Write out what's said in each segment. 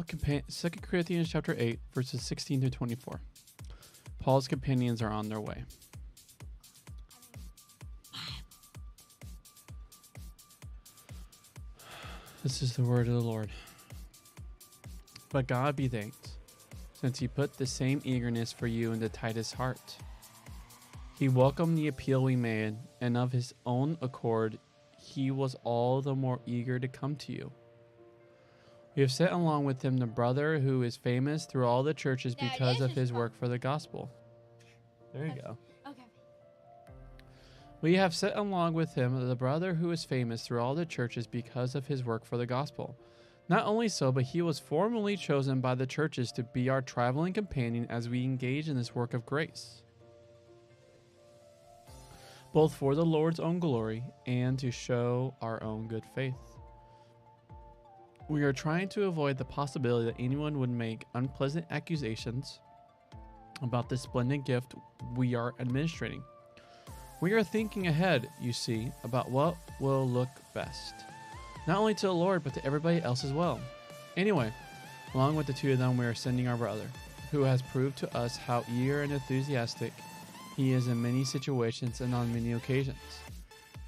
2 Corinthians chapter 8, verses 16 to 24. Paul's companions are on their way. This is the word of the Lord. But God be thanked, since he put the same eagerness for you into Titus' heart. He welcomed the appeal we made, and of his own accord, he was all the more eager to come to you. We have sent along with him the brother who is famous through all the churches because of his work for the gospel. There you go. Okay. We have sent along with him the brother who is famous through all the churches because of his work for the gospel. Not only so, but he was formally chosen by the churches to be our traveling companion as we engage in this work of grace, both for the Lord's own glory and to show our own good faith. We are trying to avoid the possibility that anyone would make unpleasant accusations about this splendid gift we are administrating. We are thinking ahead, you see, about what will look best, not only to the Lord, but to everybody else as well. Anyway, along with the two of them, we are sending our brother, who has proved to us how eager and enthusiastic he is in many situations and on many occasions.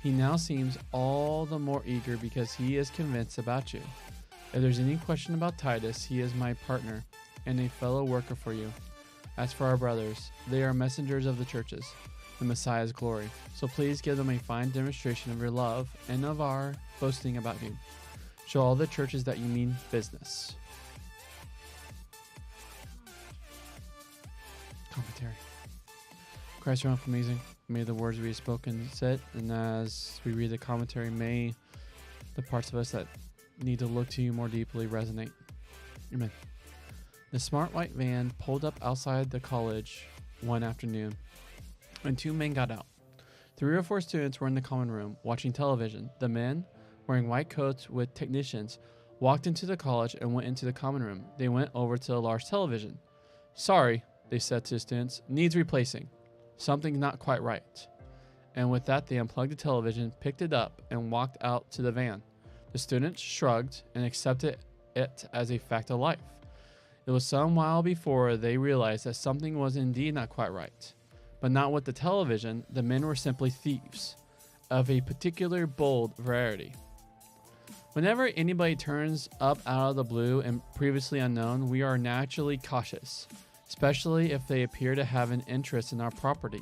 He now seems all the more eager because he is convinced about you. If there's any question about Titus, he is my partner and a fellow worker for you. As for our brothers, they are messengers of the churches, the Messiah's glory. So please give them a fine demonstration of your love and of our boasting about you. Show all the churches that you mean business. Commentary. Christ, you're amazing. May the words we have spoken sit, and as we read the commentary, may the parts of us that need to look to you more deeply resonate. Amen. The smart white van pulled up outside the college one afternoon, and two men got out. 3 or 4 students were in the common room watching television. The men, wearing white coats with technicians, walked into the college and went into the common room. They went over to the large television. Sorry, they said to the students, needs replacing. Something's not quite right. And with that, they unplugged the television, picked it up, and walked out to the van. The students shrugged and accepted it as a fact of life. It was some while before they realized that something was indeed not quite right. But not with the television. The men were simply thieves of a particular bold variety. Whenever anybody turns up out of the blue and previously unknown, we are naturally cautious, especially if they appear to have an interest in our property.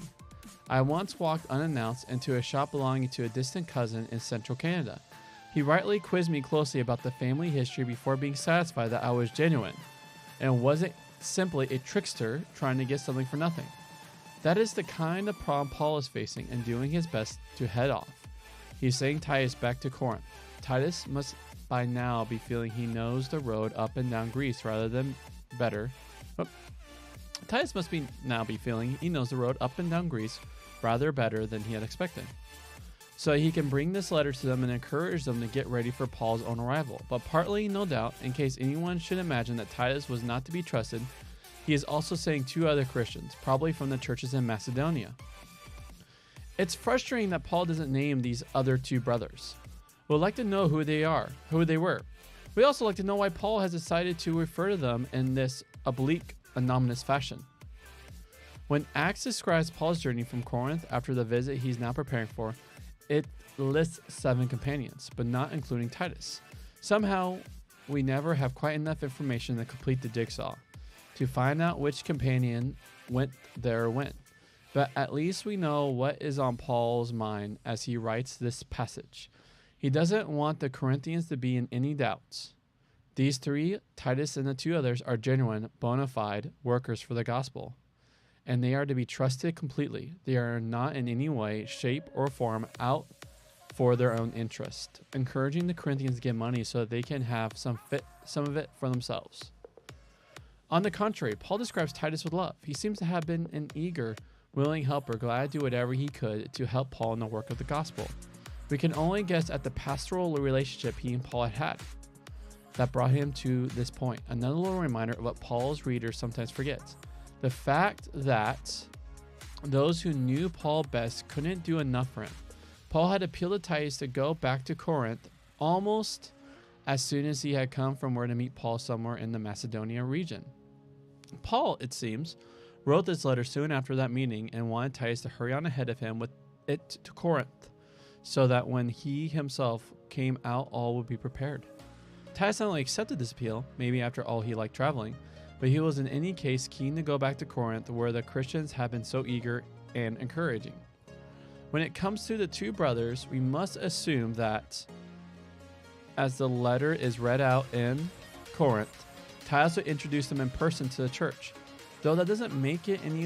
I once walked unannounced into a shop belonging to a distant cousin in central Canada. He rightly quizzed me closely about the family history before being satisfied that I was genuine and wasn't simply a trickster trying to get something for nothing. That is the kind of problem Paul is facing and doing his best to head off. He's sending Titus back to Corinth. Titus must by now be feeling he knows the road up and down Greece rather than better. Titus must now be feeling he knows the road up and down Greece rather better than he had expected. So he can bring this letter to them and encourage them to get ready for Paul's own arrival. But partly, no doubt, in case anyone should imagine that Titus was not to be trusted, he is also saying 2 other Christians, probably from the churches in Macedonia. It's frustrating that Paul doesn't name these other 2 brothers. We'd like to know who they were. We'd also like to know why Paul has decided to refer to them in this oblique, anonymous fashion. When Acts describes Paul's journey from Corinth after the visit he's now preparing for, it lists 7 companions, but not including Titus. Somehow, we never have quite enough information to complete the jigsaw, to find out which companion went there or when. But at least we know what is on Paul's mind as he writes this passage. He doesn't want the Corinthians to be in any doubts. These 3, Titus and the 2 others, are genuine, bona fide workers for the gospel, and they are to be trusted completely. They are not in any way, shape, or form out for their own interest, encouraging the Corinthians to get money so that they can have some of it for themselves. On the contrary, Paul describes Titus with love. He seems to have been an eager, willing helper, glad to do whatever he could to help Paul in the work of the gospel. We can only guess at the pastoral relationship he and Paul had that brought him to this point. Another little reminder of what Paul's readers sometimes forget. The fact that those who knew Paul best couldn't do enough for him. Paul had appealed to Titus to go back to Corinth almost as soon as he had come from where to meet Paul somewhere in the Macedonia region. Paul, it seems, wrote this letter soon after that meeting and wanted Titus to hurry on ahead of him with it to Corinth, so that when he himself came out, all would be prepared. Titus not only accepted this appeal, maybe after all he liked traveling, but he was in any case keen to go back to Corinth, where the Christians had been so eager and encouraging. When it comes to the two brothers, we must assume that as the letter is read out in Corinth, Titus would introduce them in person to the church. Though that doesn't make it any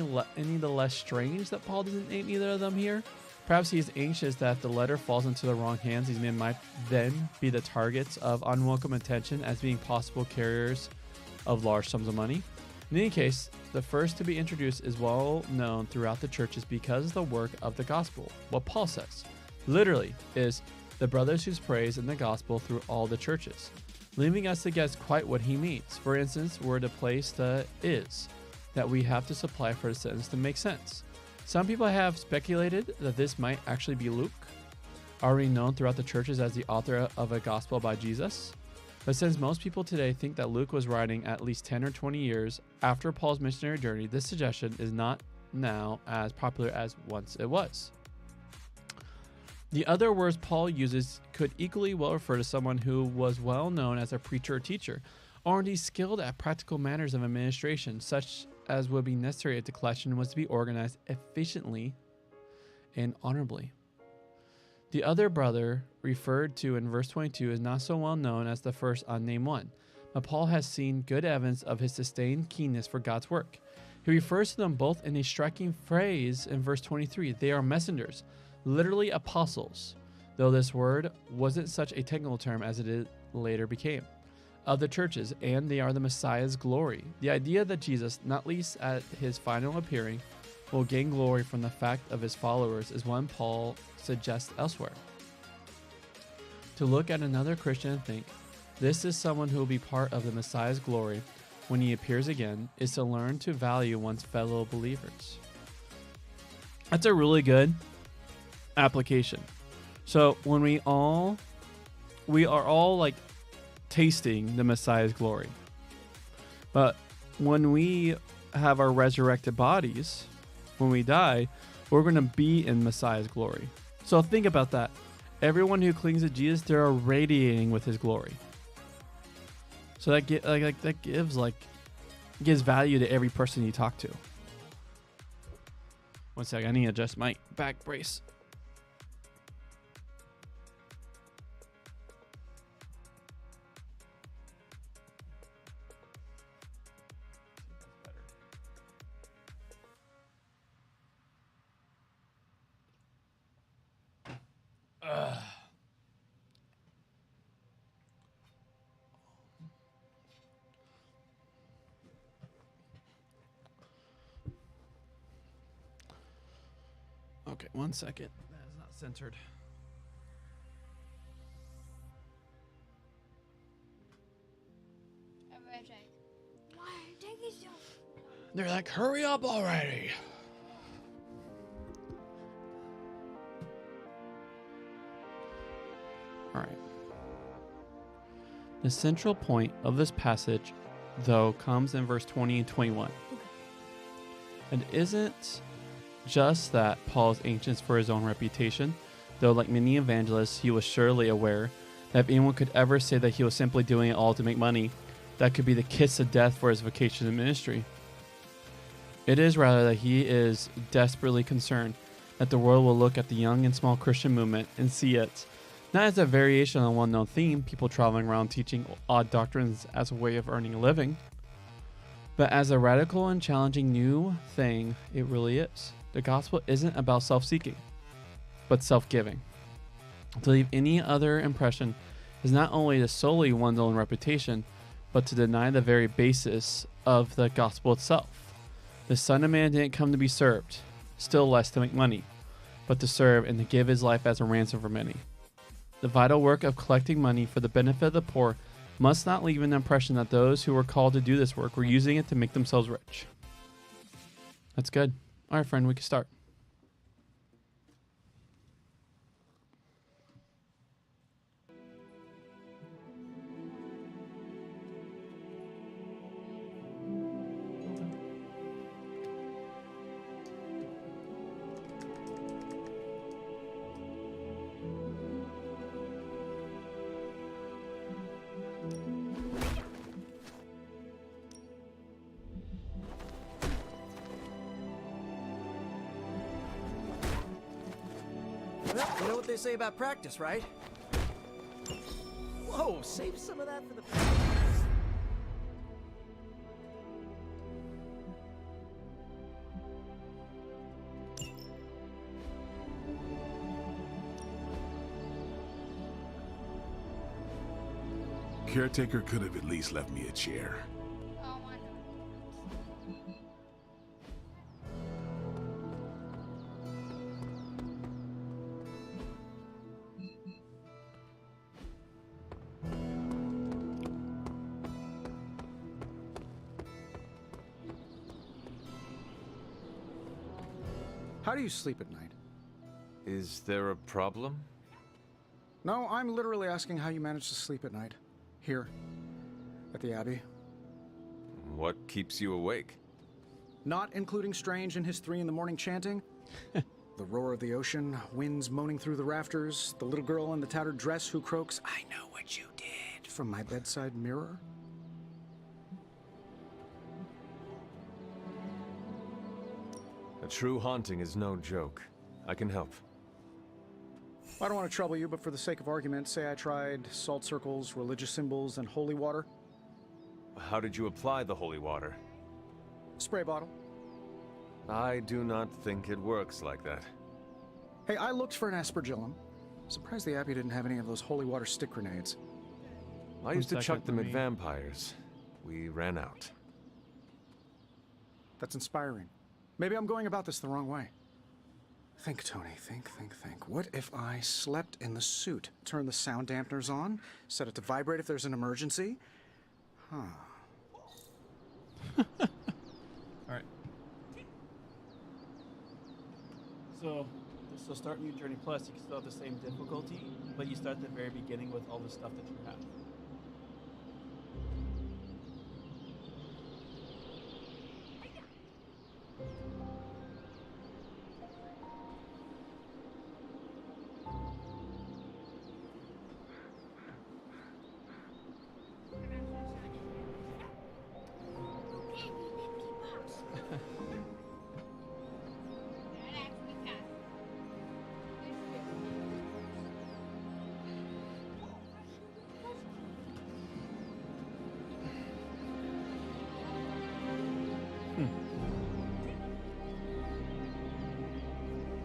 the less strange that Paul doesn't name either of them here. Perhaps he is anxious that if the letter falls into the wrong hands, these men might then be the targets of unwelcome attention as being possible carriers of large sums of money. In any case, the first to be introduced is well known throughout the churches because of the work of the gospel. What Paul says, literally, is the brothers whose praise in the gospel through all the churches, leaving us to guess quite what he means. For instance, where to place the is that we have to supply for the sentence to make sense. Some people have speculated that this might actually be Luke, already known throughout the churches as the author of a gospel by Jesus. But since most people today think that Luke was writing at least 10 or 20 years after Paul's missionary journey, this suggestion is not now as popular as once it was. The other words Paul uses could equally well refer to someone who was well known as a preacher or teacher, or indeed skilled at practical matters of administration, such as would be necessary if the collection was to be organized efficiently and honorably. The other brother referred to in verse 22 is not so well known as the first unnamed one, but Paul has seen good evidence of his sustained keenness for God's work. He refers to them both in a striking phrase in verse 23. They are messengers, literally apostles, though this word wasn't such a technical term as it later became, of the churches, and they are the Messiah's glory. The idea that Jesus, not least at his final appearing, will gain glory from the fact of his followers is one Paul suggests elsewhere. To look at another Christian and think, this is someone who will be part of the Messiah's glory when he appears again, is to learn to value one's fellow believers. That's a really good application. So when we are all like tasting the Messiah's glory, but when we have our resurrected bodies, when we die, we're going to be in Messiah's glory. So think about that. Everyone who clings to Jesus, they're radiating with his glory. So that gives value to every person you talk to. One second, I need to adjust my back brace. Okay, one second. That is not censored. Why take it so? They're like, hurry up already. All right. The central point of this passage, though, comes in verse 20 and 21. And isn't just that Paul is anxious for his own reputation, though like many evangelists, he was surely aware that if anyone could ever say that he was simply doing it all to make money, that could be the kiss of death for his vocation in ministry. It is rather that he is desperately concerned that the world will look at the young and small Christian movement and see it not as a variation on a well-known theme, people traveling around teaching odd doctrines as a way of earning a living, but as a radical and challenging new thing it really is. The gospel isn't about self-seeking, but self-giving. To leave any other impression is not only to sully one's own reputation, but to deny the very basis of the gospel itself. The Son of Man didn't come to be served, still less to make money, but to serve and to give his life as a ransom for many. The vital work of collecting money for the benefit of the poor must not leave an impression that those who were called to do this work were using it to make themselves rich. That's good. All right, friend, we can start. Well, you know what they say about practice, right? Whoa, save some of that for the... Caretaker could have at least left me a chair. Oh, I know. How do you sleep at night? Is there a problem? No, I'm literally asking how you manage to sleep at night. Here, at the Abbey. What keeps you awake? Not including Strange and his 3 in the morning chanting. The roar of the ocean, winds moaning through the rafters, the little girl in the tattered dress who croaks, "I know what you did," from my bedside mirror. A true haunting is no joke. I can help. I don't want to trouble you, but for the sake of argument, say I tried salt circles, religious symbols, and holy water. How did you apply the holy water? Spray bottle. I do not think it works like that. Hey, I looked for an aspergillum. Surprised the Abbey didn't have any of those holy water stick grenades. I used to One chuck second, them let at me- vampires. We ran out. That's inspiring. Maybe I'm going about this the wrong way. Think, Tony, think. What if I slept in the suit? Turn the sound dampeners on? Set it to vibrate if there's an emergency? Huh. Alright. So, this will start New Journey Plus. You can still have the same difficulty, but you start at the very beginning with all the stuff that you have. Can't be an empty box. That actually counts.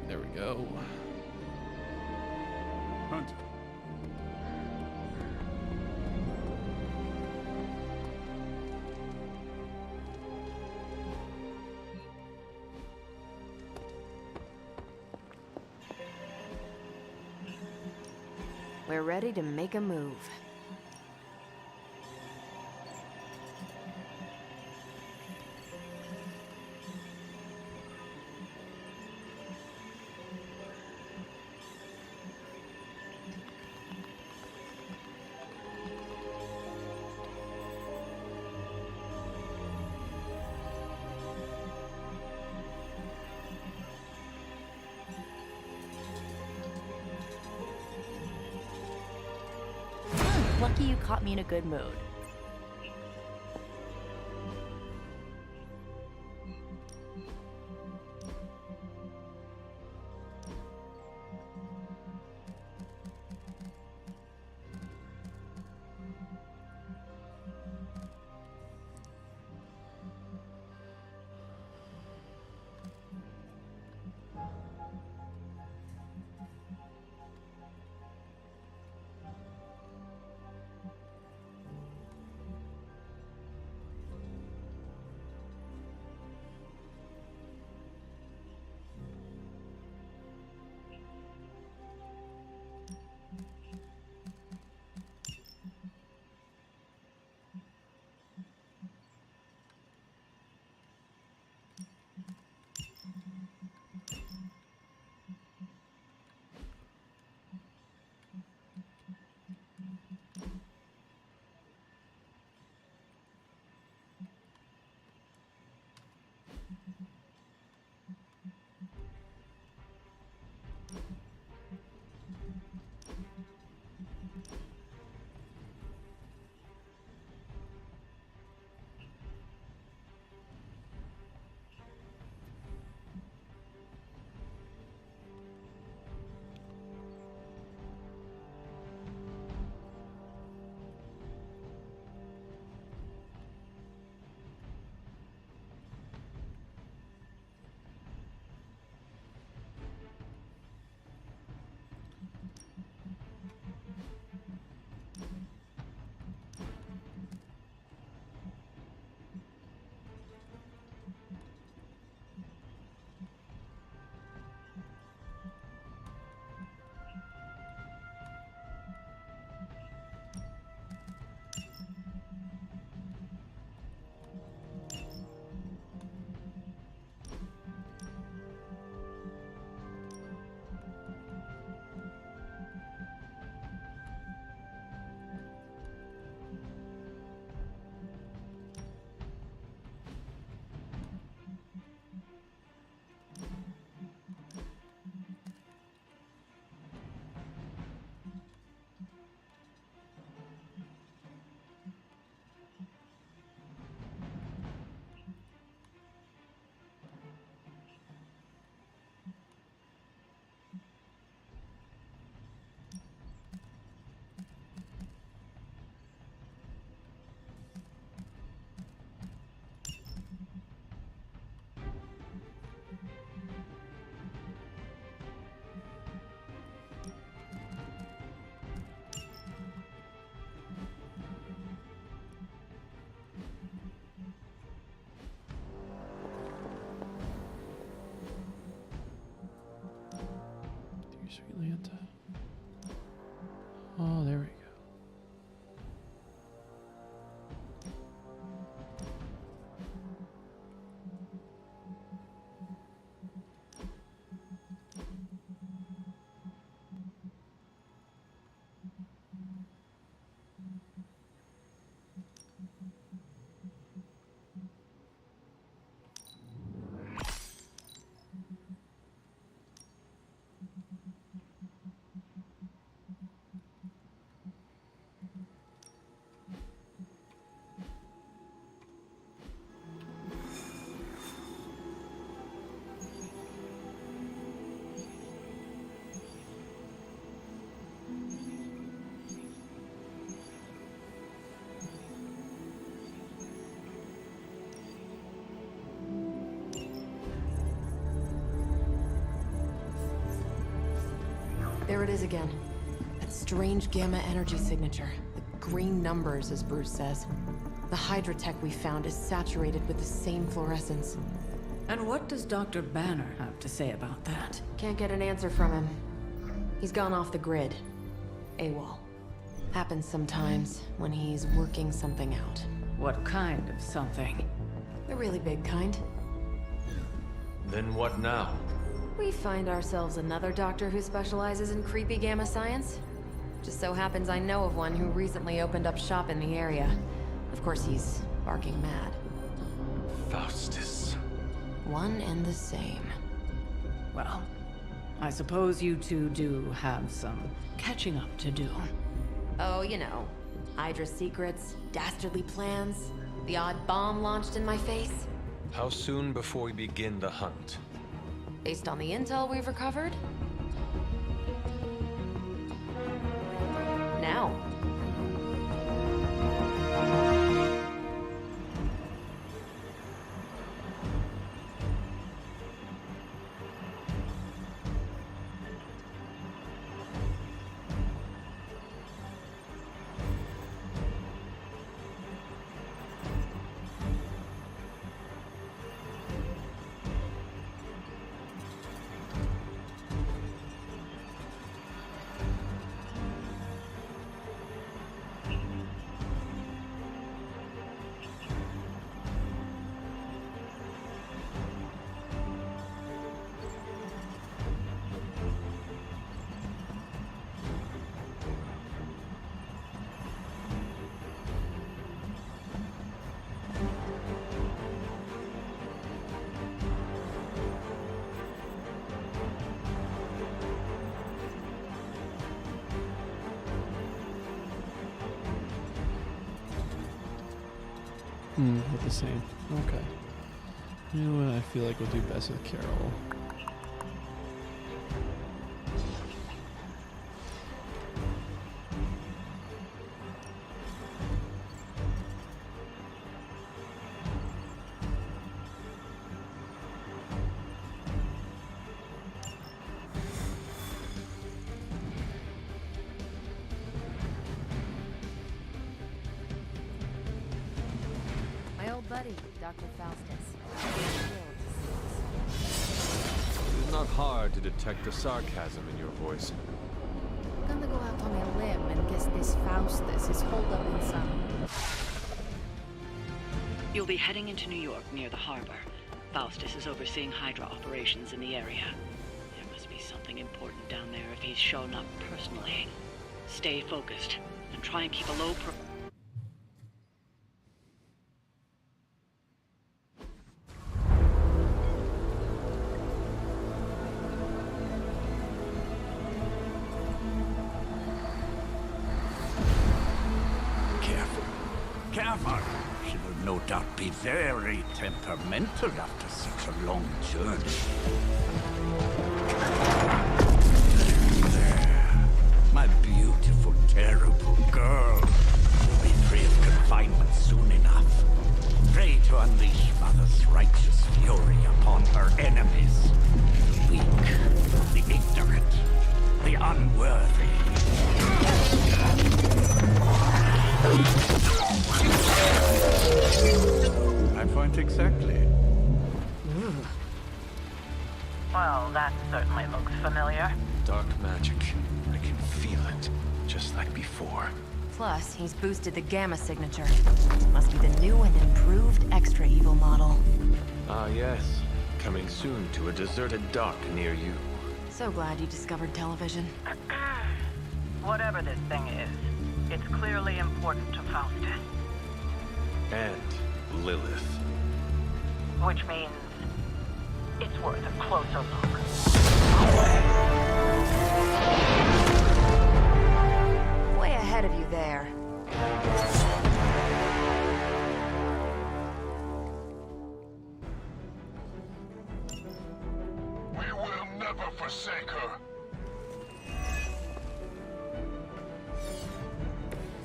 There we go. Hunter. We're ready to make a move. Lucky you caught me in a good mood. sweet Leanta. Oh, there we go. There it is again. That strange gamma energy signature. The green numbers, as Bruce says. The Hydra-Tech we found is saturated with the same fluorescence. And what does Dr. Banner have to say about that? Can't get an answer from him. He's gone off the grid. AWOL. Happens sometimes when he's working something out. What kind of something? The really big kind. Then what now? We find ourselves another doctor who specializes in creepy gamma science. Just so happens I know of one who recently opened up shop in the area. Of course, he's barking mad. Faustus. One and the same. Well, I suppose you two do have some catching up to do. Oh, you know. Hydra secrets, dastardly plans, the odd bomb launched in my face. How soon before we begin the hunt? Based on the intel we've recovered? Now. With the same. Okay. You know what? I feel like we'll do best with Carol. Buddy, Dr. Faustus. It is not hard to detect the sarcasm in your voice. I'm gonna go out on a limb and guess this Faustus is holed up in some... You'll be heading into New York near the harbor. Faustus is overseeing Hydra operations in the area. There must be something important down there if he's shown up personally. Stay focused and try and keep a low pro... Careful. She will no doubt be very temperamental after such a long journey. There. My beautiful, terrible girl will be free of confinement soon enough. Pray to unleash Mother's righteous fury upon her enemies. The weak, the ignorant, the unworthy. My point exactly. Well, that certainly looks familiar. Dark magic. I can feel it, just like before. Plus, he's boosted the Gamma signature. Must be the new and improved Extra Evil model. Ah, yes. Coming soon to a deserted dock near you. So glad you discovered television. Whatever this thing is, it's clearly important to Faustus. And Lilith. Which means it's worth a closer look. Way ahead of you there. We will never forsake her.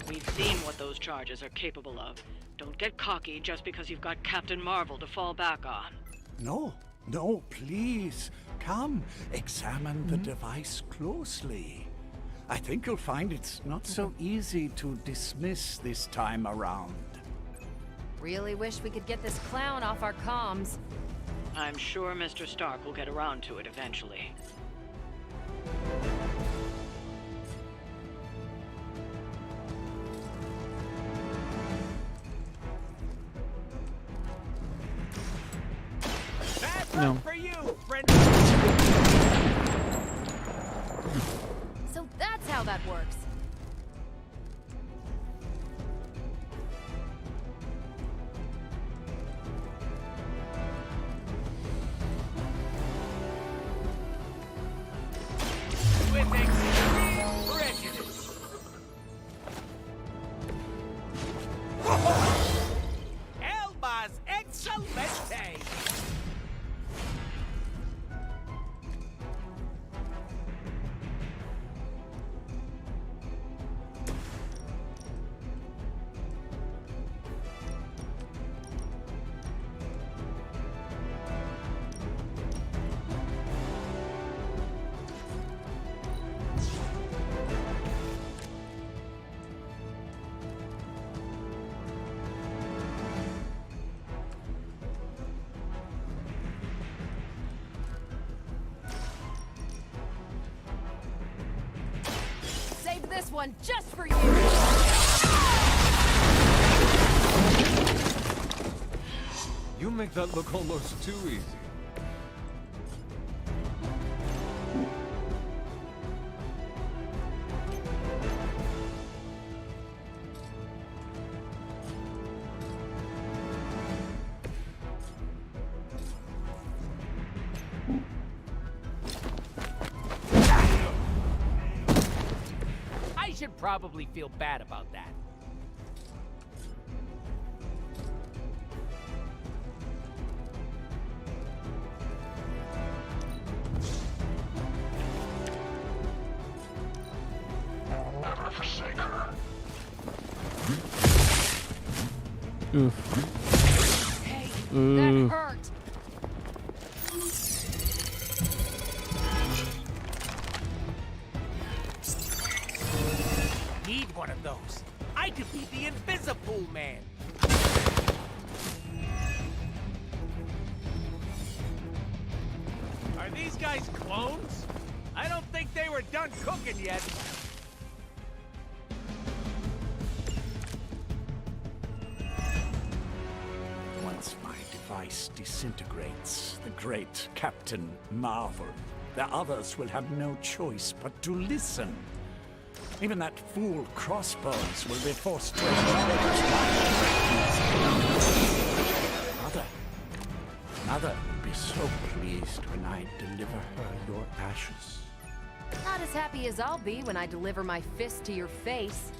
We've seen what those charges are capable of. Don't get cocky just because you've got Captain Marvel to fall back on. No, no, please. Come, examine the device closely. I think you'll find it's not so easy to dismiss this time around. Really wish we could get this clown off our comms. I'm sure Mr. Stark will get around to it eventually. No. For you, friend. So that's how that works. With extreme prejudice. Elba's Excelente! Save this one just for you. You make that look almost too easy. I should probably feel bad about that. Never forsake her. Oof. Hey, Ooh. that hurt. Need one of those. I could be the Invisipool Man. Are these guys clones? I don't think they were done cooking yet. Once my device disintegrates, the great Captain Marvel, the others will have no choice but to listen. Even that fool Crossbones will be forced to acknowledge Mother will be so pleased when I deliver her your ashes. Not as happy as I'll be when I deliver my fist to your face.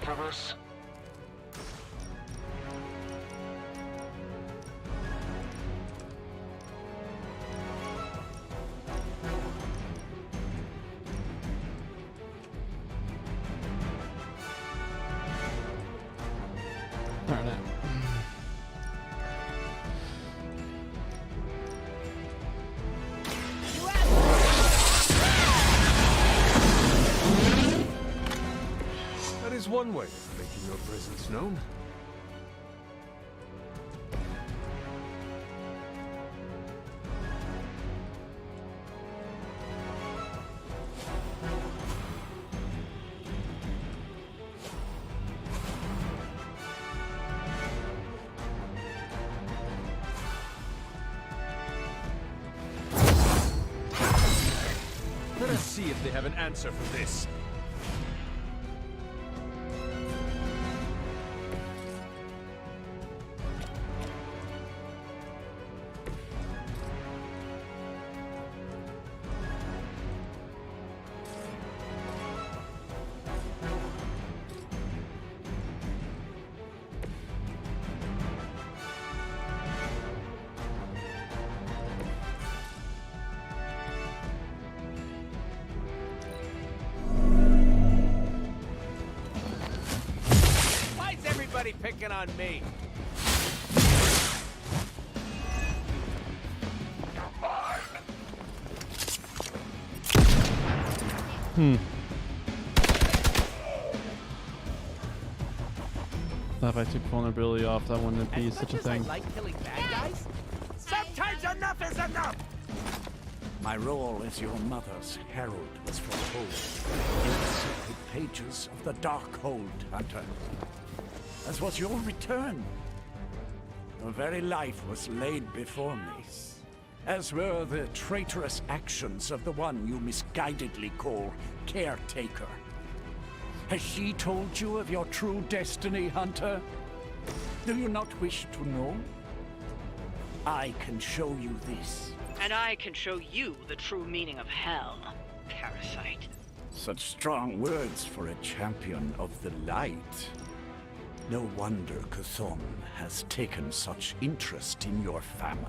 for this? Darn it. That is one way of making your presence known. Let us see if they have an answer for this. Picking on me. Thought if I took vulnerability off, that wouldn't be such a thing. I like killing bad guys, sometimes enough is enough. My role as your mother's herald was foretold in the secret pages of the Darkhold, Hunter. As was your return. Your very life was laid before me, as were the traitorous actions of the one you misguidedly call Caretaker. Has she told you of your true destiny, Hunter? Do you not wish to know? I can show you this. And I can show you the true meaning of hell, parasite. Such strong words for a champion of the light. No wonder Chthon has taken such interest in your family.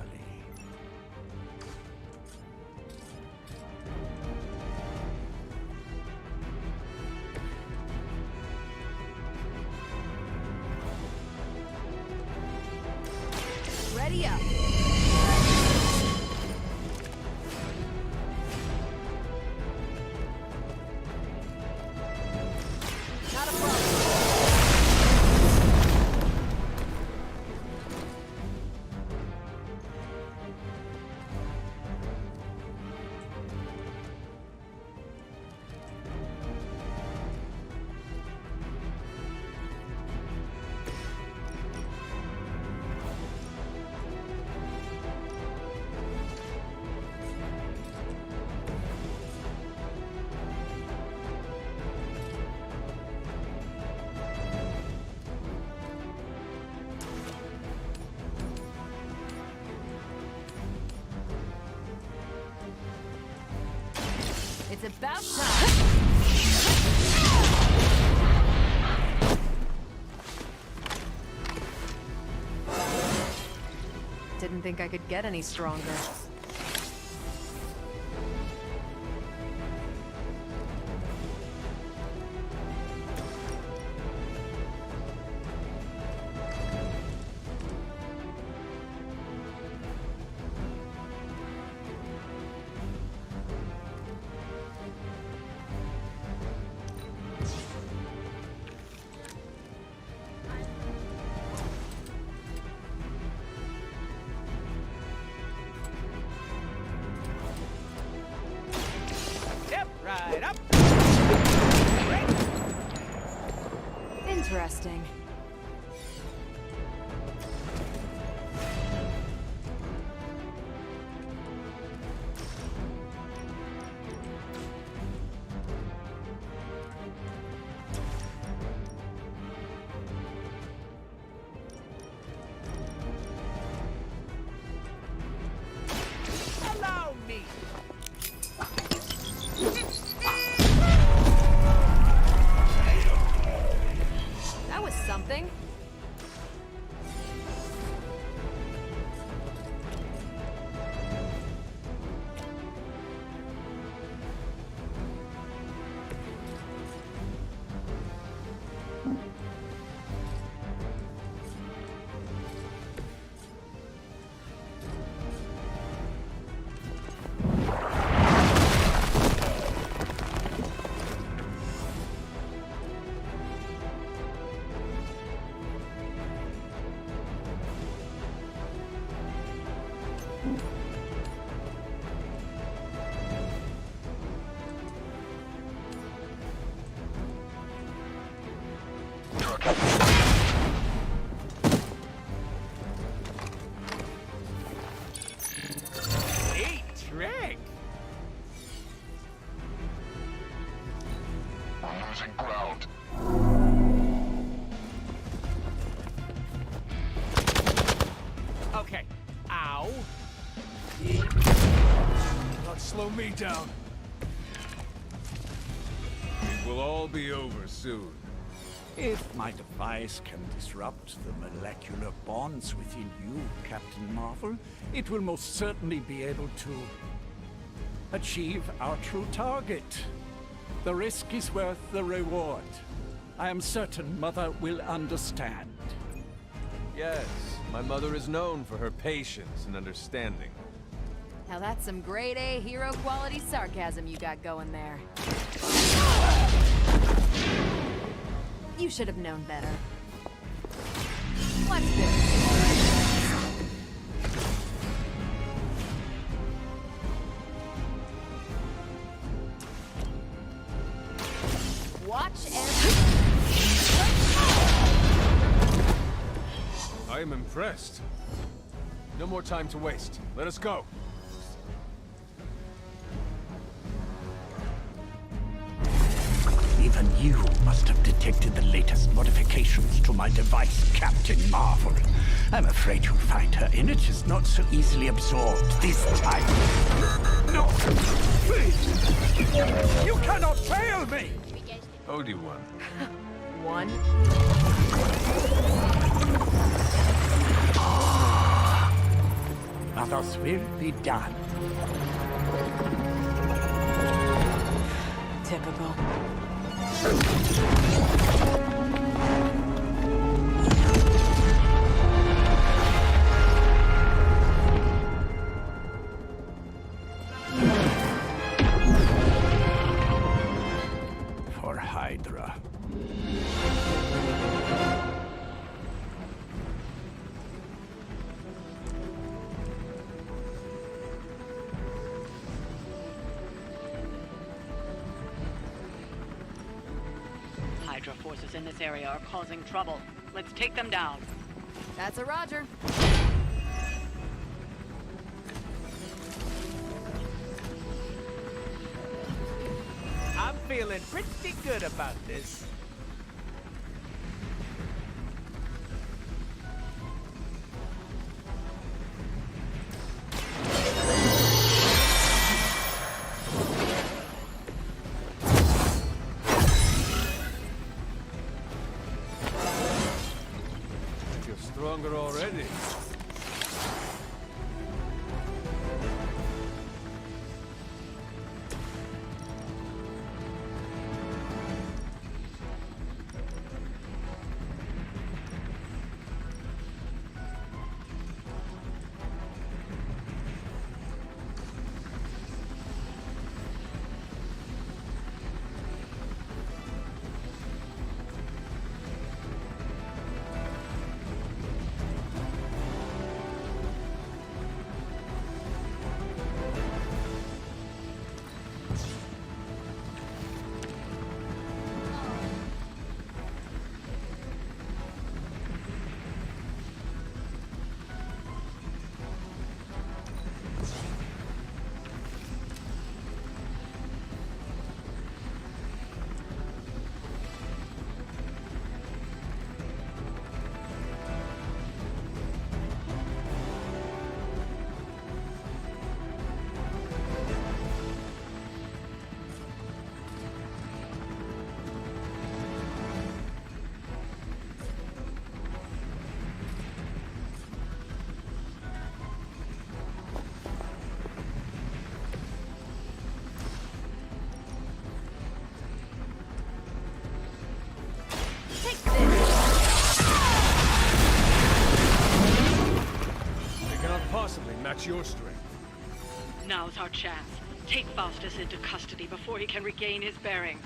Ready up. Not a problem. It's about time. Didn't think I could get any stronger. Right up. Interesting. Allow me. slow me down. It will all be over soon. If my device can disrupt the molecular bonds within you, Captain Marvel, it will most certainly be able to achieve our true target. The risk is worth the reward. I am certain Mother will understand. Yes, my mother is known for her patience and understanding. Now that's some grade A hero quality sarcasm you got going there. You should have known better. Watch this. Watch and... I am impressed. No more time to waste. Let us go. Even you must have detected the latest modifications to my device, Captain Marvel. I'm afraid you'll find her energies not so easily absorbed this time. No! Please! You cannot fail me! Obi-Wan. One. Others will be done. Typical. For Hydra. Hydra forces in this area are causing trouble. Let's take them down. That's a Roger. I'm feeling pretty good about this. I feel stronger already. Possibly match your strength. Now's our chance. Take Faustus into custody before he can regain his bearings.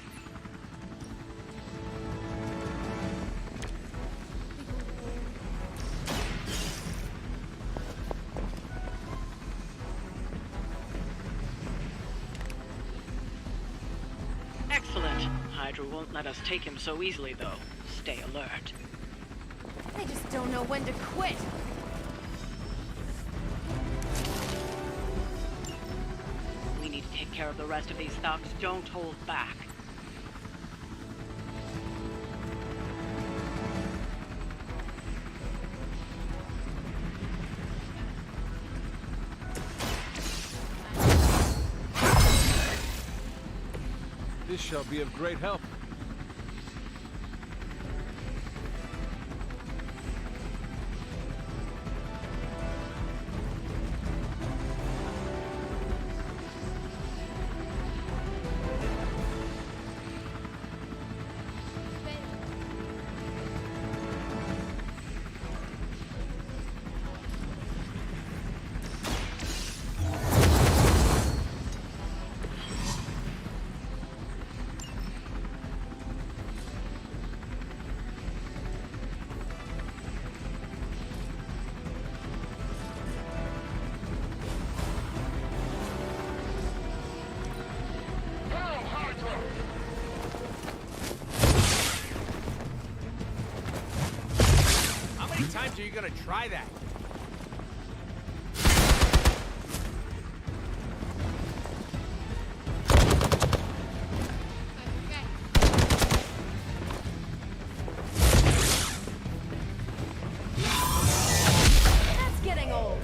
Excellent. Hydra won't let us take him so easily, though. Stay alert. They just don't know when to quit. We need to take care of the rest of these thugs. Don't hold back. This shall be of great help. Times are you gonna try that? That's getting old.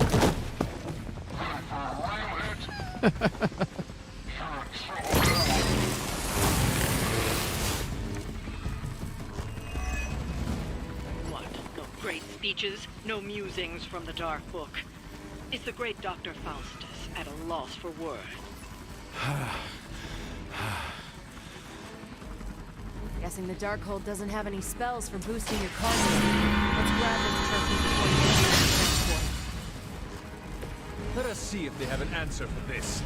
Speeches, no musings from the Dark Book. Is the great Dr. Faustus at a loss for words? Guessing the Darkhold doesn't have any spells for boosting your cognitive. Let's grab this trophy before you get to the transport. Let us see if they have an answer for this.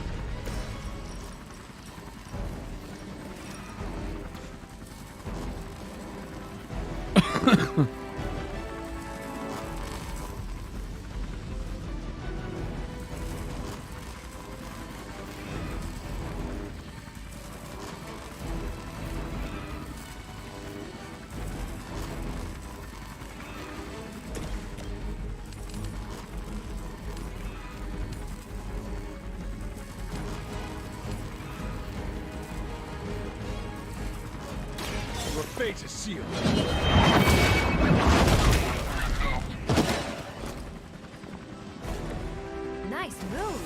Your fate is sealed. Nice move.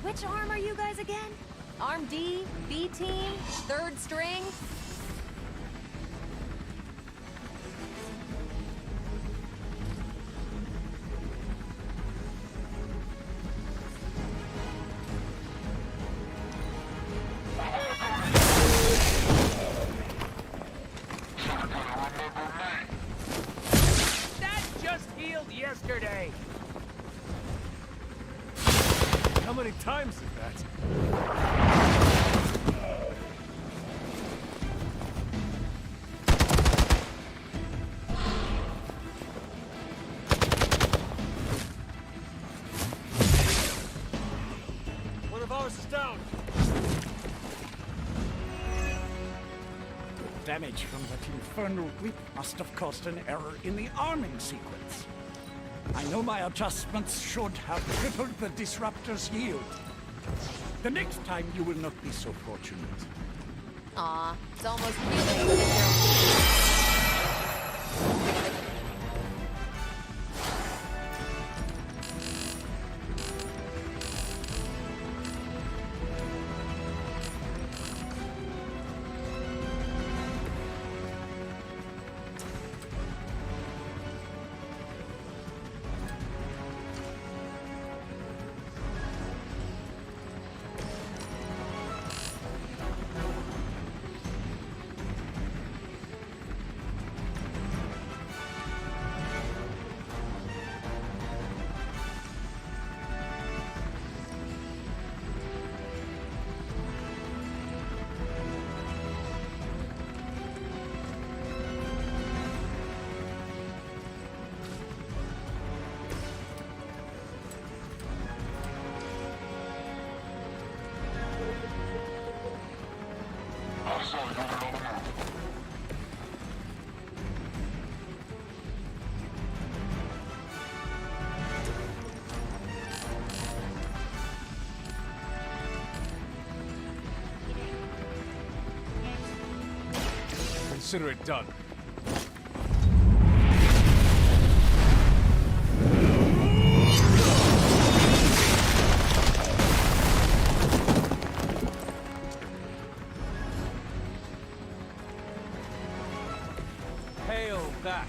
Which arm are you guys again? Arm D, B team, third string? That just healed yesterday. How many times is that? One of ours is down. The damage from that infernal whip must have caused an error in the arming sequence. I know my adjustments should have tripled the disruptor's yield. The next time you will not be so fortunate. Aw, it's almost humane. consider it done. Hail that.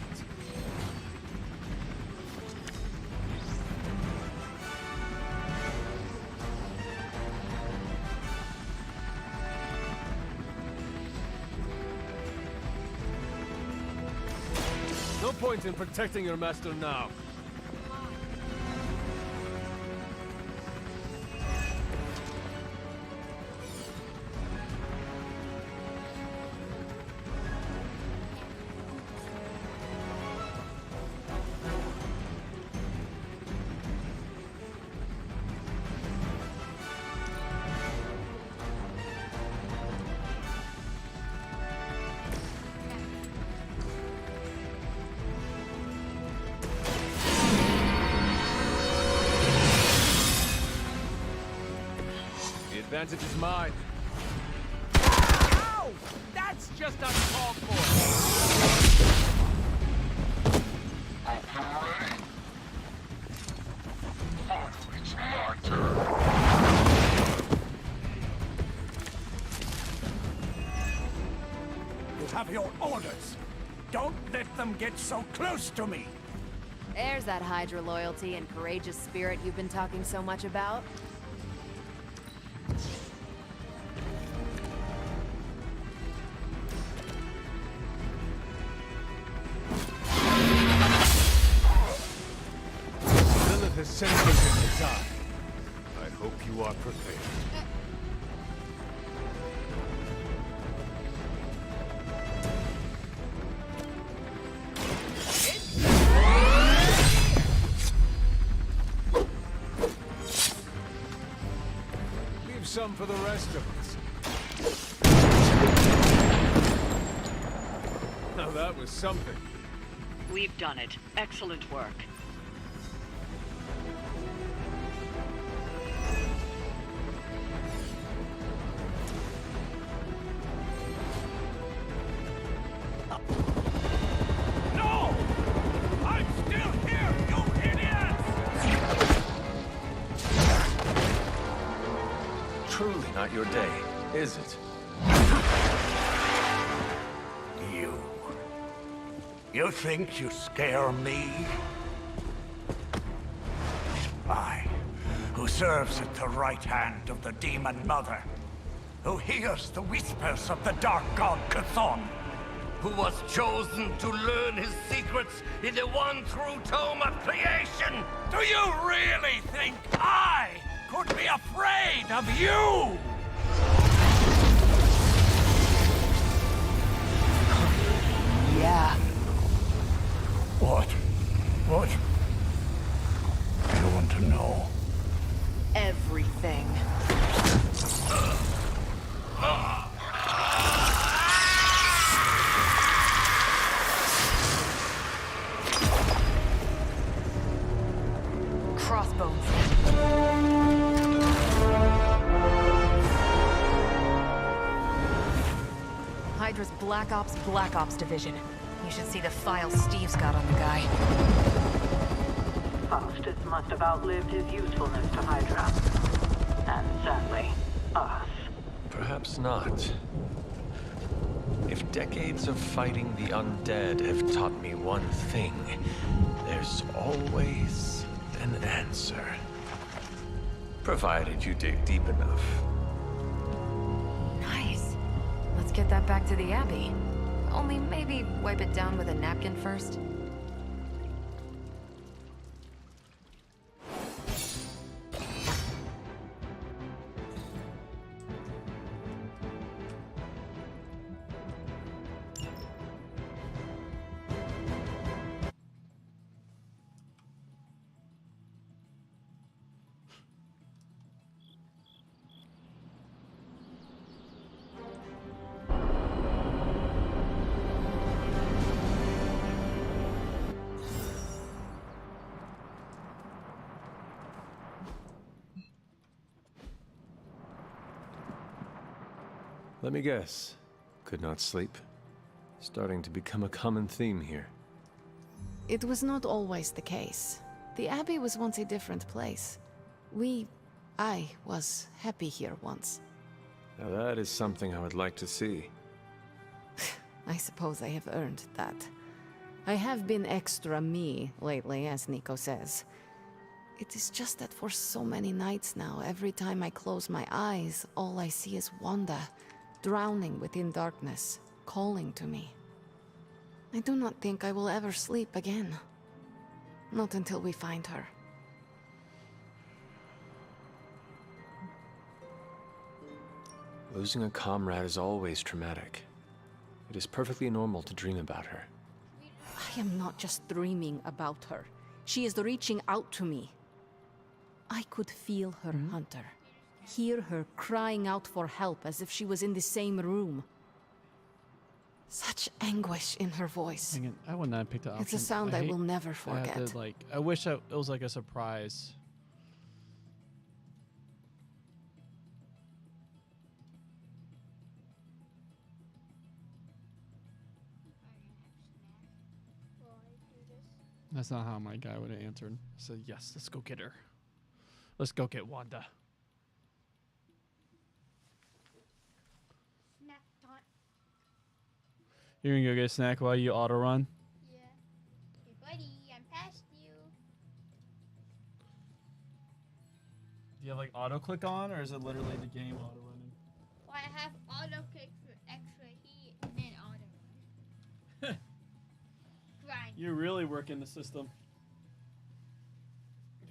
No point in protecting your master now. The advantage is mine. Ow! That's just uncalled for. Ready? Oh, it's my turn. You have your orders. Don't let them get so close to me. There's that Hydra loyalty and courageous spirit you've been talking so much about. Lilith has sent you to die. I hope you are prepared. Leave some for the rest of us. Now that was something. We've done it. Excellent work. No! I'm still here, you idiots! Truly not your day, is it? You think you scare me? I, who serves at the right hand of the Demon Mother, who hears the whispers of the Dark God Chthon, who was chosen to learn his secrets in the one true tome of creation. Do you really think I could be afraid of you? Yeah. What? What? I don't want to know. Everything. Crossbones. Hydra's Black Ops Division. You should see the file Steve's got on the guy. Faustus must have outlived his usefulness to Hydra. And sadly, us. Perhaps not. If decades of fighting the undead have taught me one thing, there's always an answer. Provided you dig deep enough. Nice. Let's get that back to the Abbey. Only maybe wipe it down with a napkin first. Let me guess. Could not sleep? Starting to become a common theme here. It was not always the case. The Abbey was once a different place. I was happy here once. Now that is something I would like to see. I suppose I have earned that. I have been extra me lately, as Nico says. It is just that for so many nights now, every time I close my eyes, all I see is Wanda, drowning within darkness, calling to me. I do not think I will ever sleep again. Not until we find her. Losing a comrade is always traumatic. It is perfectly normal to dream about her. I am not just dreaming about her. She is reaching out to me. I could feel her, Hunter. Hear her crying out for help as if she was in the same room. Such anguish in her voice. Dang it, I would not have picked that option. It's a sound I will never I forget. have to, I wish it was like a surprise. That's not how my guy would have answered. I said, yes, let's go get her. Let's go get Wanda. Snack time. You're gonna go get a snack while you auto run? Yeah. Hey, buddy, I'm past you. Do you have like auto click on, or is it literally the game auto running? Well, I have auto click for extra heat and auto run. Grind. You're really working the system.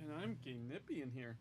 And I'm getting nippy in here.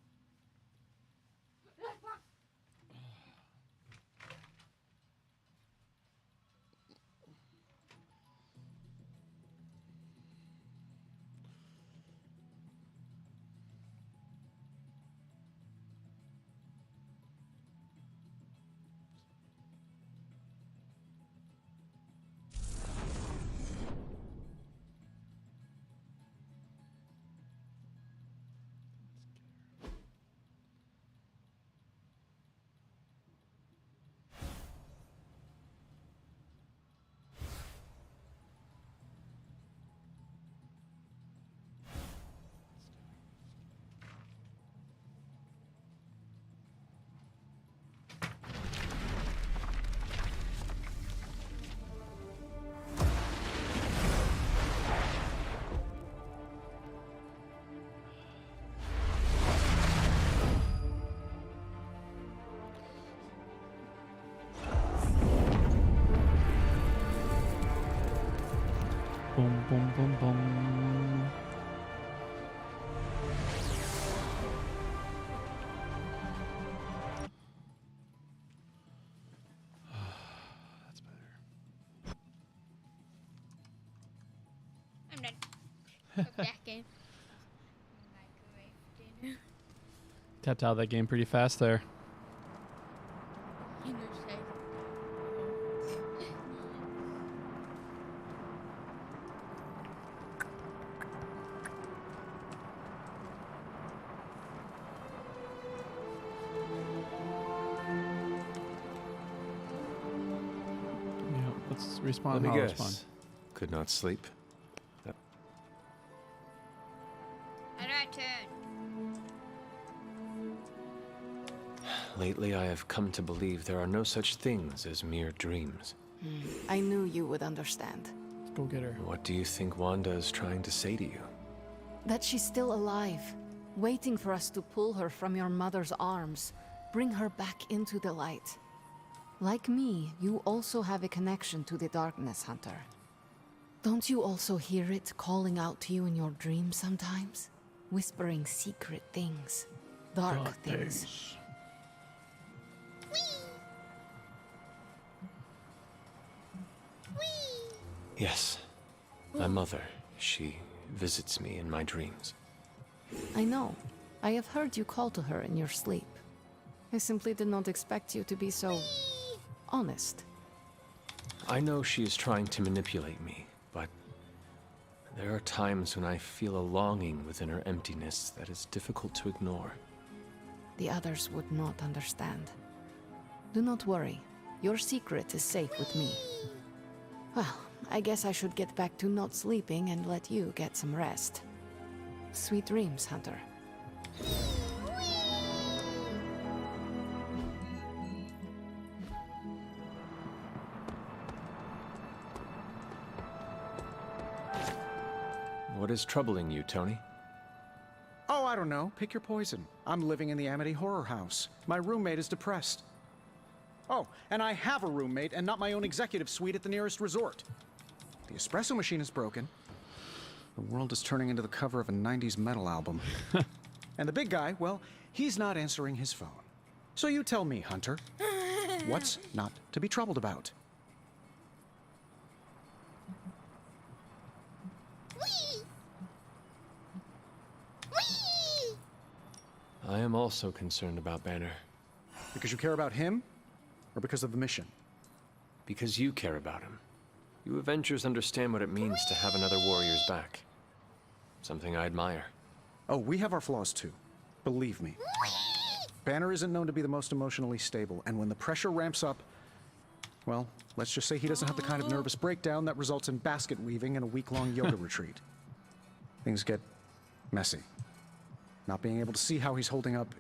Boom, boom, boom, boom. That's better. I'm done. Cook that game. Microwave dinner. Tapped out of that game pretty fast there. You know, say. Yeah, let's respawn. Let me how guess. respawn. Could not sleep. Alright, turn. Lately, I have come to believe there are no such things as mere dreams. I knew you would understand. Let's go get her. What do you think Wanda is trying to say to you? That she's still alive, waiting for us to pull her from your mother's arms, bring her back into the light. Like me, you also have a connection to the darkness, Hunter. Don't you also hear it calling out to you in your dreams sometimes? Whispering secret things, dark things. Yes. My mother. She visits me in my dreams. I know. I have heard you call to her in your sleep. I simply did not expect you to be so honest. I know she is trying to manipulate me, but there are times when I feel a longing within her emptiness that is difficult to ignore. The others would not understand. Do not worry. Your secret is safe with me. Well, I guess I should get back to not sleeping and let you get some rest. Sweet dreams, Hunter. What is troubling you, Tony? Oh, I don't know. Pick your poison. I'm living in the Amity Horror House. My roommate is depressed. Oh, and I have a roommate and not my own executive suite at the nearest resort. The espresso machine is broken. The world is turning into the cover of a 90s metal album. And the big guy, well, he's not answering his phone. So you tell me, Hunter, what's not to be troubled about? I am also concerned about Banner. Because you care about him, or because of the mission? Because you care about him. You Avengers understand what it means to have another warrior's back. Something I admire. Oh, we have our flaws too. Believe me. Banner isn't known to be the most emotionally stable, and when the pressure ramps up, well, let's just say he doesn't have the kind of nervous breakdown that results in basket weaving and a week-long yoga retreat. Things get messy. Not being able to see how he's holding up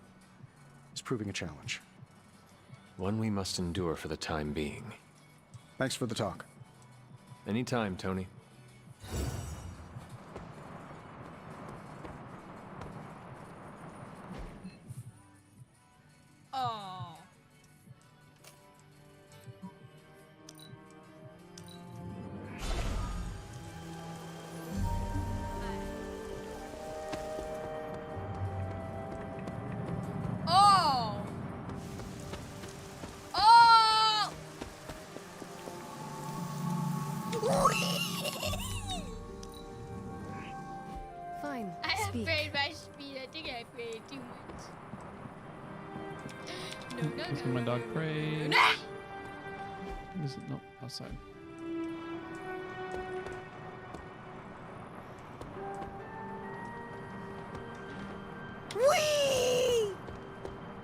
is proving a challenge. One we must endure for the time being. Thanks for the talk. Anytime, Tony. Oh. Oh. Oh. Fine, I speak. upgrade my speed. I think I upgraded too much. No, no, Let's no. get my dog praise. Nah! Is it? No, outside.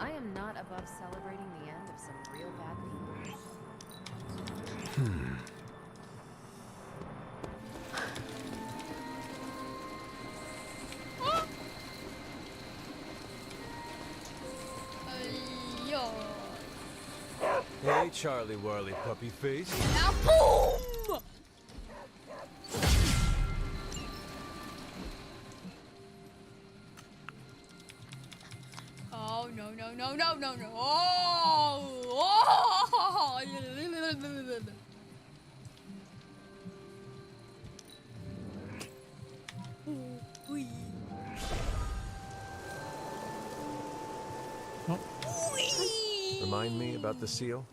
I am not above celebrating the end of some real bad people. Yo. Hey, Charlie Whirly Puppy Face. Now boom! Oh no no no no no no! Oh! Wee. Remind me about the seal?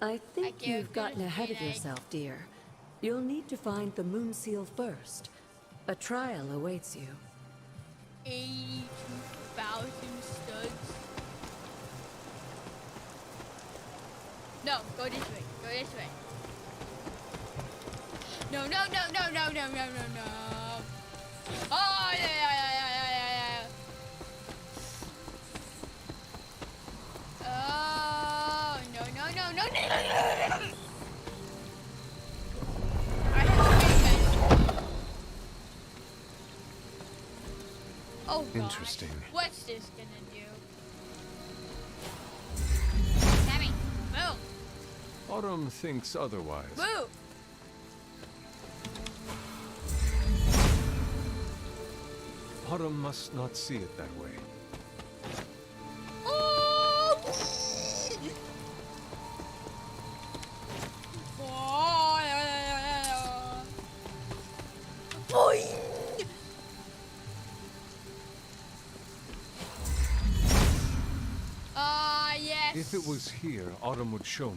I think can't you've gotten finish ahead of eating. yourself, dear. You'll need to find the moon seal first. A trial awaits you. 82,000 studs. No, go this way. Go this way. No, no, no, no, no, no, no, no, no. Oh, yeah, yeah, yeah, yeah, yeah, yeah. Oh, no, no, no, no, no, no, no, no. I have to get back. Oh, God. Interesting. What's this gonna do? Sammy, move! Autumn thinks otherwise. Move! Autumn must not see it that way. Oh! Boing! Yes. If it was here, Autumn would show me.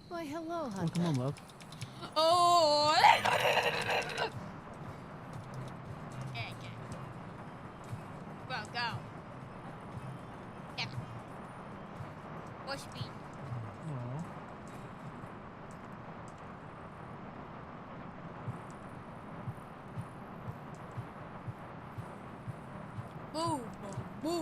Why, hello, Oh, Hunter. come on, love. Oh! Okay. Go, go. Yeah. More speed. Aw. Boom, boom,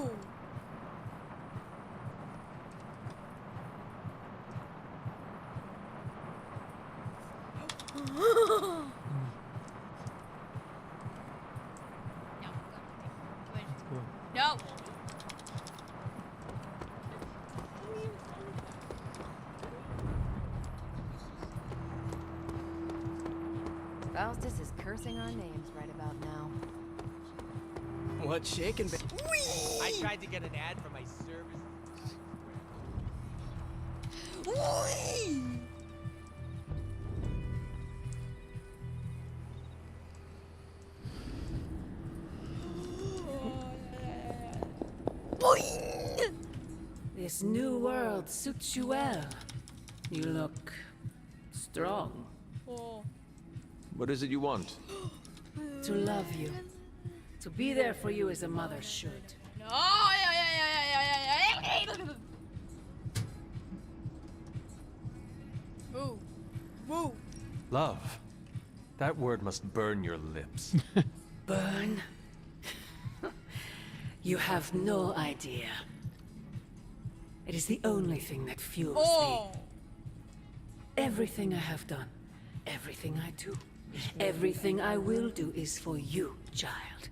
Faustus is cursing our names right about now. What shaking? I tried to get an ad for my service. This new world suits you well. You look strong. What is it you want? To love you. To be there for you as a mother should. Woo. Woo. Love. That word must burn your lips. Burn? You have no idea. It is the only thing that fuels me. Everything I have done, everything I do, everything I will do is for you, child.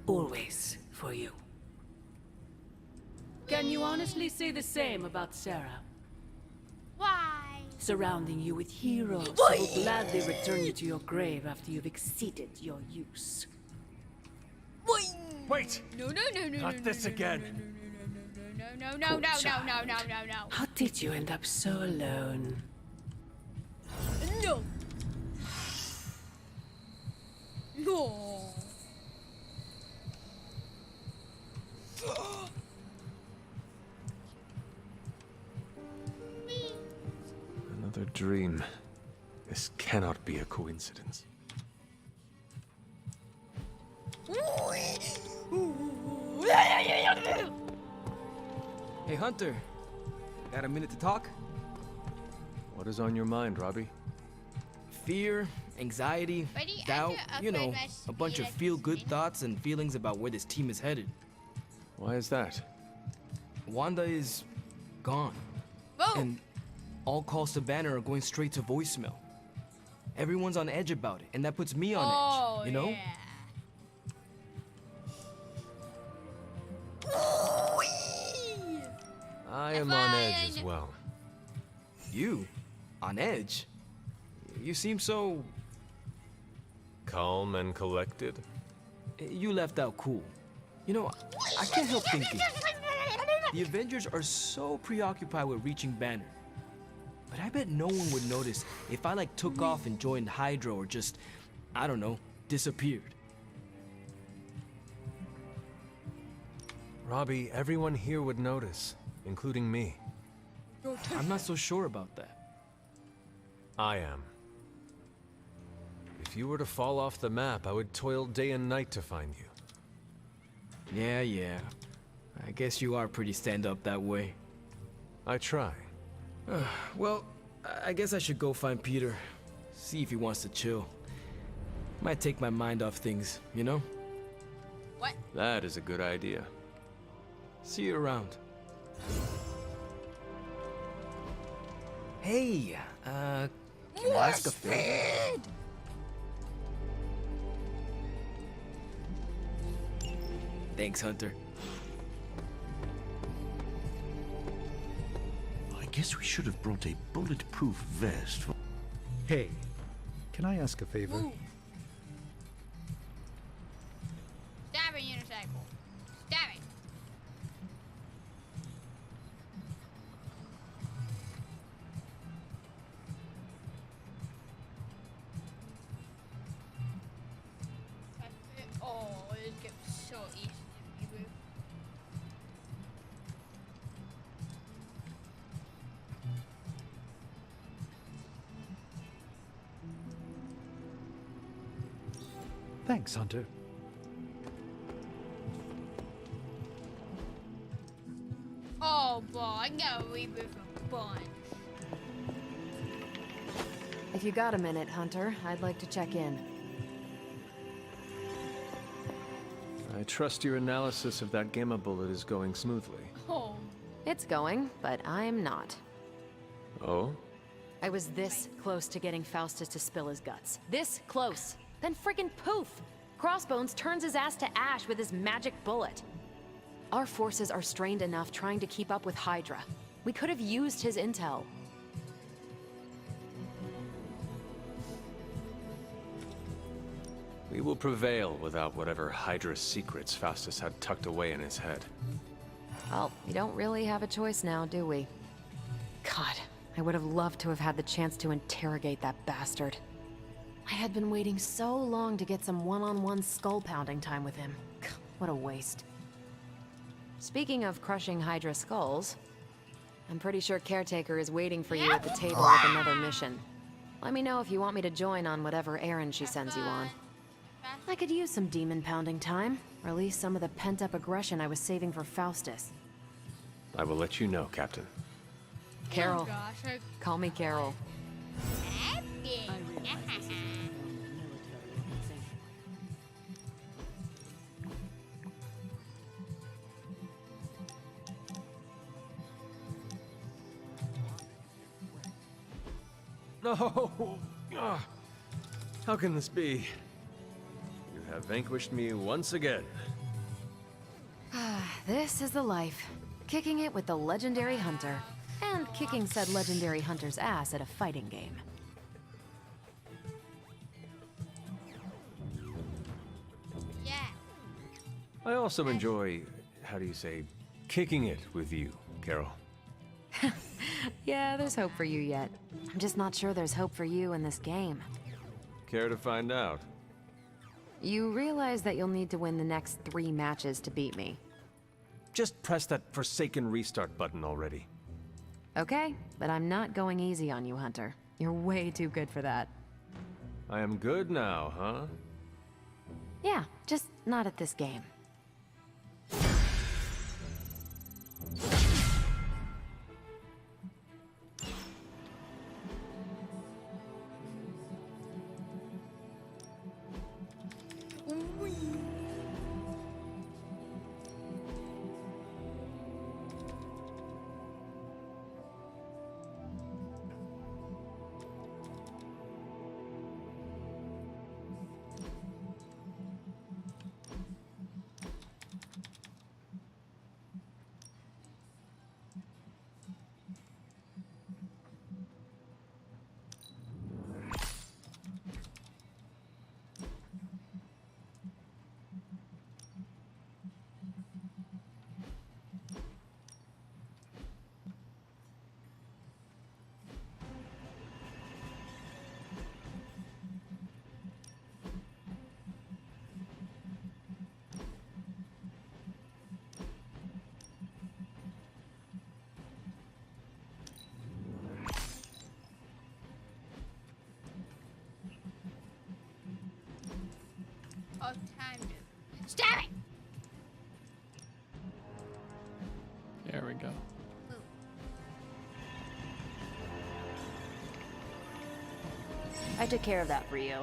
Always for you. Can you honestly say the same about Sarah? Why? Surrounding you with heroes who will gladly return you to your grave after you've exceeded your use. Wait! No, no, no, no, Not no, this no, again. No, no, no, no, no, no, no, no, no. How did you end up so alone? No. No. Another dream. This cannot be a coincidence. Hey, Hunter. Got a minute to talk? What is on your mind, Robbie? Fear, anxiety, Buddy, doubt, I you know, upgrade my a bunch of speed feel-good thoughts and feelings about where this team is headed. Why is that? Wanda is gone. Whoa. And all calls to Banner are going straight to voicemail. Everyone's on edge about it, and that puts me on edge, you know? Yeah. I am on edge as well. You? On edge? You seem so... Calm and collected? You left out cool. You know, I can't help thinking. The Avengers are so preoccupied with reaching Banner. But I bet no one would notice if I like took off and joined Hydra or just, I don't know, disappeared. Robbie, everyone here would notice, including me. I'm not so sure about that. I am. If you were to fall off the map, I would toil day and night to find you. Yeah. I guess you are pretty stand-up that way. I try. Well, I guess I should go find Peter. See if he wants to chill. Might take my mind off things, you know? What? That is a good idea. See you around. Hey, can I ask a favor? Thanks, Hunter. I guess we should have brought a bulletproof vest for... Hey, can I ask a favor? Ooh. Stab it, unicycle. Stab it. Oh, this gets so easy to reboot. Thanks, Hunter. Oh boy, I gotta reboot from fun. If you got a minute, Hunter, I'd like to check in. I trust your analysis of that gamma bullet is going smoothly. Oh. It's going, but I'm not. Oh? I was this close to getting Faustus to spill his guts. This close. Then friggin' poof! Crossbones turns his ass to ash with his magic bullet. Our forces are strained enough trying to keep up with Hydra. We could have used his intel. We will prevail without whatever Hydra secrets Faustus had tucked away in his head. Well, we don't really have a choice now, do we? God, I would have loved to have had the chance to interrogate that bastard. I had been waiting so long to get some one-on-one skull-pounding time with him. What a waste. Speaking of crushing Hydra skulls, I'm pretty sure Caretaker is waiting for you at the table with another mission. Let me know if you want me to join on whatever errand she sends you on. I could use some demon-pounding time. Release some of the pent-up aggression I was saving for Faustus. I will let you know, Captain. Carol. Oh gosh, Call me Carol. No! Ah. How can this be? You have vanquished me once again. This is the life. Kicking it with the legendary hunter. And kicking said legendary hunter's ass at a fighting game. Yeah. I also enjoy, how do you say, kicking it with you, Carol. Yeah, there's hope for you yet. I'm just not sure there's hope for you in this game. Care to find out? You realize that you'll need to win the next 3 matches to beat me. Just press that forsaken restart button already. Okay, but I'm not going easy on you, Hunter. You're way too good for that. I am good now, huh? Yeah, just not at this game. Oh, time to stab it. There we go. I took care of that for you.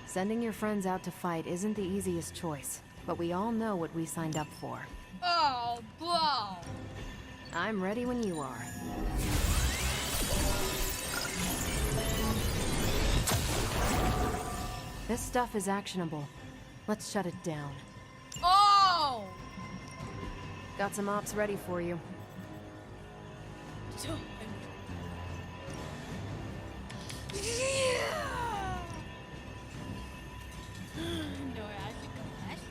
Sending your friends out to fight isn't the easiest choice, but we all know what we signed up for. Oh, bro. I'm ready when you are. This stuff is actionable. Let's shut it down. Oh! Got some ops ready for you. No, I have to go last.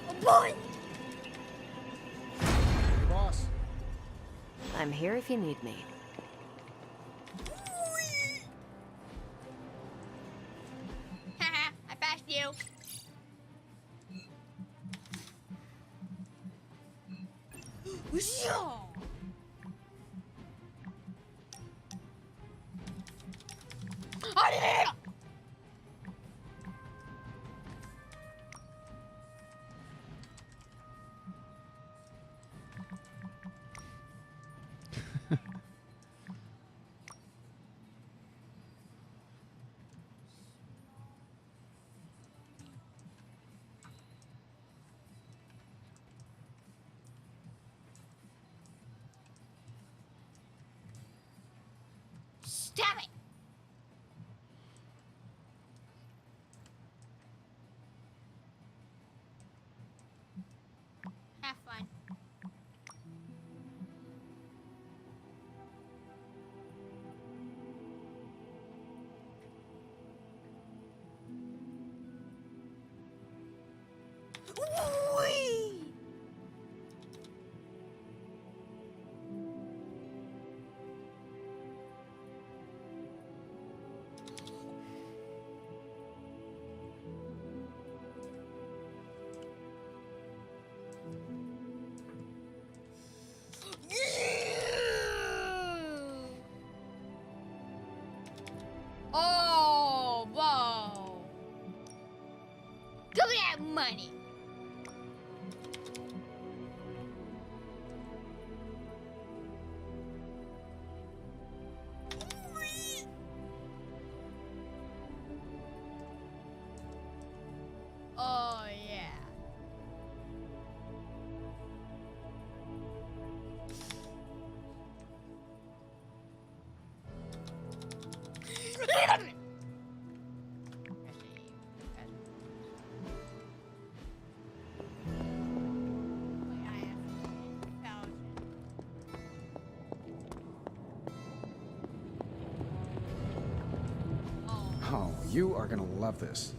Oh boy! Hey, boss. I'm here if you need me. Haha, I passed you. Whoosha! Oh, yeah! money. Oh yeah. Oh, you are gonna love this.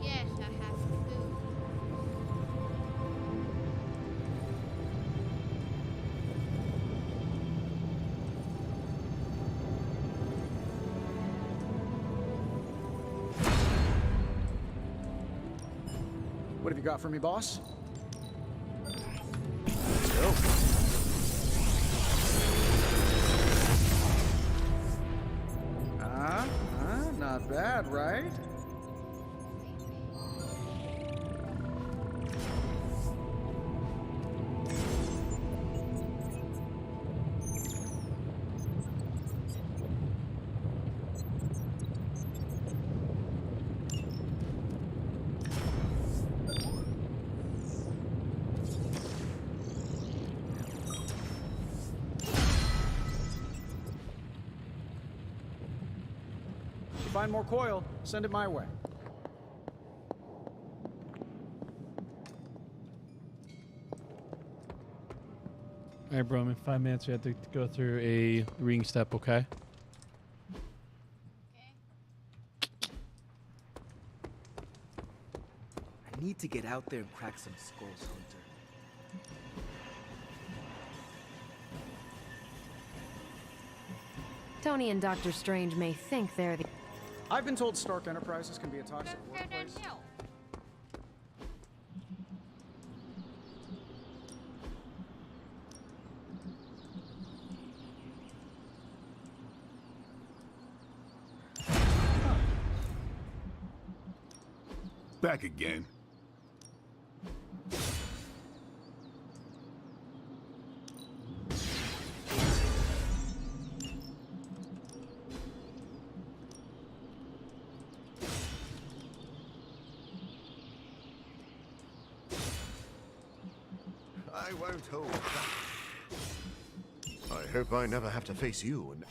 Yes, I have food. What have you got for me, boss? Not bad, right? Find more coil, send it my way. All right, bro. In 5 minutes, we have to go through a ring step. Okay. I need to get out there and crack some skulls, Hunter. Tony and Dr. Strange may think they're the... I've been told Stark Enterprises can be a toxic workplace. Back again. I won't hold back. I hope I never have to face you and...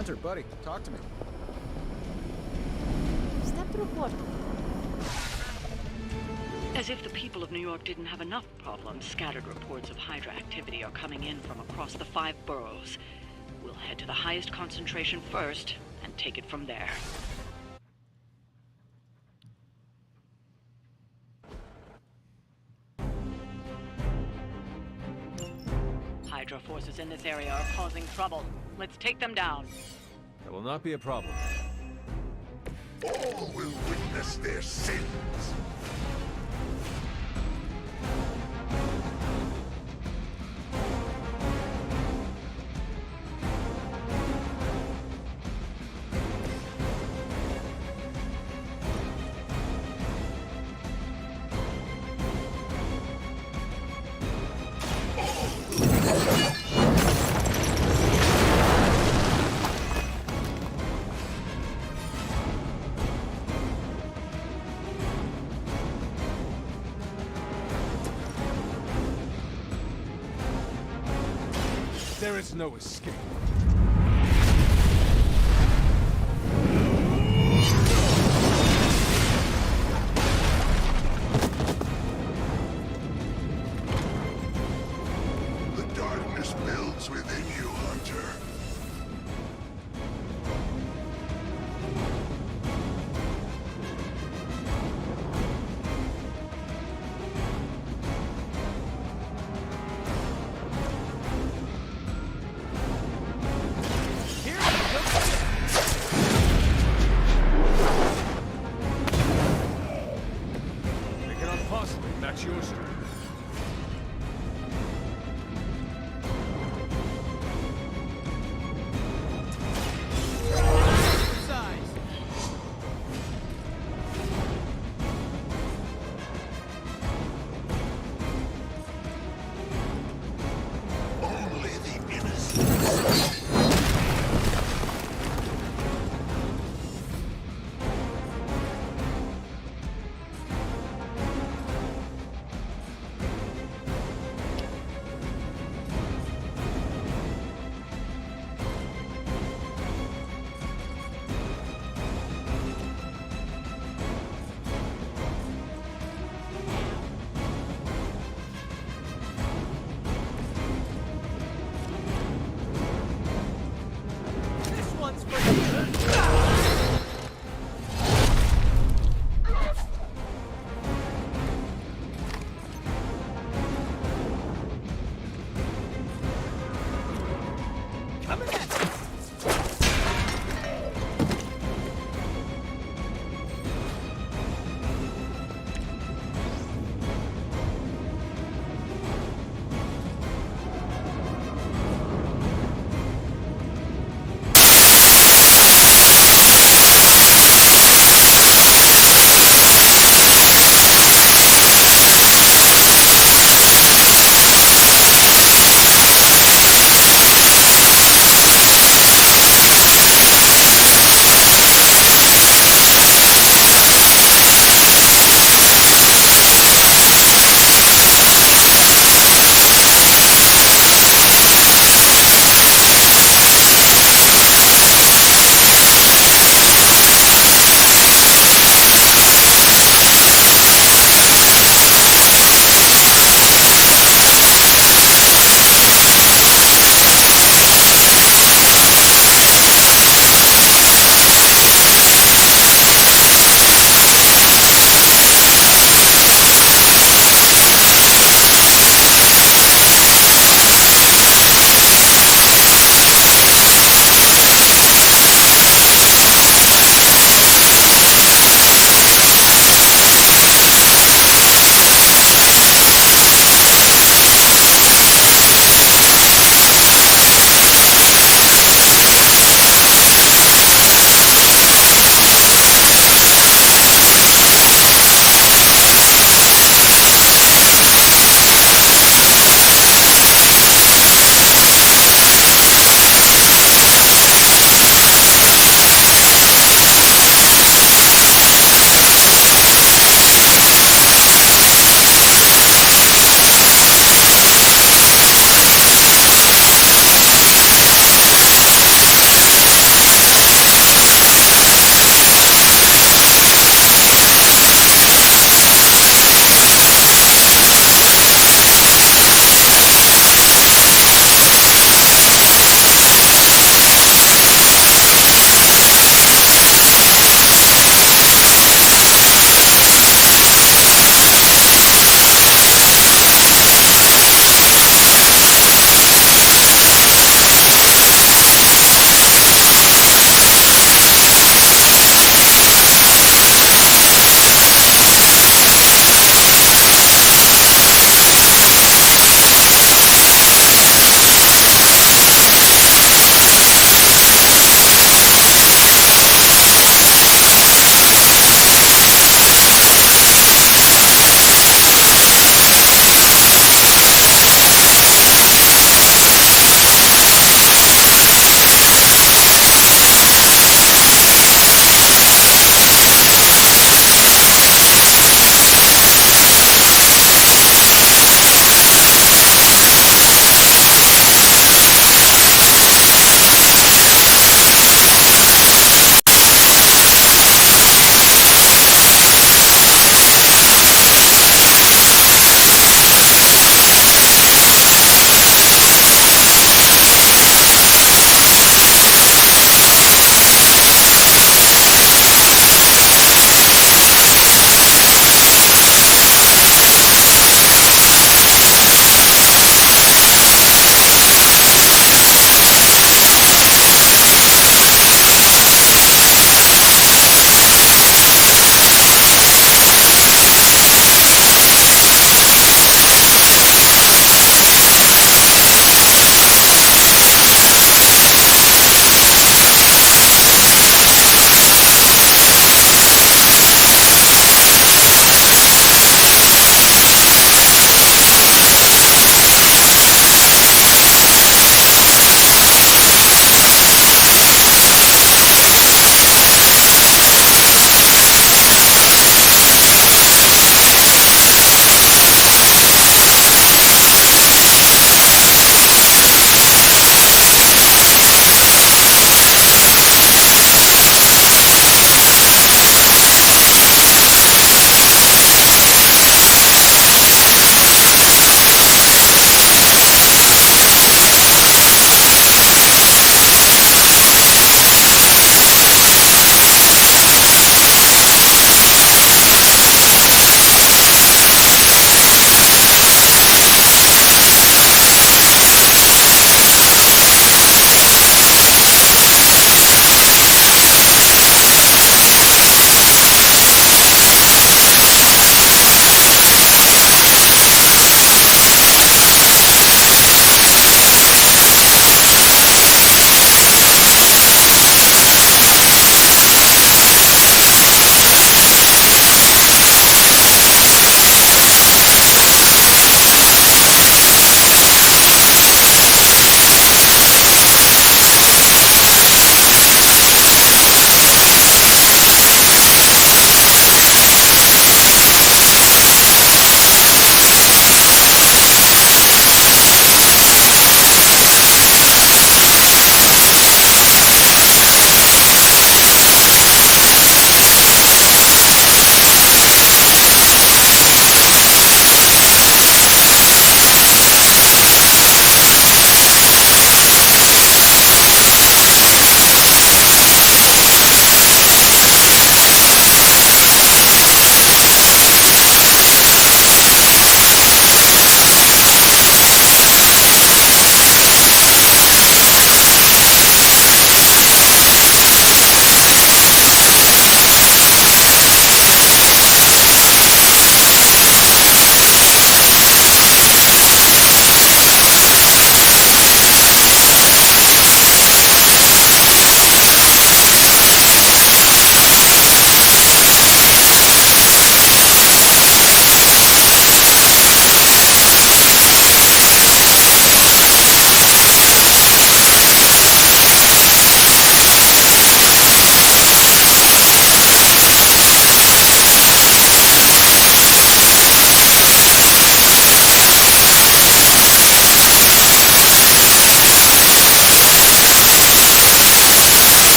Hunter, buddy, talk to me. Step through portal. As if the people of New York didn't have enough problems, scattered reports of Hydra activity are coming in from across the 5 boroughs. We'll head to the highest concentration first and take it from there. Hydra forces in this area are causing trouble. Let's take them down. That will not be a problem. All will witness their sins. There is no escape. The darkness builds within you, Hunter. They cannot possibly match your strength. Only the innocent.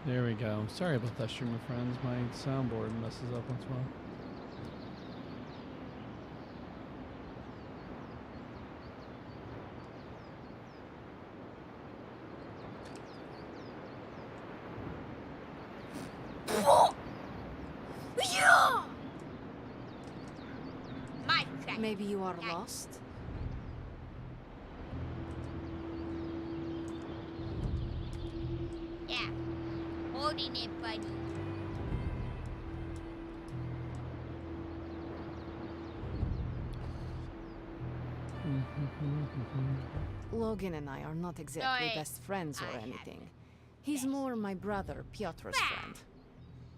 There we go. Sorry about that, streamer friends. My soundboard messes up once in a while. Maybe you are lost? Yeah. Holding it, buddy. Logan and I are not exactly Sorry. best friends or anything. He's more my brother, Piotr's friend.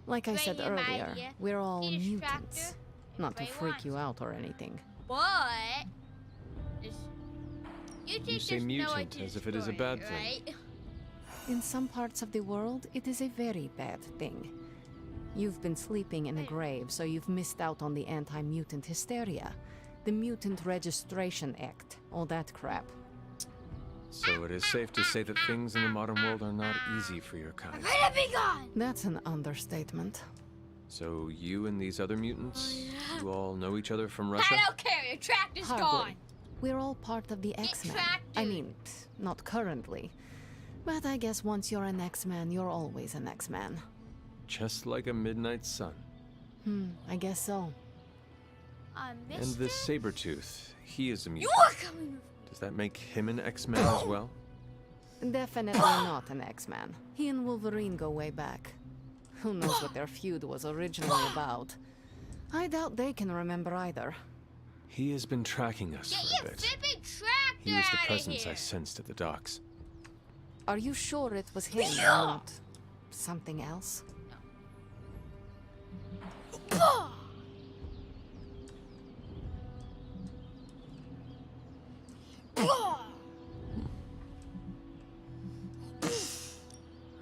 Like I Right said here, my earlier, dear. we're all See this mutants. tractor? Not to Right freak once. you out or anything. But you think You say there's no mutant way to as if it is a destroy bad it, thing. right? In some parts of the world, it is a very bad thing. You've been sleeping in a grave, so you've missed out on the anti-mutant hysteria. The Mutant Registration Act, all that crap. So it is safe to say that things in the modern world are not easy for your kind. Better be gone! That's an understatement. So you and these other mutants, you all know each other from Russia? I don't care, your tractor's Hardly. gone! We're all part of the X-Men. I mean, not currently. But I guess once you're an X-Man, you're always an X-Man. Just like a midnight sun. I guess so. And this Sabretooth, he is a mutant. You are coming! Does that make him an X-Man as well? Definitely not an X-Man. He and Wolverine go way back. Who knows what their feud was originally about? I doubt they can remember either. He has been tracking us for a bit. Flipping tractor He was the outta presence I here. sensed at the docks. Are you sure it was him and not something else?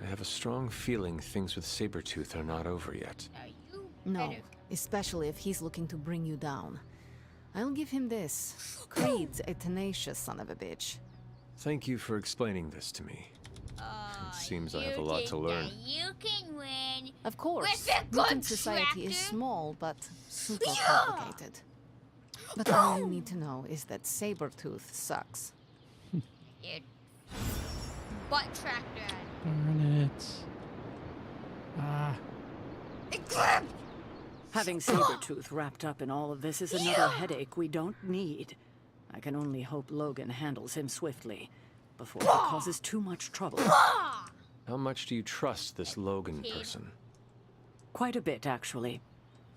I have a strong feeling things with Sabretooth are not over yet. No, especially if he's looking to bring you down. I'll give him this. Creed's a tenacious son of a bitch. Thank you for explaining this to me. It seems I have a lot to learn. You can win. Of course, With a good mutant society is tractor. small, but super complicated. But all you need to know is that Sabretooth sucks. Dude. Butt tractor. Darn it. Ah. Having Sabretooth wrapped up in all of this is another headache we don't need. I can only hope Logan handles him swiftly, before he causes too much trouble. How much do you trust this Logan person? Quite a bit, actually.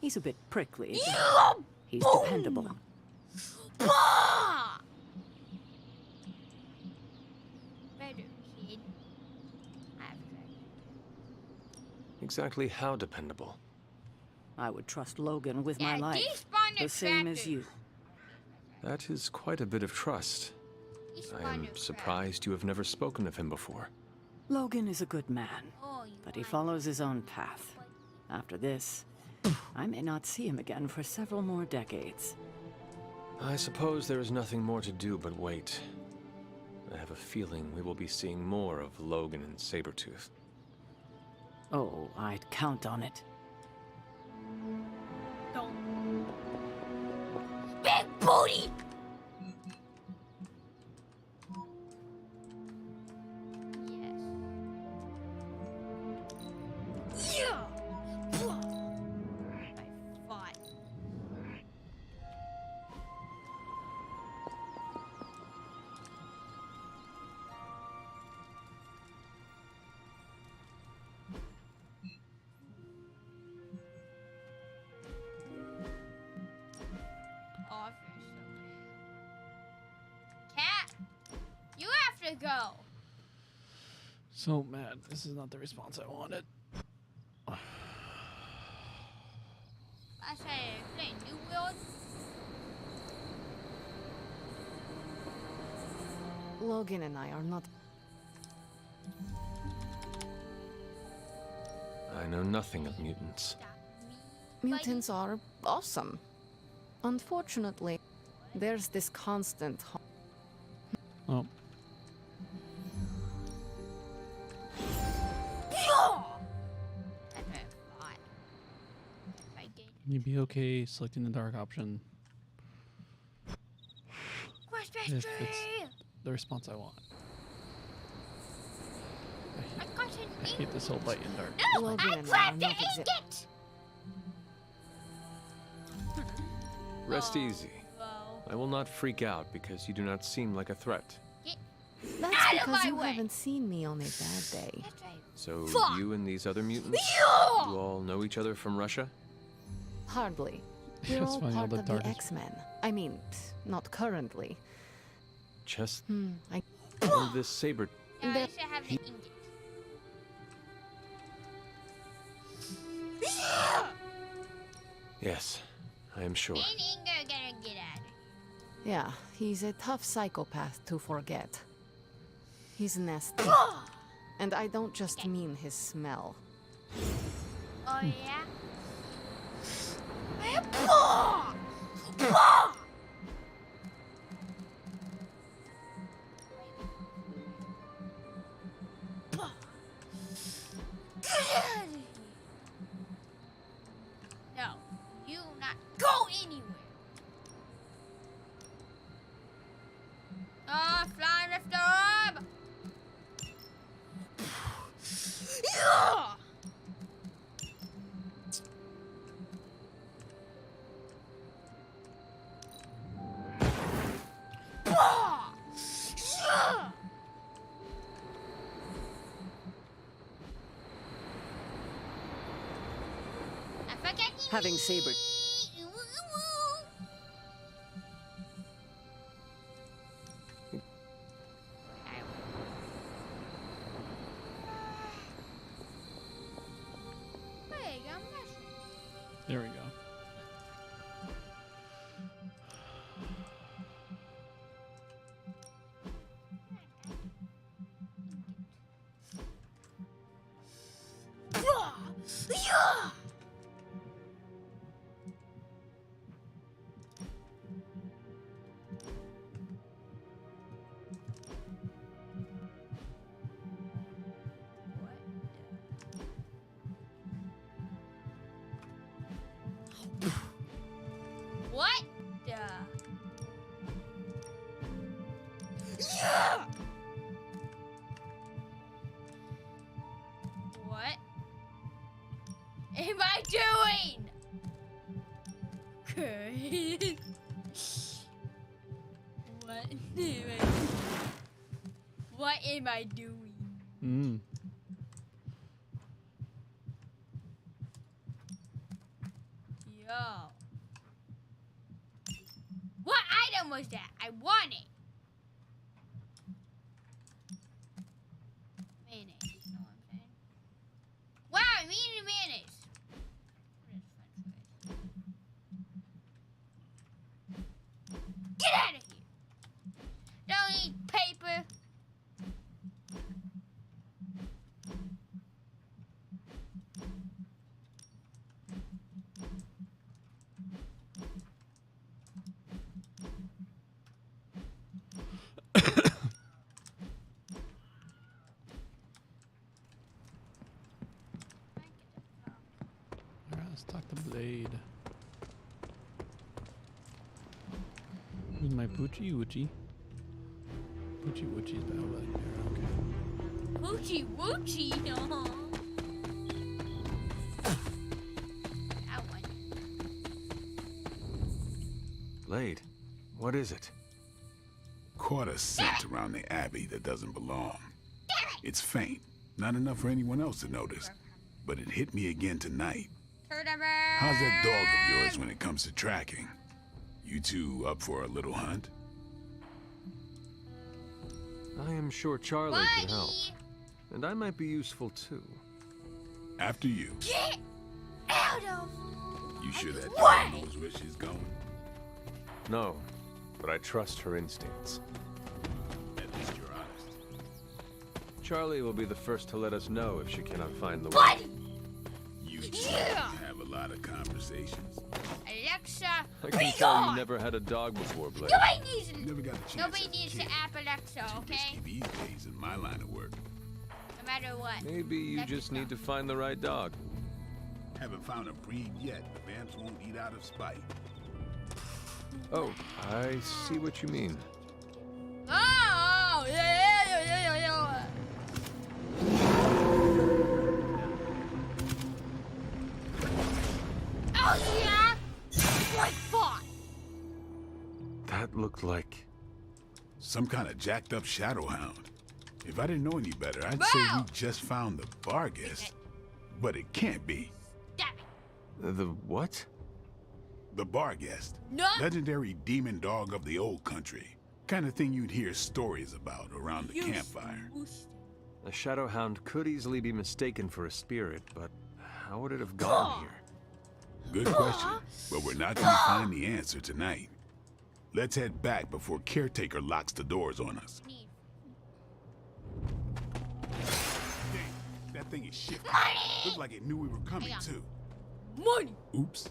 He's a bit prickly, but he's dependable. Better, kid. Exactly how dependable? I would trust Logan with my Yeah, life, despawn the same as tractors. you. That is quite a bit of trust. I am surprised you have never spoken of him before. Logan is a good man, Oh, but he follows his own path. After this, I may not see him again for several more decades. I suppose there is nothing more to do but wait. I have a feeling we will be seeing more of Logan and Sabretooth. Oh, I'd count on it. Big booty! Yes. Yeah! I fought. Cat, you have to go. So mad. This is not the response I wanted. I said, say New World. Logan and I are not. I know nothing of mutants. Mutants are awesome. Unfortunately, there's this constant. Oh. you'd be okay selecting the dark option if it's the response I want. I hate this whole light and dark. Well, I then, grabbed the not exa- ingot! Rest easy. I will not freak out because you do not seem like a threat. That's Out of because my you way. haven't seen me on a bad day. So Fuck. you and these other mutants, Yeah. you all know each other from Russia? Hardly. We're It's all funny, all part the of the darkest- X-Men. I mean, not currently. Just I. oh, this saber. Now I There- should have the ingot. Yes, I am sure. Ain't Ingo gonna get out of Yeah, he's a tough psychopath to forget. He's nasty. And I don't just mean his smell. Oh yeah? No, you not go anywhere. Flying left arm. Yeah. Having Saber. There we go. Yeah. What the? Yeah! What am I doing? Good. What am I doing? Mm. Yo. What item was that? I want it. Mayonnaise. You know what I'm saying? Wow, I'm eating mayonnaise. Get out of here. Don't eat paper. Alright, let's talk to Blade. Who's my Poochie Woochie? Poochie Woochie's battle button here, okay. Woochie woochie, no. That one. Blade, what is it? Caught a scent around the Abbey that doesn't belong. It's faint, not enough for anyone else to notice, but it hit me again tonight. How's that dog of yours when it comes to tracking? You two up for a little hunt? I am sure Charlie can help. And I might be useful too. After you. Get out of. You sure that Way! dog knows where she's going? No, but I trust her instincts. At least you're honest. Charlie will be the first to let us know if she cannot find the way. Buddy! You two Yeah! have a lot of conversations. Alexa, I be can tell you gone! never had a dog before, Blade. Nobody needs Never got a chance. Nobody as a needs to kid. app Alexa, okay? These days in my line of work. No matter what. Maybe you That's just the need to find the right dog. Haven't found a breed yet the vamps won't eat out of spite. Oh, I see what you mean. Oh, yeah. Oh, yeah. Great spot. That looked like some kind of jacked up shadowhound. If I didn't know any better, I'd say we just found the Barghest. But it can't be. the what? The Barghest. No. Legendary demon dog of the old country. Kind of thing you'd hear stories about around the campfire. A Shadowhound could easily be mistaken for a spirit, but how would it have gotten here? Good question, but we're not gonna find the answer tonight. Let's head back before Caretaker locks the doors on us. Damn, that thing is shifting. Looked like it knew we were coming too. Money. Oops,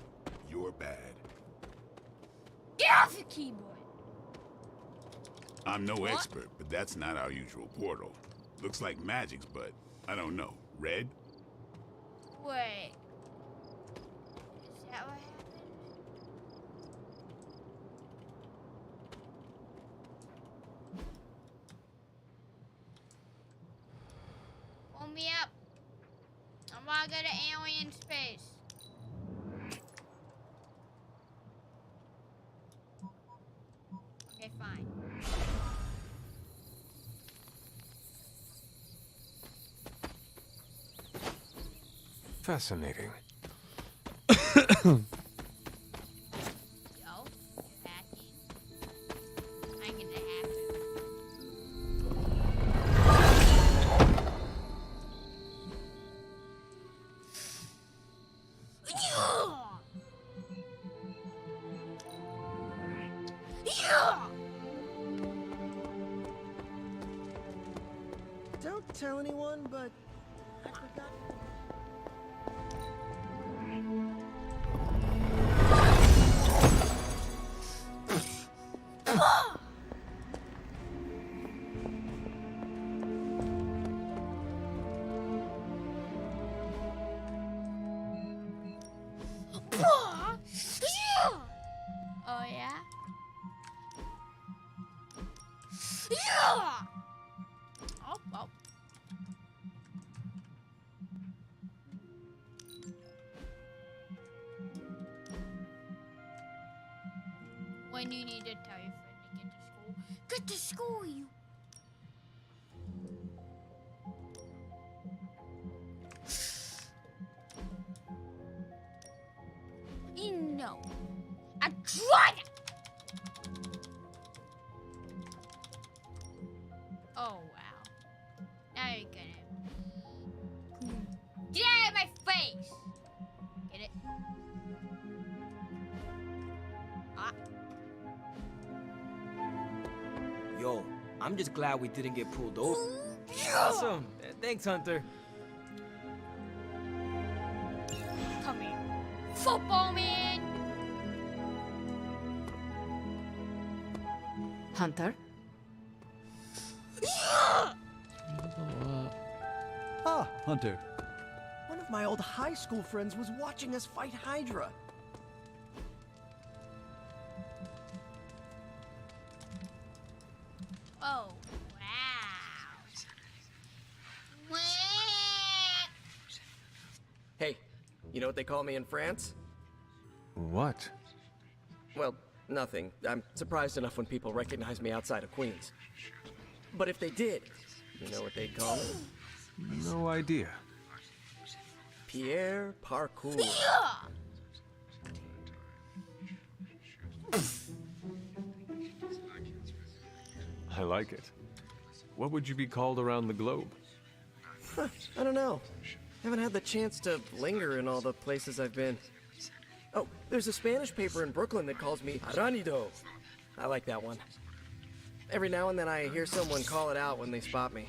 you're bad. Get off your keyboard. I'm no expert, but that's not our usual portal. Looks like magic's, but I don't know. Red? Wait. Is that what happened? Pull me up. I'm gonna go to alien space. Okay, fine. Fascinating. Yo, you're hacking. I ain't gonna happen. Don't tell anyone, but I forgot. Oh yeah? Yeah! Oh, well. When you need to tell your friend to get to school, you. You know, I tried it. Oh wow! Now you're gonna get out of my face. Get it? Ah. Yo, I'm just glad we didn't get pulled over. Yeah. Awesome. Thanks, Hunter. Come here, football man. Hunter? Ah, Hunter. One of my old high school friends was watching us fight Hydra. Oh, wow. Hey, you know what they call me in France? What? Well, nothing. I'm surprised enough when people recognize me outside of Queens. But if they did, you know what they'd call me? No idea. Pierre Parkour. I like it. What would you be called around the globe? Huh, I don't know. Haven't had the chance to linger in all the places I've been. Oh, there's a Spanish paper in Brooklyn that calls me Aranido. I like that one. Every now and then I hear someone call it out when they spot me.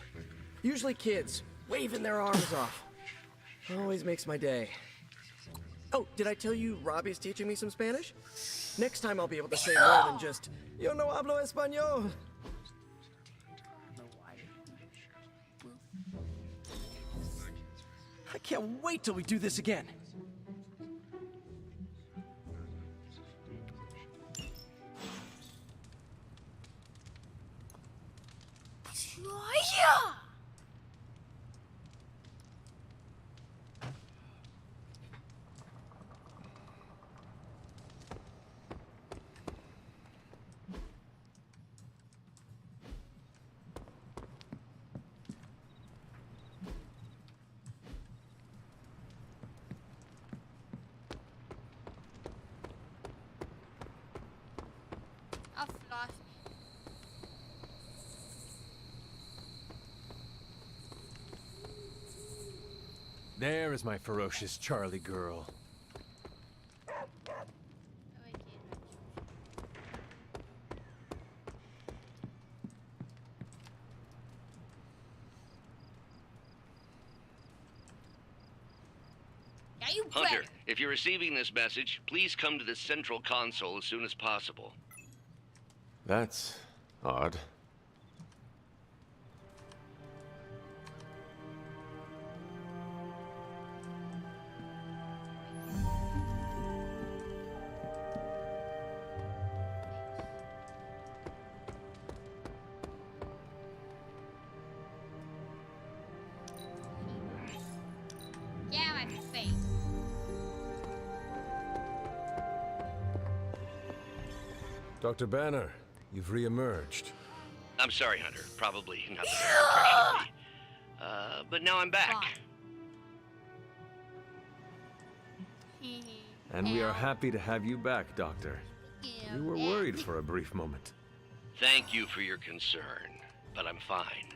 Usually kids, waving their arms off. Always makes my day. Oh, did I tell you Robbie's teaching me some Spanish? Next time I'll be able to say more than just, yo no hablo español. I can't wait till we do this again. gosh. There is my ferocious Charlie girl. Hunter, if you're receiving this message, please come to the central console as soon as possible. That's odd. Yeah, my face. Dr. Banner, you've re-emerged. I'm sorry, Hunter. Probably not the best impression of me. But now I'm back. And we are happy to have you back, Doctor. We were worried for a brief moment. Thank you for your concern, but I'm fine.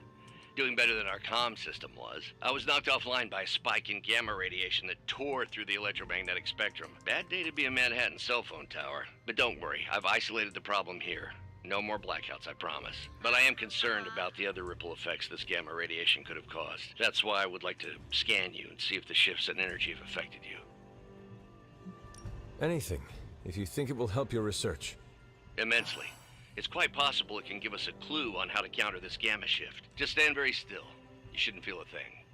Doing better than our comm system was. I was knocked offline by a spike in gamma radiation that tore through the electromagnetic spectrum. Bad day to be a Manhattan cell phone tower. But don't worry, I've isolated the problem here. No more blackouts, I promise. But I am concerned about the other ripple effects this gamma radiation could have caused. That's why I would like to scan you and see if the shifts in energy have affected you. Anything, if you think it will help your research. Immensely. It's quite possible it can give us a clue on how to counter this gamma shift. Just stand very still. You shouldn't feel a thing.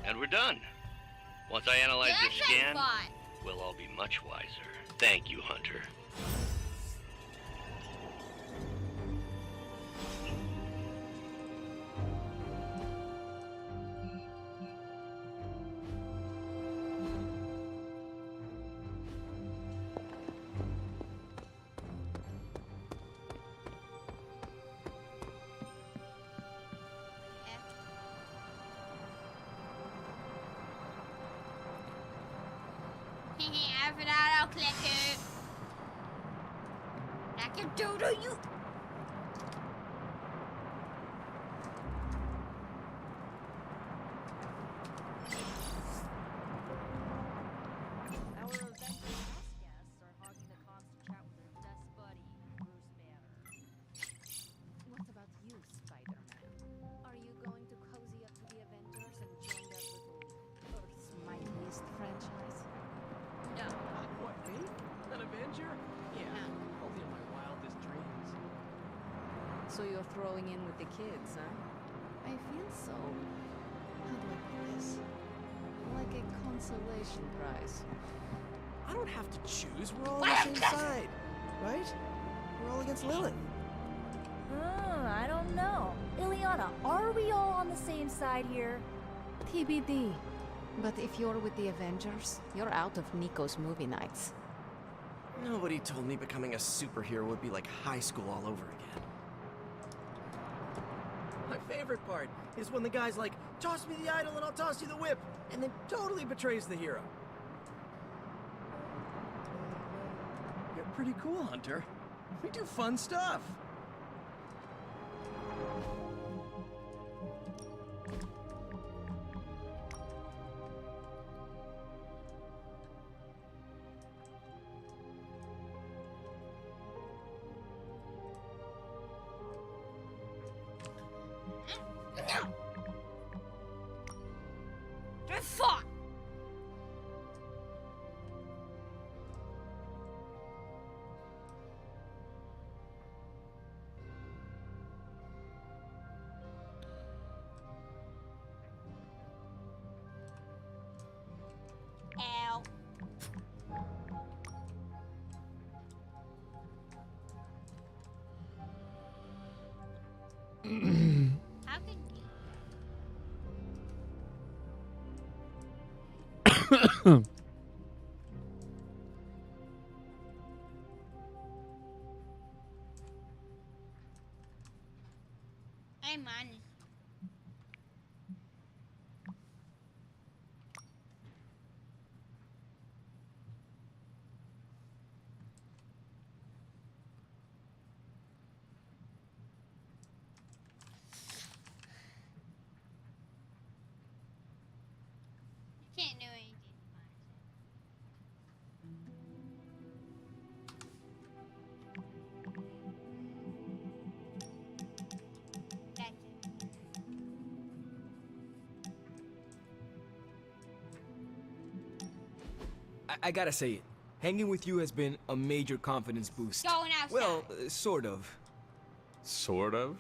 And we're done. Once I analyze this scan, we'll all be much wiser. Thank you, Hunter. Every night I'll click it. Like a doodle, you. Our Avengers guests are hogging the comms to chat with their best buddy, Bruce Banner. What about you, Spider-Man? Are you going to cozy up to the Avengers and join that little Earth's mightiest franchise? No. What, me? An Avenger? Yeah, only in my wildest dreams. So you're throwing in with the kids, huh? I feel so... how do I put this? Like a consolation prize. I don't have to choose. We're all on the same side, right? We're all against Lilith. I don't know. Ileana, are we all on the same side here? TBD. But if you're with the Avengers, you're out of Nico's movie nights. Nobody told me becoming a superhero would be like high school all over again. My favorite part is when the guy's like, toss me the idol and I'll toss you the whip, and then totally betrays the hero. You're pretty cool, Hunter. We do fun stuff. Fuck! Ow. How could Hey, man. Can't do anything. That's it. I gotta say it. Hanging with you has been a major confidence boost. Going outside. Well, sort of. Sort of?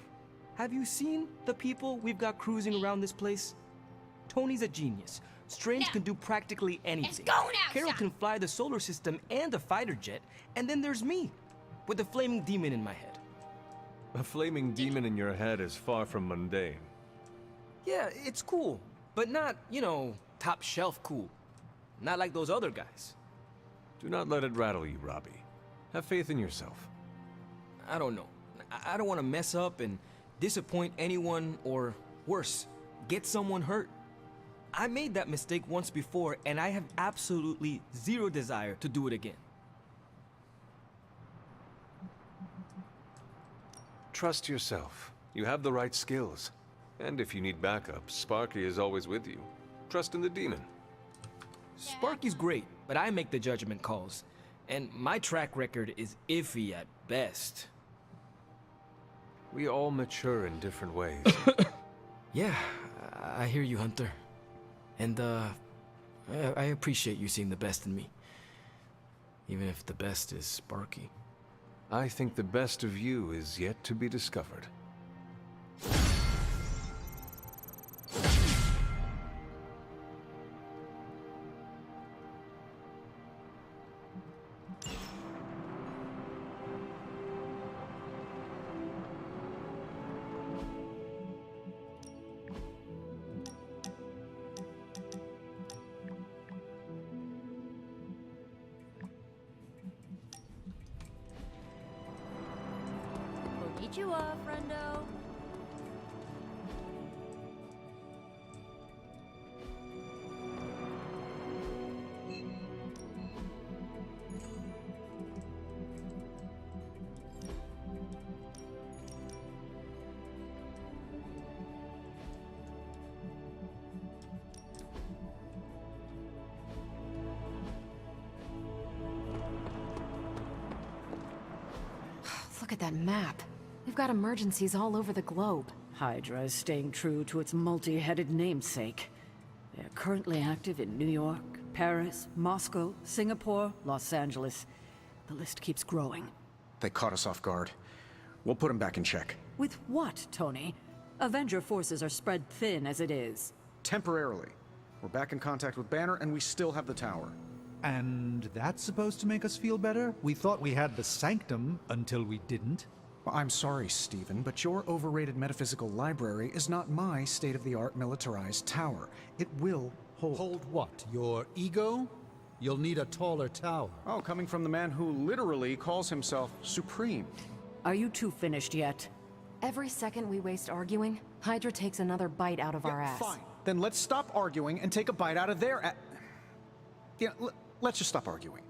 Have you seen the people we've got cruising around this place? Tony's a genius. Strange can do practically anything. going outside. Carol can fly the solar system and a fighter jet, and then there's me, with a flaming demon in my head. A flaming demon in your head is far from mundane. Yeah, it's cool, but not, you know, top shelf cool. Not like those other guys. Do not let it rattle you, Robbie. Have faith in yourself. I don't know. I don't want to mess up and disappoint anyone, or worse, get someone hurt. I made that mistake once before, and I have absolutely zero desire to do it again. Trust yourself. You have the right skills. And if you need backup, Sparky is always with you. Trust in the demon. Sparky's great, but I make the judgment calls. And my track record is iffy at best. We all mature in different ways. Yeah, I hear you, Hunter. And, I appreciate you seeing the best in me. Even if the best is Sparky. I think the best of you is yet to be discovered. Konnichiwa, friendo. Look at that map. We've got emergencies all over the globe. Hydra is staying true to its multi-headed namesake. They are currently active in New York, Paris, Moscow, Singapore, Los Angeles. The list keeps growing. They caught us off guard. We'll put them back in check. With what, Tony? Avenger forces are spread thin as it is. Temporarily. We're back in contact with Banner, and we still have the tower. And that's supposed to make us feel better? We thought we had the Sanctum until we didn't. Well, I'm sorry, Stephen, but your overrated metaphysical library is not my state-of-the-art militarized tower. It will hold... Hold what? Your ego? You'll need a taller tower. Oh, coming from the man who literally calls himself Supreme. Are you two finished yet? Every second we waste arguing, Hydra takes another bite out of our ass. Fine. Then let's stop arguing and take a bite out of their ass. Yeah, let's just stop arguing.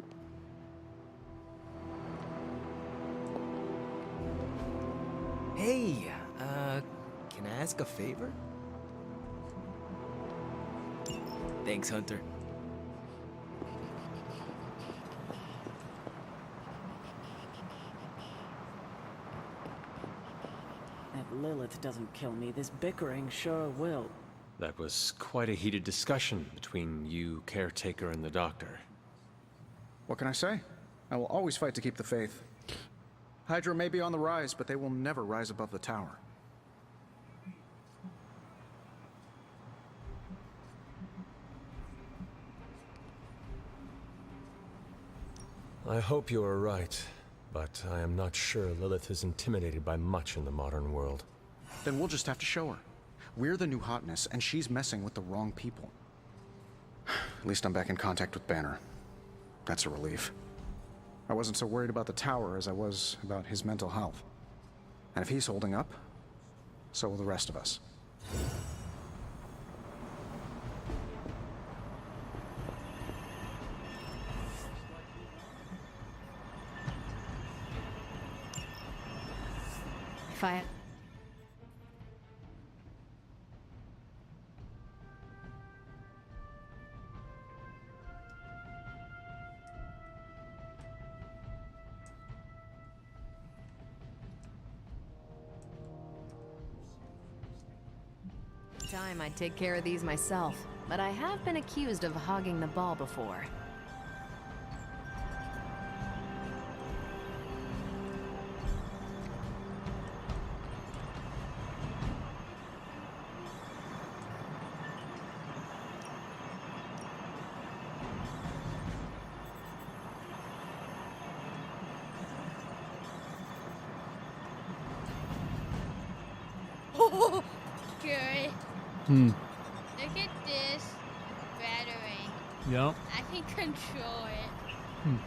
Hey, can I ask a favor? Thanks, Hunter. If Lilith doesn't kill me, this bickering sure will. That was quite a heated discussion between you, Caretaker, and the Doctor. What can I say? I will always fight to keep the faith. Hydra may be on the rise, but they will never rise above the tower. I hope you are right, but I am not sure Lilith is intimidated by much in the modern world. Then we'll just have to show her. We're the new hotness, and she's messing with the wrong people. At least I'm back in contact with Banner. That's a relief. I wasn't so worried about the tower as I was about his mental health. And if he's holding up, so will the rest of us. If time I'd take care of these myself, but I have been accused of hogging the ball before. Good. Look at this battery. Yep. I can control it.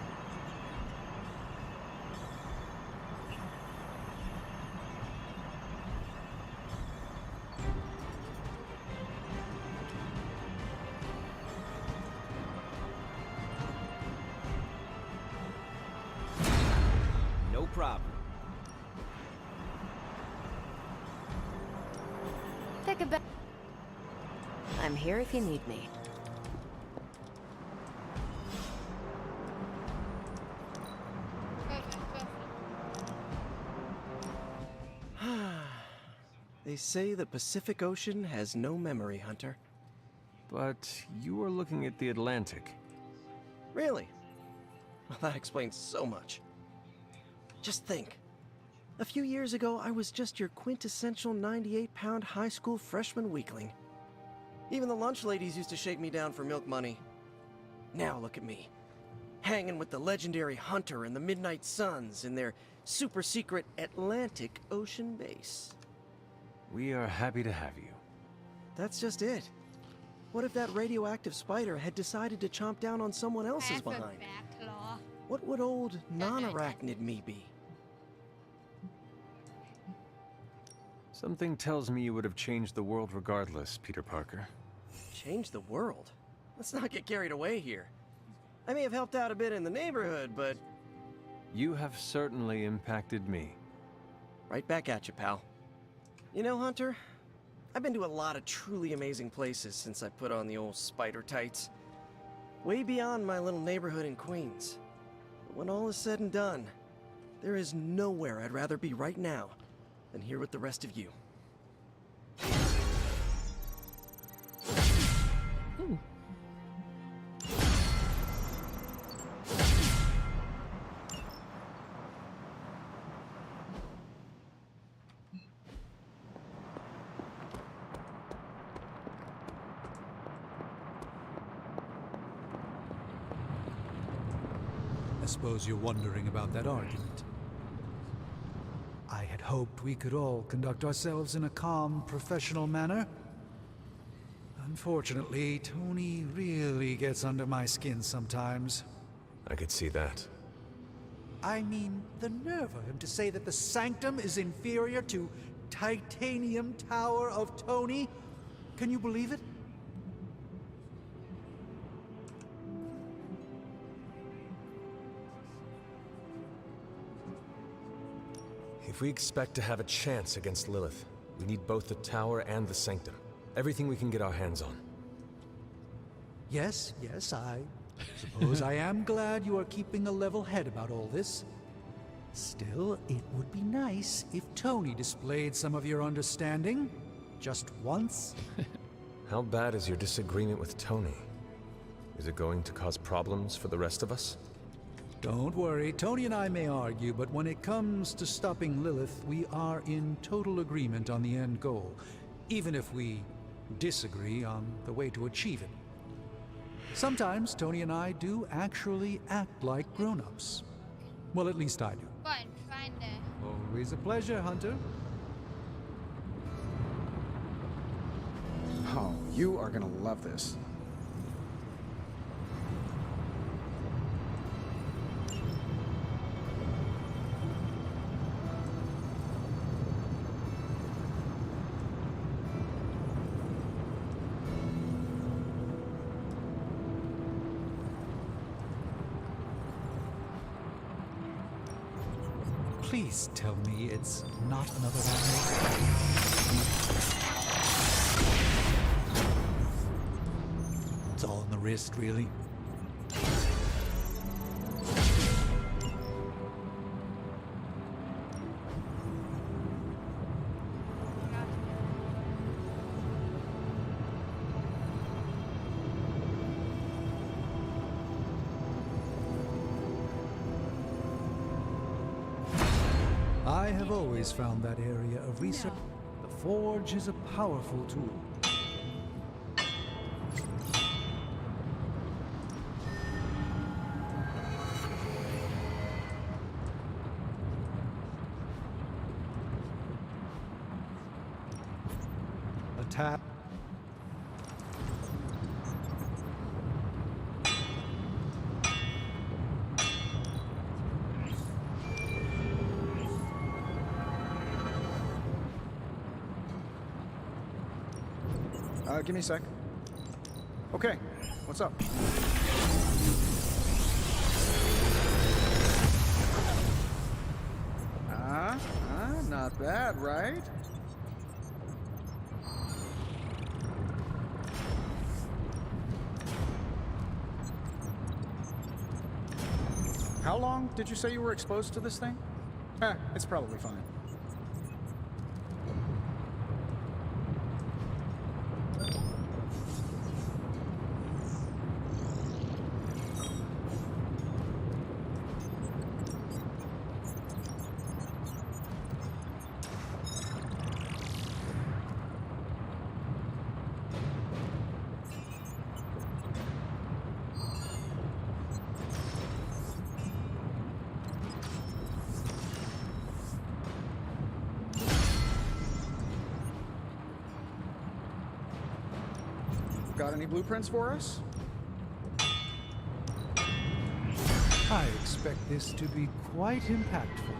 No problem. Take a back. I'm here if you need me. They say the Pacific Ocean has no memory, Hunter. But you are looking at the Atlantic. Really? Well, that explains so much. Just think. A few years ago, I was just your quintessential 98-pound high school freshman weakling. Even the lunch ladies used to shake me down for milk money. Now look at me. Hanging with the legendary Hunter and the Midnight Suns in their super-secret Atlantic Ocean base. We are happy to have you. That's just it. What if that radioactive spider had decided to chomp down on someone else's behind? What would old non-arachnid me be? Something tells me you would have changed the world regardless, Peter Parker. Change the world? Let's not get carried away here. I may have helped out a bit in the neighborhood, but... You have certainly impacted me. Right back at you, pal. You know, Hunter, I've been to a lot of truly amazing places since I put on the old spider tights. Way beyond my little neighborhood in Queens. But when all is said and done, there is nowhere I'd rather be right now than here with the rest of you. Ooh. I suppose you're wondering about that argument. I had hoped we could all conduct ourselves in a calm, professional manner. Unfortunately, Tony really gets under my skin sometimes. I could see that. I mean, the nerve of him to say that the Sanctum is inferior to Titanium Tower of Tony. Can you believe it? If we expect to have a chance against Lilith, we need both the Tower and the Sanctum. Everything we can get our hands on. Yes, I suppose I am glad you are keeping a level head about all this. Still, it would be nice if Tony displayed some of your understanding. Just once. How bad is your disagreement with Tony? Is it going to cause problems for the rest of us? Don't worry, Tony and I may argue, but when it comes to stopping Lilith, we are in total agreement on the end goal, even if we disagree on the way to achieve it. Sometimes Tony and I do actually act like grown-ups. Well, at least I do. Fun, find it. Always a pleasure, Hunter. Oh, you are gonna love this. Please tell me it's not another magnet. It's all in the wrist, really. I have always found that area of research. The Forge is a powerful tool. Attack. Give me a sec. Okay, what's up? Not bad, right? How long did you say you were exposed to this thing? It's probably fine. Got any blueprints for us? I expect this to be quite impactful.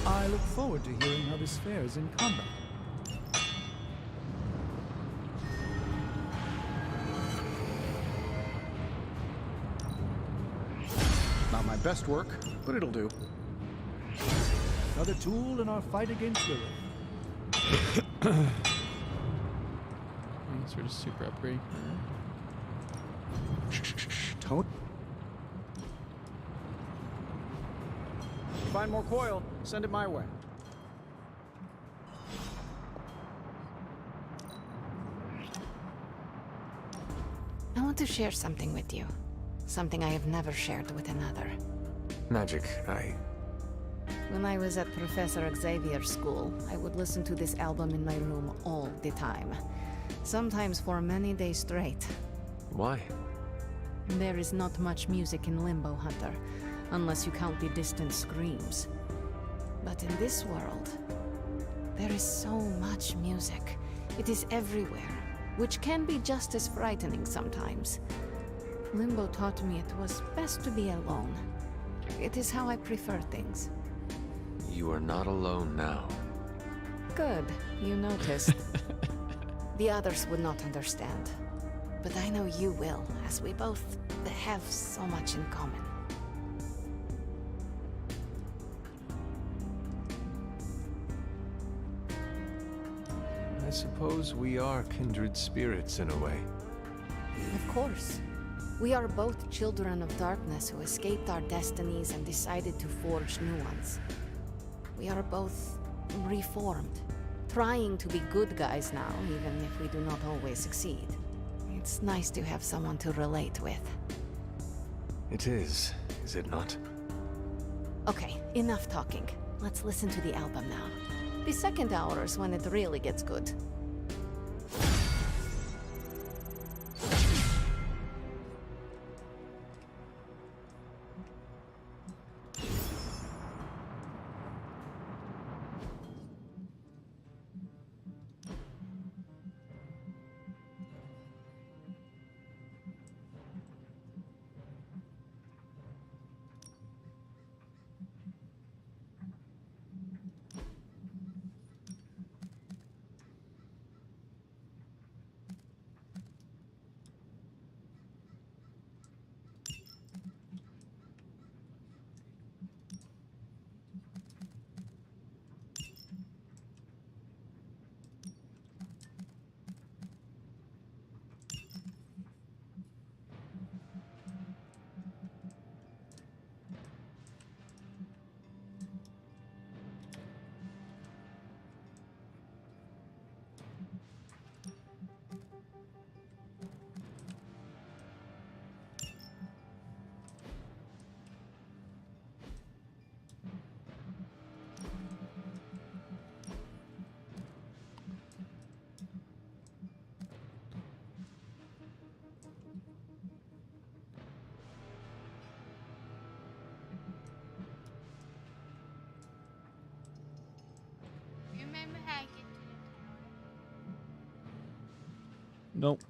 I look forward to hearing how this fares in combat. Not my best work, but it'll do. Another tool in our fight against Lilith. Sort of super upgrade. Don't. Find more coil, send it my way. I want to share something with you. Something I have never shared with another. Magic, When I was at Professor Xavier's school, I would listen to this album in my room all the time. Sometimes for many days straight. Why? There is not much music in Limbo, Hunter, unless you count the distant screams. But in this world, there is so much music. It is everywhere, which can be just as frightening sometimes. Limbo taught me it was best to be alone. It is how I prefer things. You are not alone now. Good, you noticed. The others would not understand. But I know you will, as we both have so much in common. I suppose we are kindred spirits in a way. Of course. We are both children of darkness who escaped our destinies and decided to forge new ones. We are both reformed, trying to be good guys now, even if we do not always succeed. It's nice to have someone to relate with. It is it not? Okay, enough talking. Let's listen to the album now. The second hour is when it really gets good. Nope.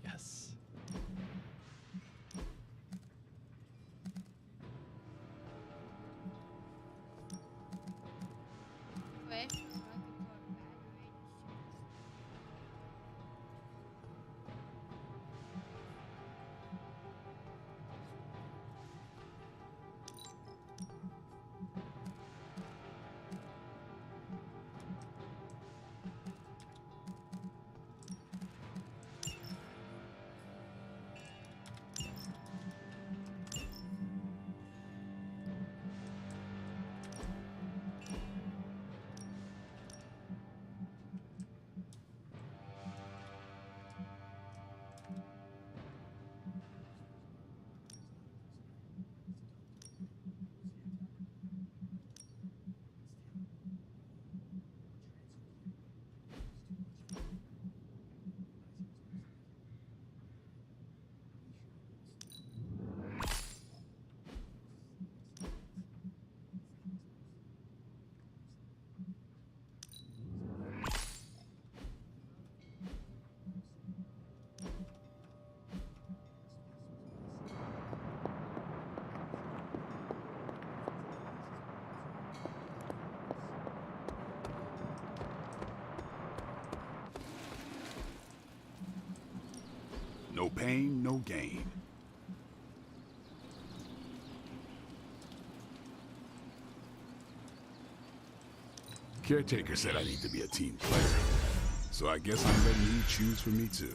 Yes. Wait. No pain, no gain. Caretaker said I need to be a team player, so I guess I'm letting you choose for me too.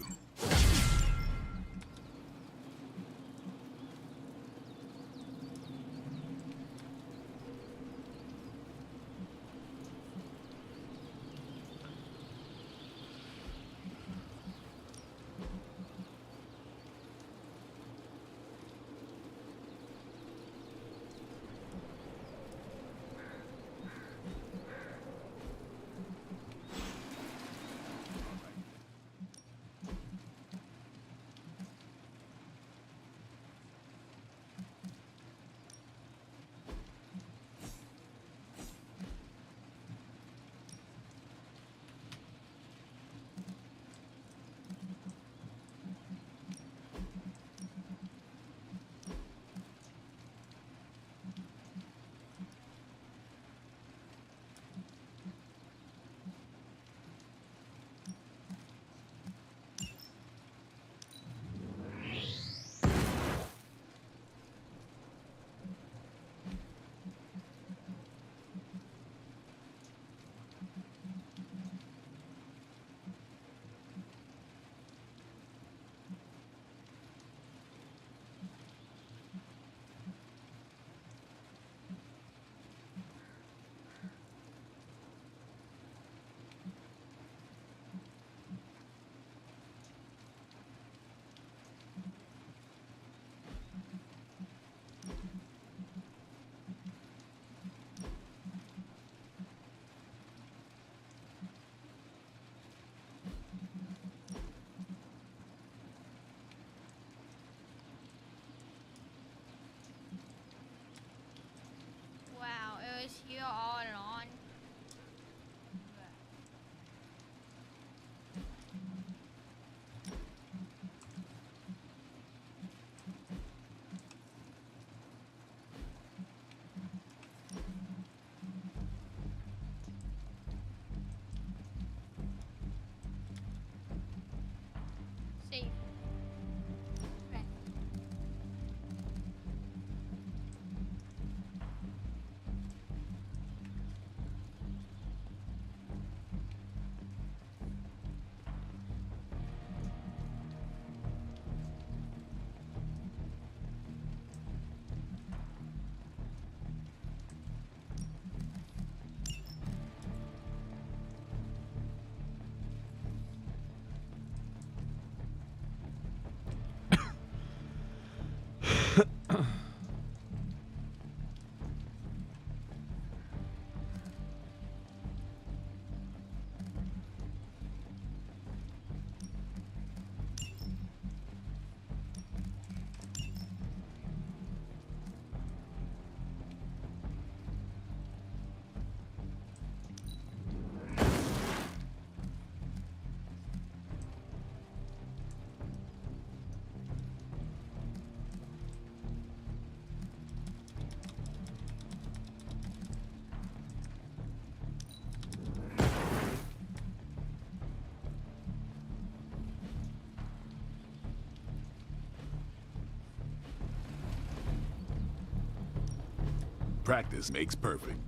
Practice makes perfect.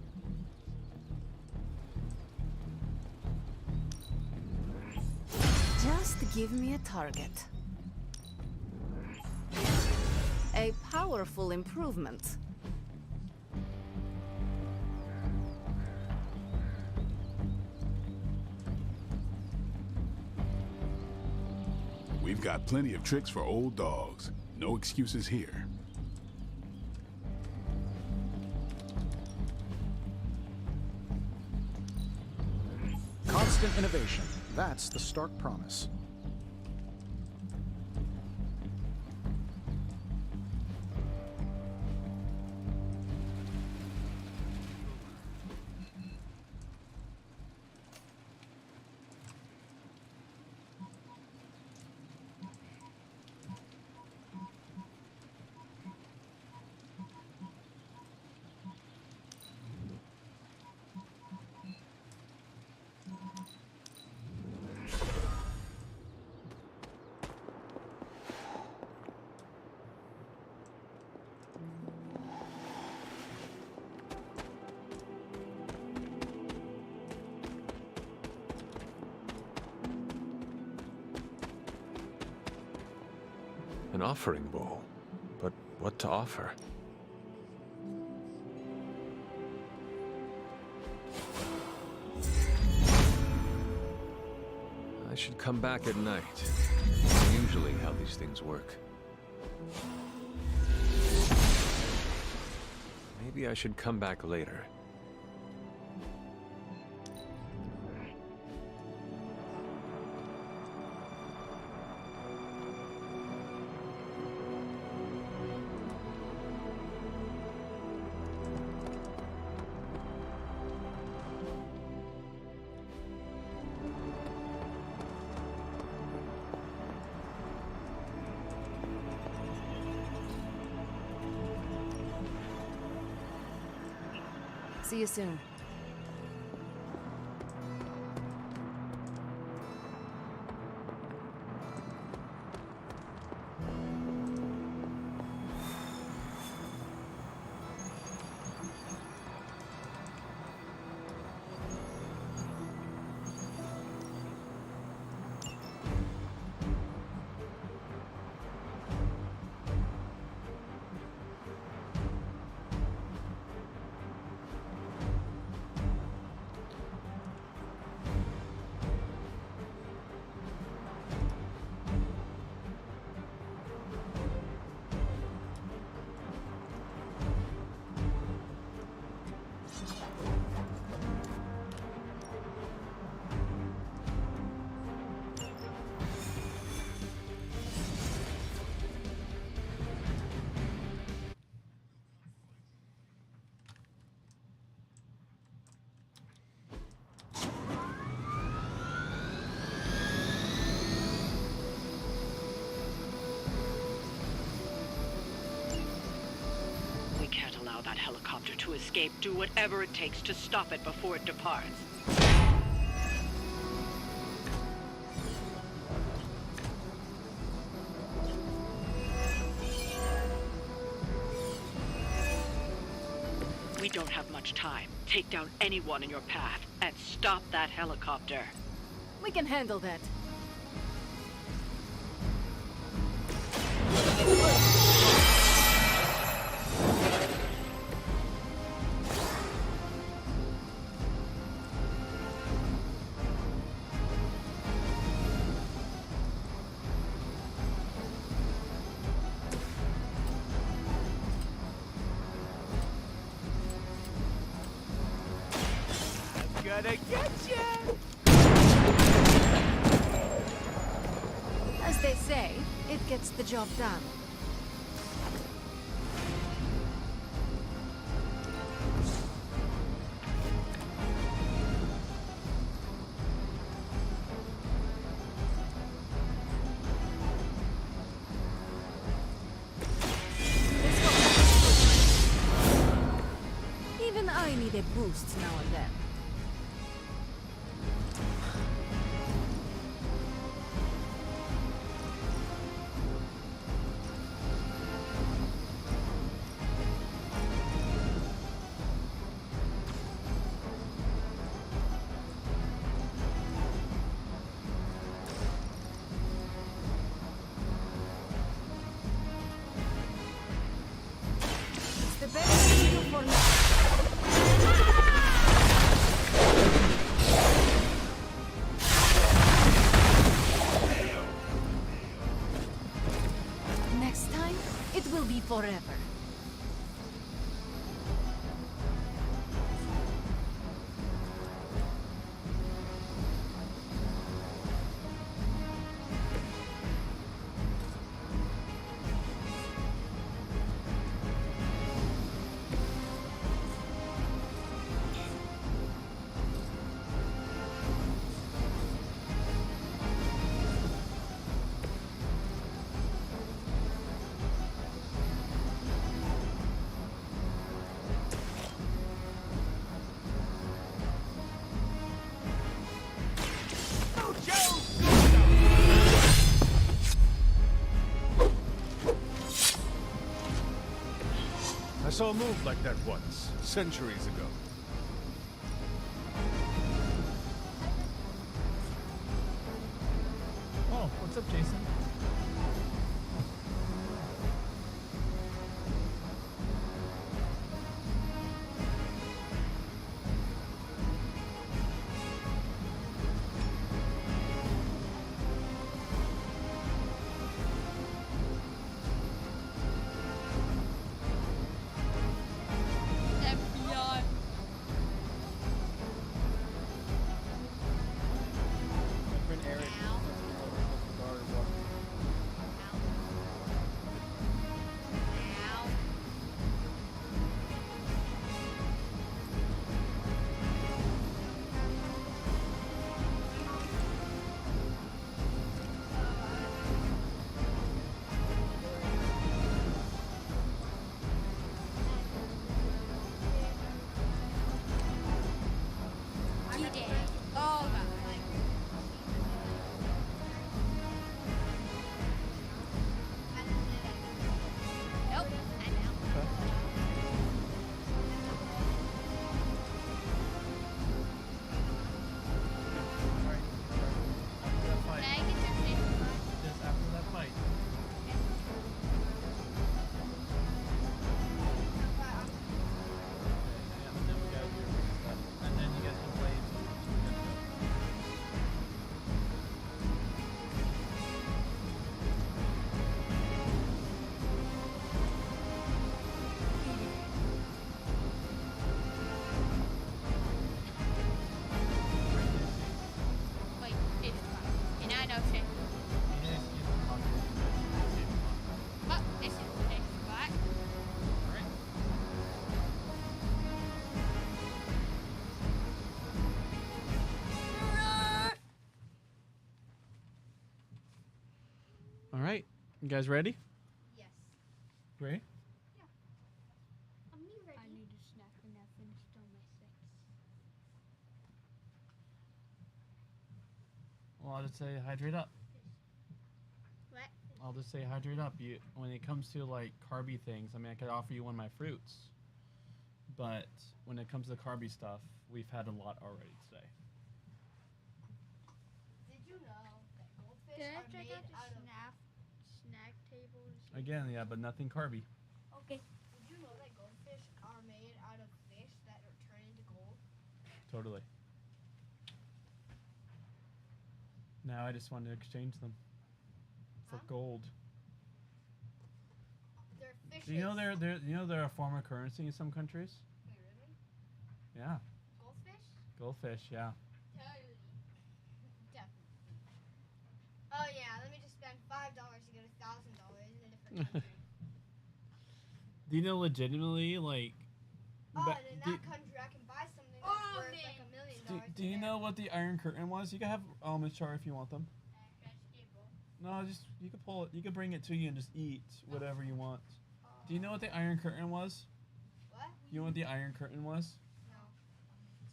Just give me a target. A powerful improvement. We've got plenty of tricks for old dogs. No excuses here. Constant innovation. That's the Stark promise. An offering bowl. But what to offer? I should come back at night. Usually how these things work. Maybe I should come back later. See you soon. That helicopter to escape. Do whatever it takes to stop it before it departs. We don't have much time. Take down anyone in your path and stop that helicopter. We can handle that. Gonna get ya! As they say, it gets the job done. Even I need a boost now and then. forever. I saw a move like that once, centuries ago. Oh, what's up, Jason? FBI. You did. Oh, God. Nope. I know. Can I get your shit? Just after that fight. And then you guys can play. Wait, this spot. And I know shit. Oh, this is this spot. All right, you guys ready? Yes. Ready? I'm ready. I need a snack and I finished all my snacks. Well, I'll just say hydrate up. What? I'll just say hydrate up. You, when it comes to like carby things, I mean, I could offer you one of my fruits, but when it comes to carby stuff, we've had a lot already today. Did you know that goldfish Can I are check made out the out of... snack table? Again, yeah, but nothing carby. Okay. Did you know that goldfish are made out of fish that are turned into gold? Totally. Now I just want to exchange them for gold. They're fishes. Do you know they're a form of currency in some countries? Wait, really? Yeah. Goldfish? Goldfish, yeah. Totally. Definitely. Oh yeah, let me just spend $5 to get $1,000 in a different country. Do you know legitimately like? Oh, and in that country I can buy something that's worth like $1 million. Do you know what the Iron Curtain was? You can have almonds, Char, if you want them. No, just you can pull it. You can bring it to you and just eat whatever you want. Do you know what the Iron Curtain was? What? You know what the Iron Curtain was? No.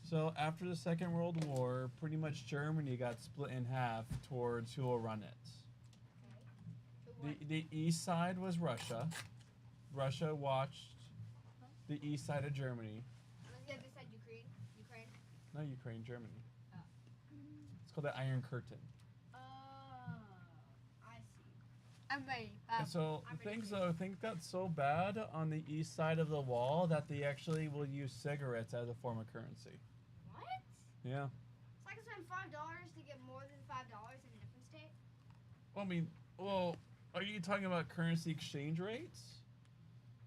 So after the Second World War, pretty much Germany got split in half towards who will run it. The east side was Russia. Russia watched the east side of Germany. The other side, Ukraine. Ukraine. No, Ukraine, Germany. Oh. It's called the Iron Curtain. I see. I'm ready. And so things got so bad on the east side of the wall that they actually will use cigarettes as a form of currency. What? Yeah. So I can spend $5 to get more than $5 in a different state? Well, I mean, are you talking about currency exchange rates?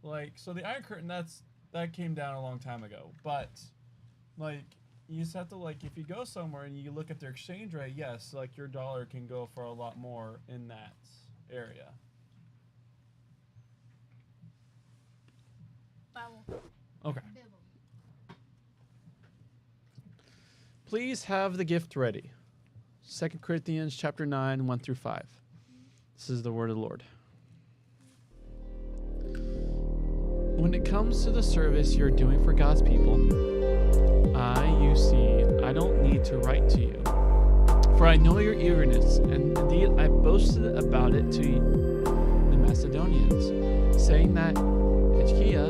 Like, so the Iron Curtain, that came down a long time ago. But, like, you just have to, like, if you go somewhere and you look at their exchange rate, yes, like, your dollar can go for a lot more in that area. Okay. Please have the gift ready. 2 Corinthians chapter 9, 1 through 5. This is the word of the Lord. When it comes to the service you're doing for God's people, you see, I don't need to write to you. For I know your eagerness, and indeed I boasted about it to the Macedonians, saying that Achaia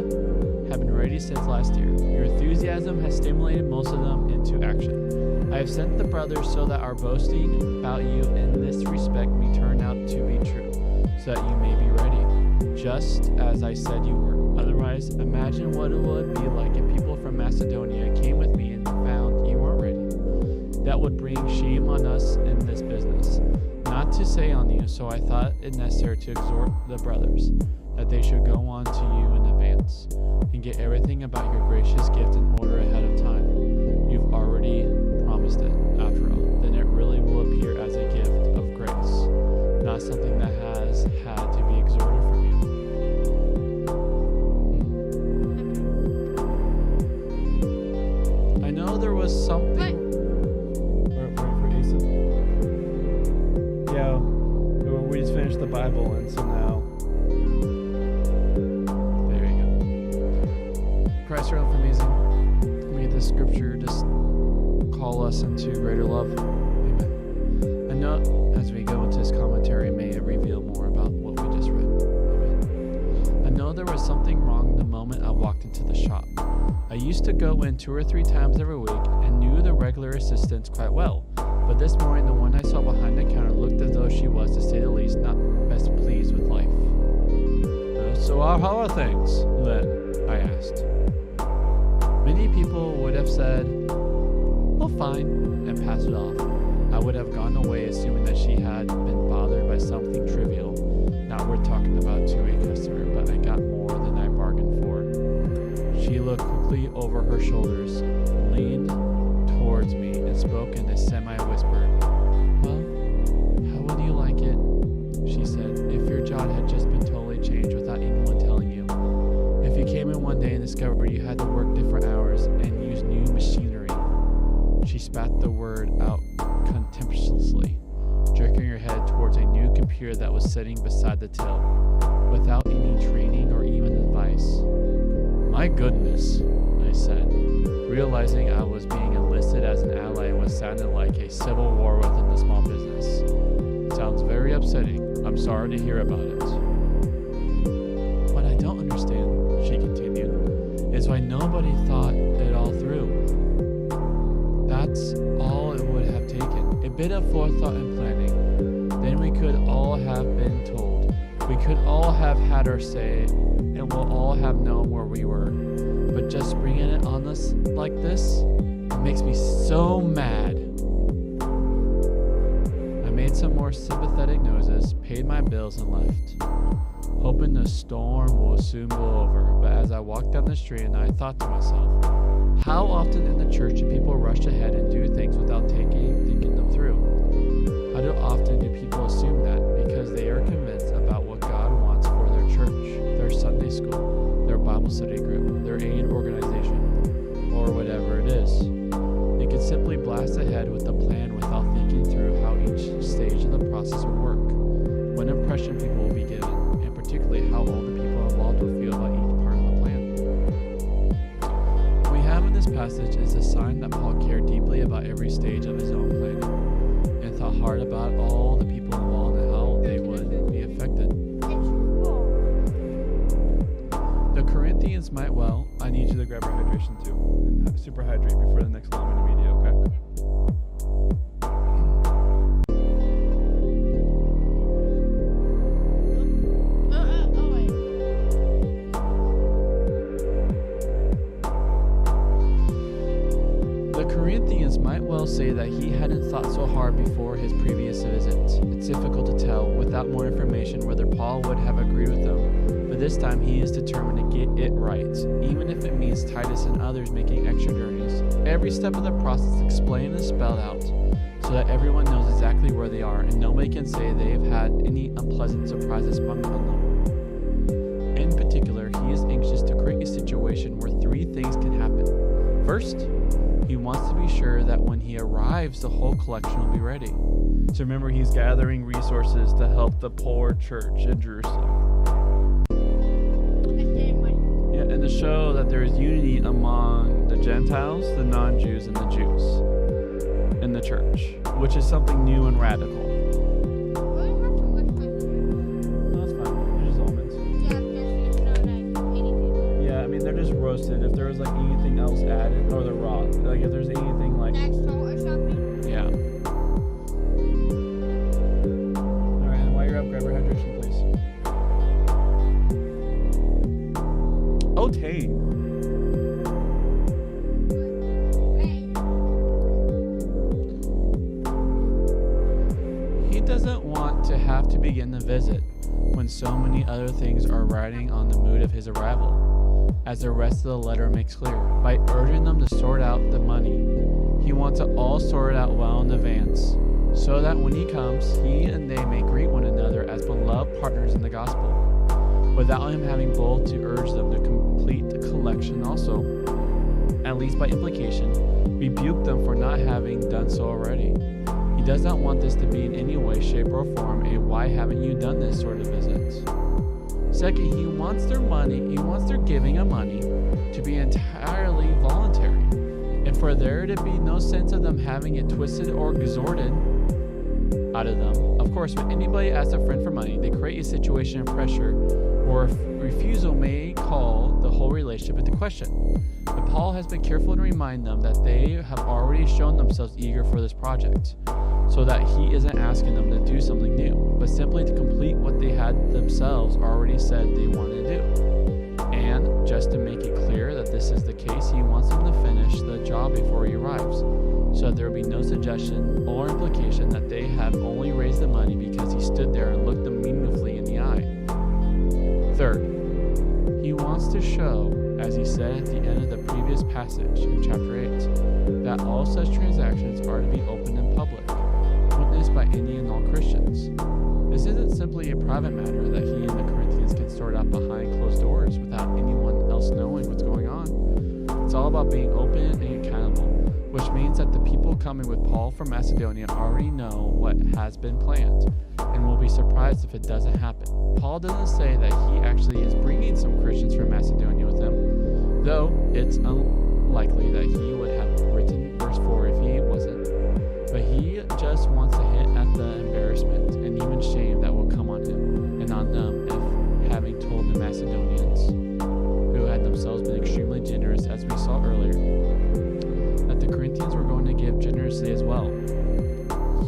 have been ready since last year. Your enthusiasm has stimulated most of them into action. I have sent the brothers so that our boasting about you in this respect may turn out to be true, so that you may be ready, just as I said you were. Otherwise, imagine what it would be like if people from Macedonia came with me and found you weren't ready. That would bring shame on us in this business, not to say on you, so I thought it necessary to exhort the brothers that they should go on to you in advance and get everything about your gracious gift in order ahead of time. You've already promised it, after all. Then it really will appear as a gift of grace, not something that has had to be extorted from you. I know there was something. Wait for Asa. Yeah, we just finished the Bible, and so now. Christ, you're amazing. May this scripture just call us into greater love. Amen. And know, as we go into this commentary, may it reveal more about what we just read. Amen. I know there was something wrong the moment I walked into the shop. I used to go in 2 or 3 times every week and knew the regular assistants quite well. But this morning, the one I saw behind the counter looked as though she was, to say the least, not best pleased with life. So how are things, then? I asked. Many people would have said, "Oh, fine," and passed it off. I would have gone away assuming that she had been bothered by something trivial, not worth talking about to a customer, but I got more than I bargained for. She looked quickly over her shoulders, leaned towards me, and spoke in a semi-whisper. "Well, how would you like it," she said, "if your job had just been totally changed without anyone telling you? If you came in one day and discovered you had to work different hours and use new machinery." She spat the word out contemptuously, jerking her head towards a new computer that was sitting beside the till, without any training or even advice. "My goodness," I said, realizing I was being enlisted as an ally in what sounded like a civil war within the small business. "Sounds very upsetting. I'm sorry to hear about it." "What I don't understand," she continued, "is why nobody thought it all through. That's all it would have taken. A bit of forethought and planning. Then we could all have been told. We could all have had our say, and we'll all have known where we were. But just bringing it on us like this, it makes me so mad." I made some more sympathetic noises, paid my bills, and left, hoping the storm will soon blow over. But as I walked down the street, I thought to myself, how often in the church do people rush ahead and do things without thinking them through? How often do people assume that because they are convinced about what God wants for their church, their Sunday school, their Bible study group, their aid organization, or whatever it is, they could simply blast ahead with the plan without thinking through how each stage of the process would work, what impression people will be given, and particularly how all the people involved will feel about each part of the plan. What we have in this passage is a sign that Paul cared deeply about every stage of his own planning, and thought hard about all the people involved and how they would be affected. The Corinthians might well. I need you to grab our hydration too, and super hydrate before the next long-minute video, okay? The Corinthians Corinthians might well say that he hadn't thought so hard before his previous visit. It's difficult to tell without more information whether Paul would have agreed with them, but this time he is determined to get it right, even if it means Titus and others making extra journeys. Every step of the process is explained and spelled out, so that everyone knows exactly where they are and nobody can say they have had any unpleasant surprises sprung on them. In particular, he is anxious to create a situation where three things can happen. First, he wants to be sure that when he arrives, the whole collection will be ready. So remember, he's gathering resources to help the poor church in Jerusalem. Yeah, and to show that there is unity among the Gentiles, the non-Jews, and the Jews in the church, which is something new and radical. No, it's fine. They're just almonds. Yeah, I mean, they're just roasted. If there was like anything else added, or they're raw. Like if there's anything like... Yeah. Alright, and while you're up, grab your hydration, please. Oh, Tane. He doesn't want to have to begin the visit when so many other things are riding on the mood of his arrival, as the rest of the letter makes clear. By urging them to sort out the money, he wants it all sorted out well in advance, so that when he comes, he and they may greet one another as beloved partners in the gospel, without him having both to urge them to complete the collection also, at least by implication, rebuke them for not having done so already. He does not want this to be in any way, shape, or form a "why haven't you done this" sort of visit. Second, he wants their money, he wants their giving of money to be entirely voluntary, and for there to be no sense of them having it twisted or extorted out of them. Of course, when anybody asks a friend for money, they create a situation of pressure, or refusal may call the whole relationship into question. But Paul has been careful to remind them that they have already shown themselves eager for this project, so that he isn't asking them to do something new, but simply to complete what they had themselves already said they wanted to do. And just to make it clear that this is the case, he wants them to finish the job before he arrives, so that there will be no suggestion or implication that they have only raised the money because he stood there and looked them meaningfully in the eye. Third, he wants to show, as he said at the end of the previous passage in chapter 8, that all such transactions are to be open in public, witnessed by any and all Christians. This isn't simply a private matter that he and the Corinthians can sort out behind closed doors without anyone else knowing what's going on. It's all about being open and accountable, which means that the people coming with Paul from Macedonia already know what has been planned, and will be surprised if it doesn't happen. Paul doesn't say that he actually is bringing some Christians from Macedonia with him, though it's unlikely that he would have written verse 4 if he wasn't. But he just wants to hint at the embarrassment and even shame that will come on him and on them if, having told the Macedonians, who had themselves been extremely generous as we saw earlier, that the Corinthians were going to give generously as well,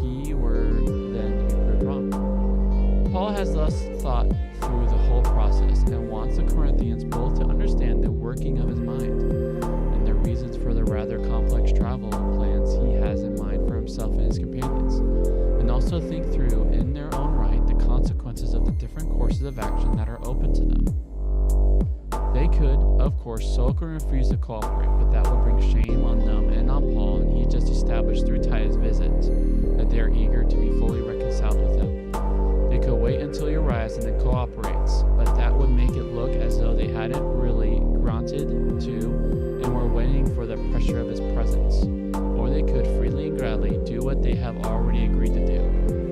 he were then to be proved wrong. Paul has thus thought through the whole process and wants the Corinthians both to understand the working of his mind and the reasons for the rather complex travel plans he has in mind for himself and his companions, and also think through in their own right the consequences of the different courses of action that are open to them. They could, of course, sulk and refuse to cooperate, but that would bring shame on them and on Paul, and he just established through Titus' visit that they are eager to be fully reconciled with him. They could wait until he arrives and then cooperates, but that would make it look as though they hadn't really granted to and were waiting for the pressure of his presence. Or they could freely and gladly do what they have already agreed to do,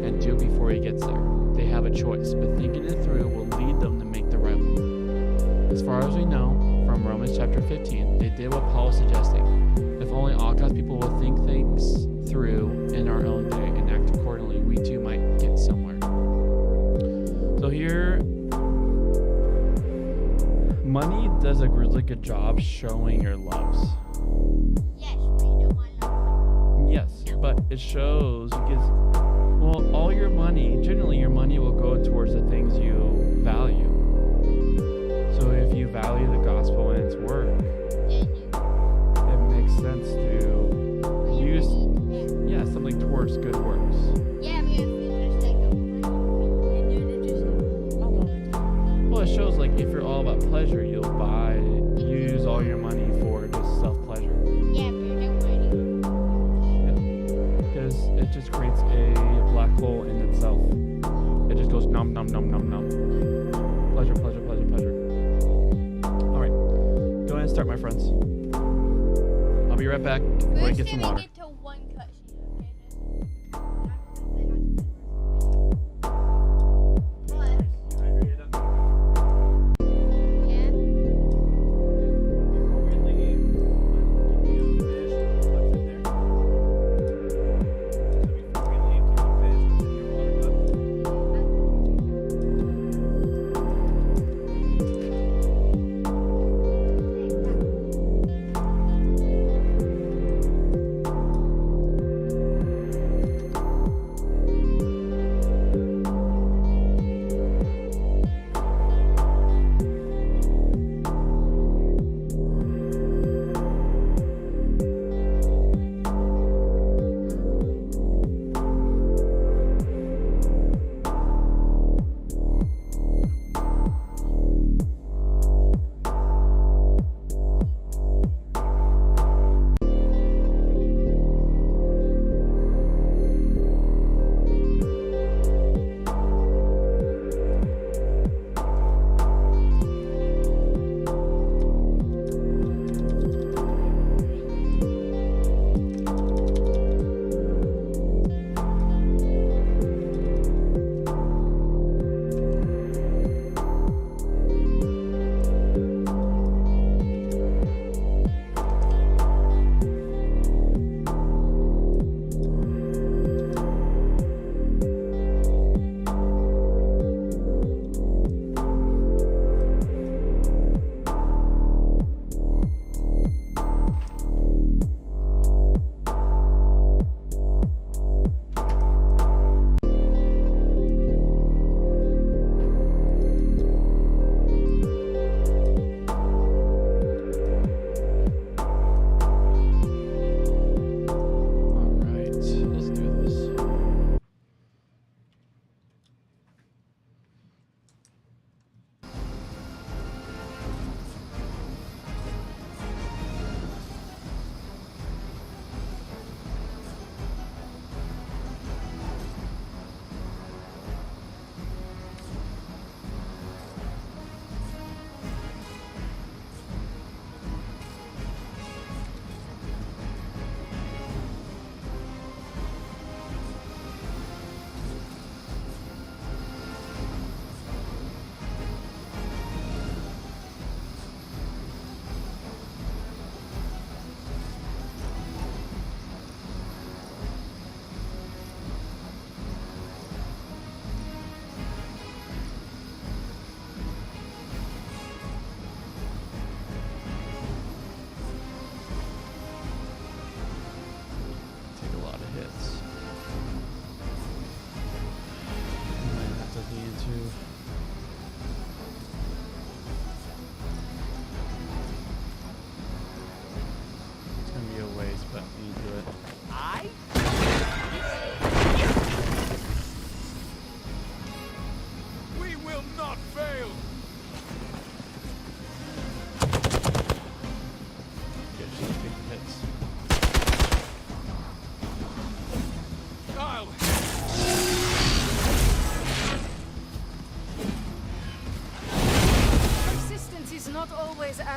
and do before he gets there. They have a choice, but thinking it through will lead them to make the right one. As far as we know, from Romans chapter 15, they did what Paul was suggesting. If only all God's people will think things through in our own day and act accordingly, we too might get somewhere. So here, money does a really good job showing your loves. Yes, but it shows because, well, all your money, generally your money will go towards the things you value. So if you value the gospel and its work, it makes sense to use works, good works. Yeah, we have to just Well, it shows like if you're all about pleasure, you'll use all your money for just self-pleasure. Yeah, but don't worry. Because it just creates a black hole in itself. It just goes nom nom nom nom nom. Pleasure, pleasure, pleasure, pleasure. All right, go ahead and start, my friends. I'll be right back. Go ahead and get some water. Get to one cutscene, okay?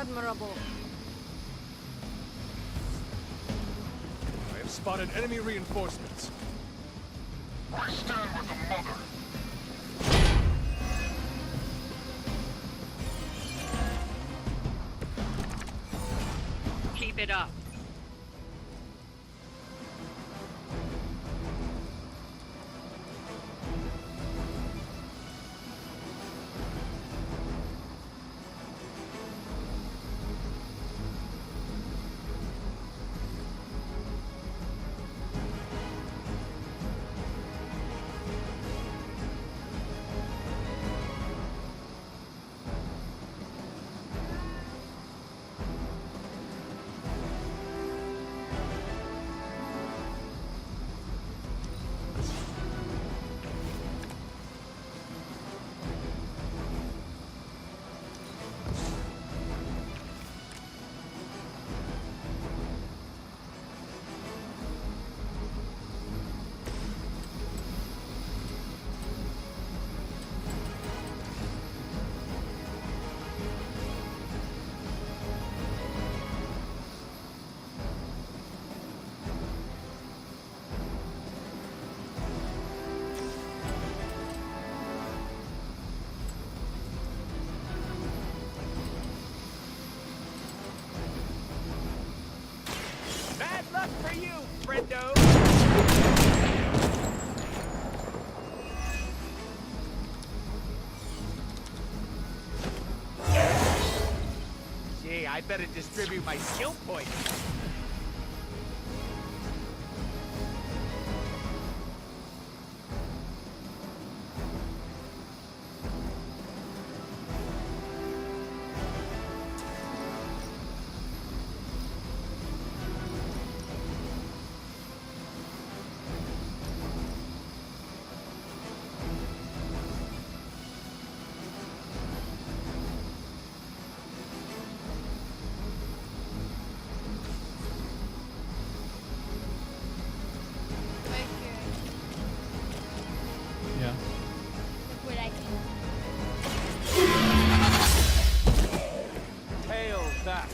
admirable. I have spotted enemy reinforcements. I stand with the mother. Keep it up. friendo. Gee, I better distribute my skill points. Yeah. Look what I can. Hail that.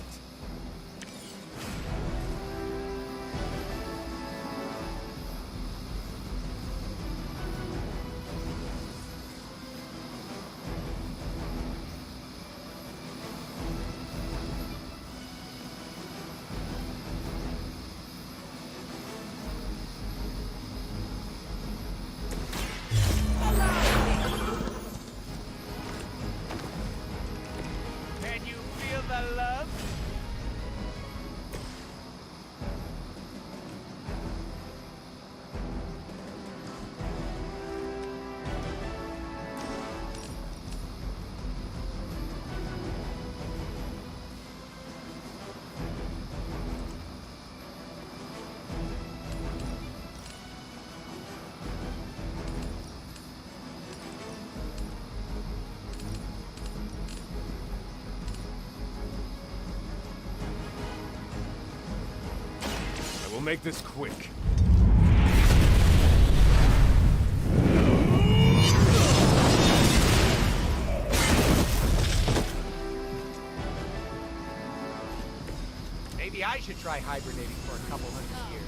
Can you feel the love? I will make this quick. Maybe I should try hibernating for a couple hundred years.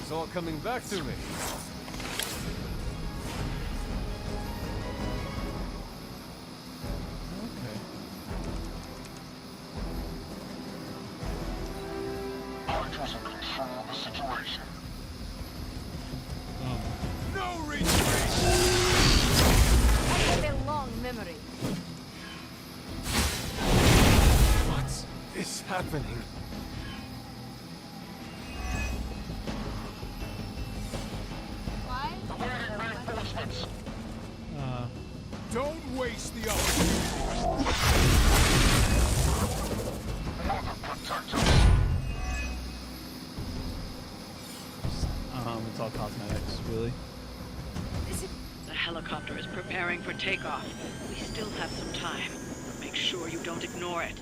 It's all coming back to me. Hydra's in control of the situation. No retreat! I have a long memory. What's this happening? Why? Awaiting reinforcements. Don't waste the opportunity. Mother protect us. It's all cosmetics, really. The helicopter is preparing for takeoff. We still have some time. Make sure you don't ignore it.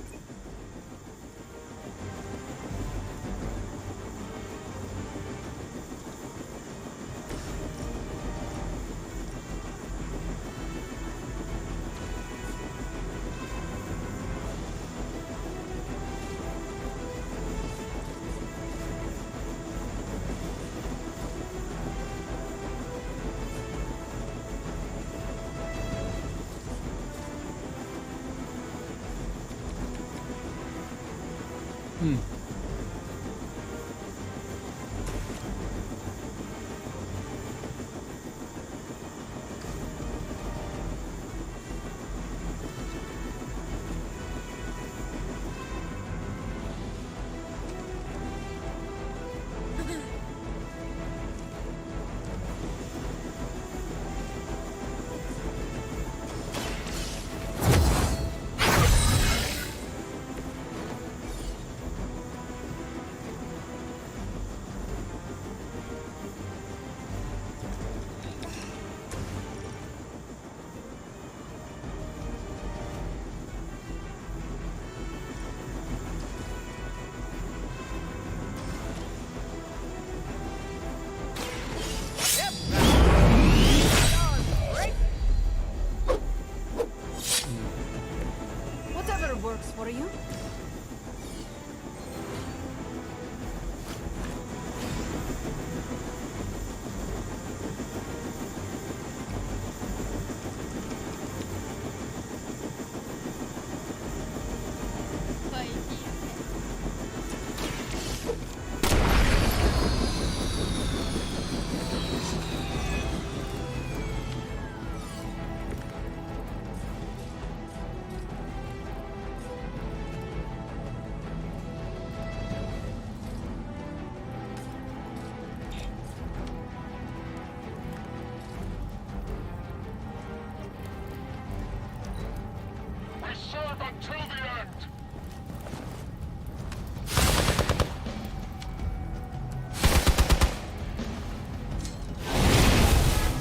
works for you?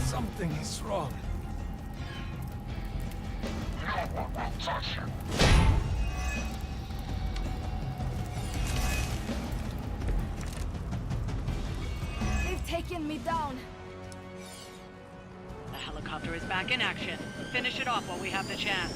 Something is wrong. No one will touch him. They've taken me down. The helicopter is back in action. Finish it off while we have the chance.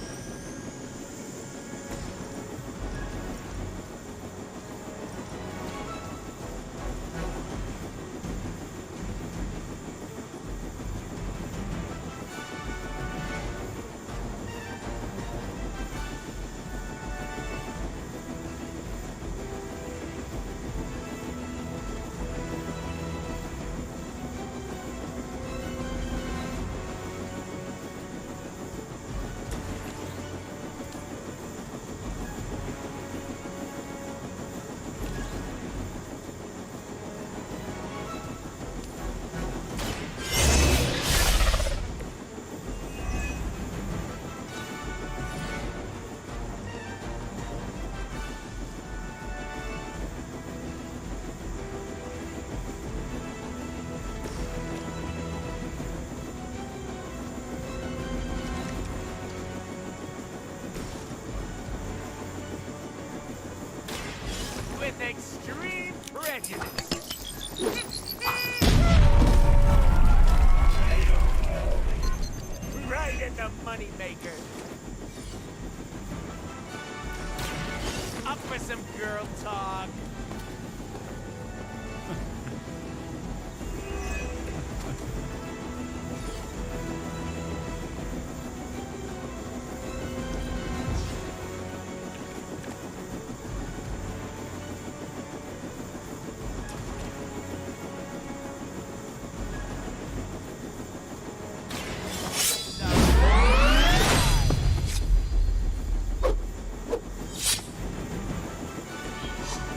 With extreme prejudice. Right in the moneymaker. Up for some girl talk.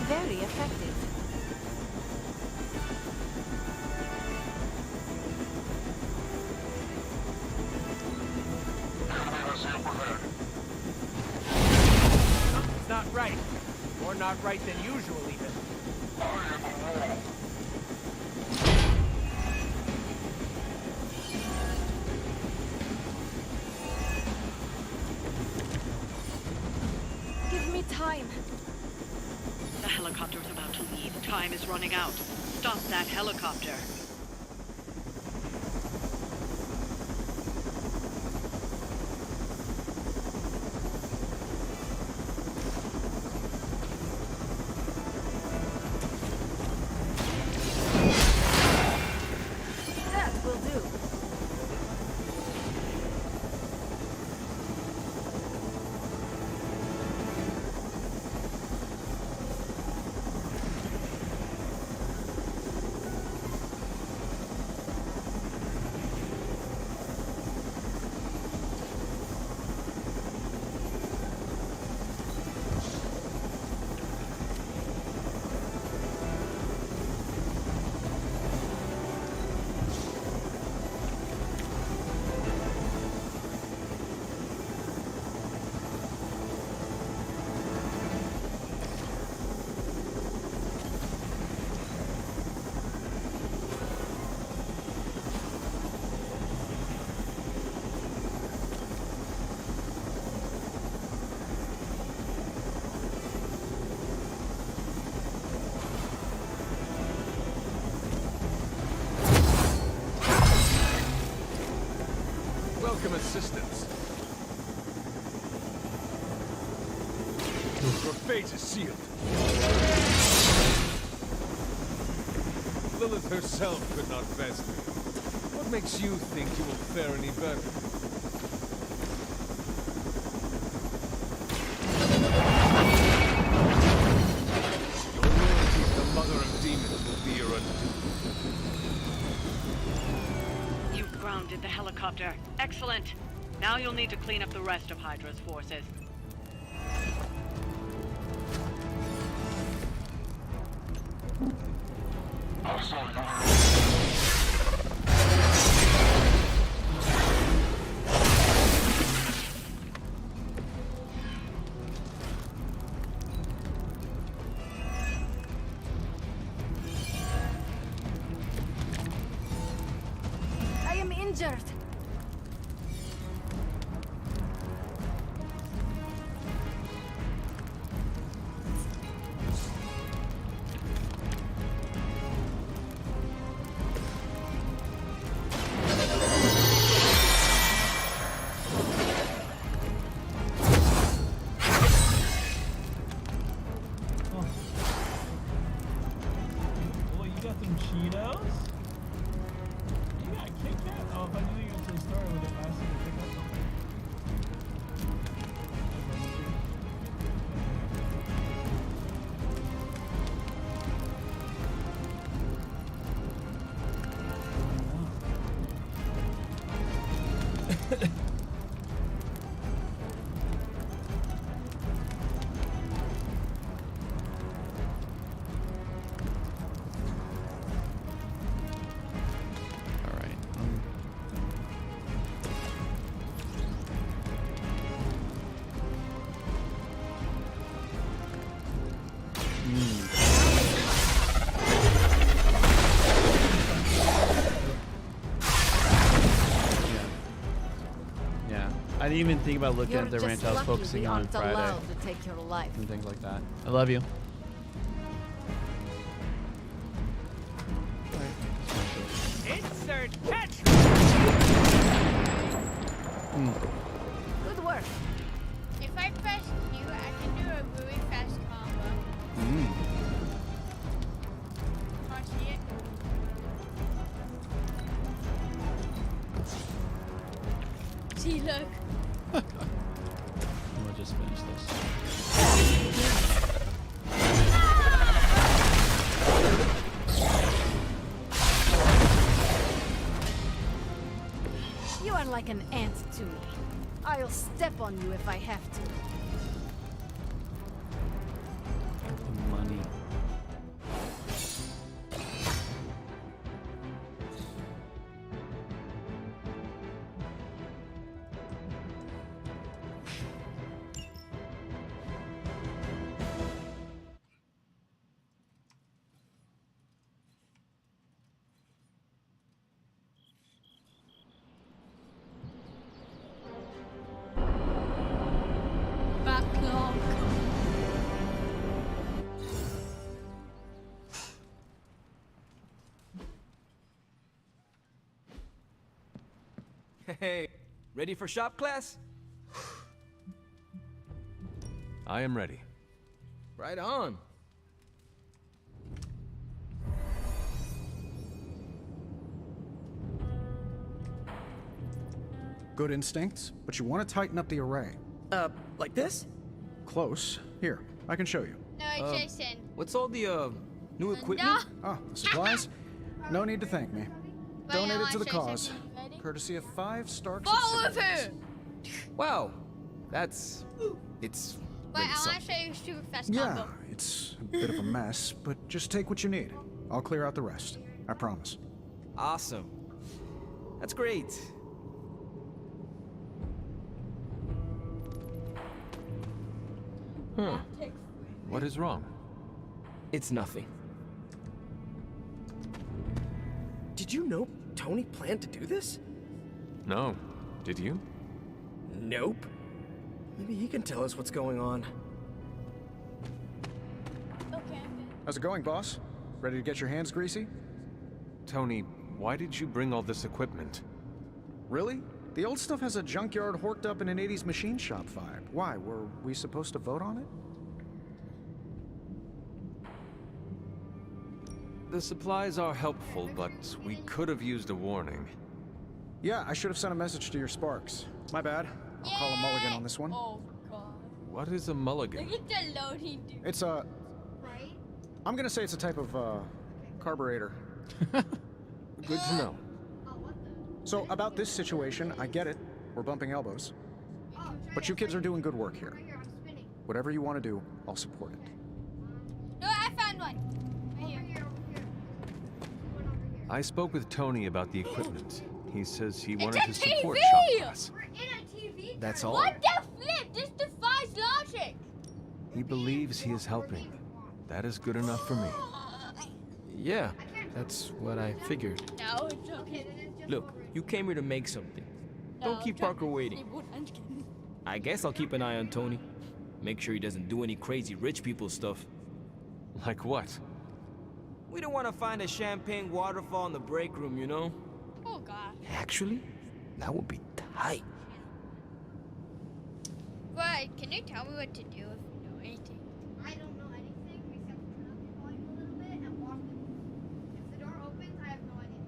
Very effective. It's not right. More not right than usual, even. Give me time. The helicopter is about to leave. Time is running out. Stop that helicopter. That will do. Welcome assistance. Your fate is sealed. Lilith herself could not best me. What makes you think you will fare any better? Your loyalty to the Mother of Demons will be your undoing. You've grounded the helicopter. Excellent. Now you'll need to clean up the rest of Hydra's forces. I am injured. Oh, you got some Cheetos? You got Kit Kat? Oh, if I knew you went to the store, I would have asked you to pick up something. All right. Yeah. I didn't even think about looking You're at the ranch. just I was lucky focusing we on aren't Friday allowed to take your life. and things like that. I love you. Insert petrol! Good work. If I press Q, I can do a really fast combo. Want to see it? See, look. We'll just finish this. You are like an ant to me. I'll step on you if I have to. The money. Backlog. Hey, ready for shop class? I am ready. Right on. Good instincts, but you want to tighten up the array. Like this? Close. Here, I can show you. No, Jason. What's all the new equipment? Oh, the supplies? No need to thank me. Wait, I Donated wanna to the show you cause. something. Ready? Courtesy of 5 Starks Follow of Cigarettes. her! Wow, it's Wait, really I want something. to show you super fast Yeah, combo. it's a bit of a mess, but just take what you need. I'll clear out the rest. I promise. Awesome. That's great. Huh. What is wrong? It's nothing. Did you know Tony planned to do this? No. Did you? Nope. Maybe he can tell us what's going on. Okay. How's it going, boss? Ready to get your hands greasy? Tony, why did you bring all this equipment? Really? The old stuff has a junkyard horked up in an 80s machine shop vibe. Why? Were we supposed to vote on it? The supplies are helpful, but we could have used a warning. Yeah, I should have sent a message to your Sparks. My bad. I'll call a mulligan on this one. Oh god. What is a mulligan? Look at the loading, dude. It's a... I'm gonna say it's a type of, carburetor. Good to know. So, about this situation, I get it. We're bumping elbows. But you kids are doing good work here. Whatever you want to do, I'll support it. No, I found one. Right here. I spoke with Tony about the equipment. He says he It's wanted a to support TV! Shop Class. That's all. What the flip? This defies logic. He believes he is helping. That is good enough for me. Yeah, that's what I figured. No, it's okay. Look, you came here to make something. Don't keep Parker waiting. I guess I'll keep an eye on Tony. Make sure he doesn't do any crazy rich people stuff. Like what? We don't want to find a champagne waterfall in the break room, you know? Oh god. Actually, that would be tight. But can you tell me what to do if you know anything? I don't know anything except turn up the volume a little bit and walk the booth. If the door opens, I have no idea.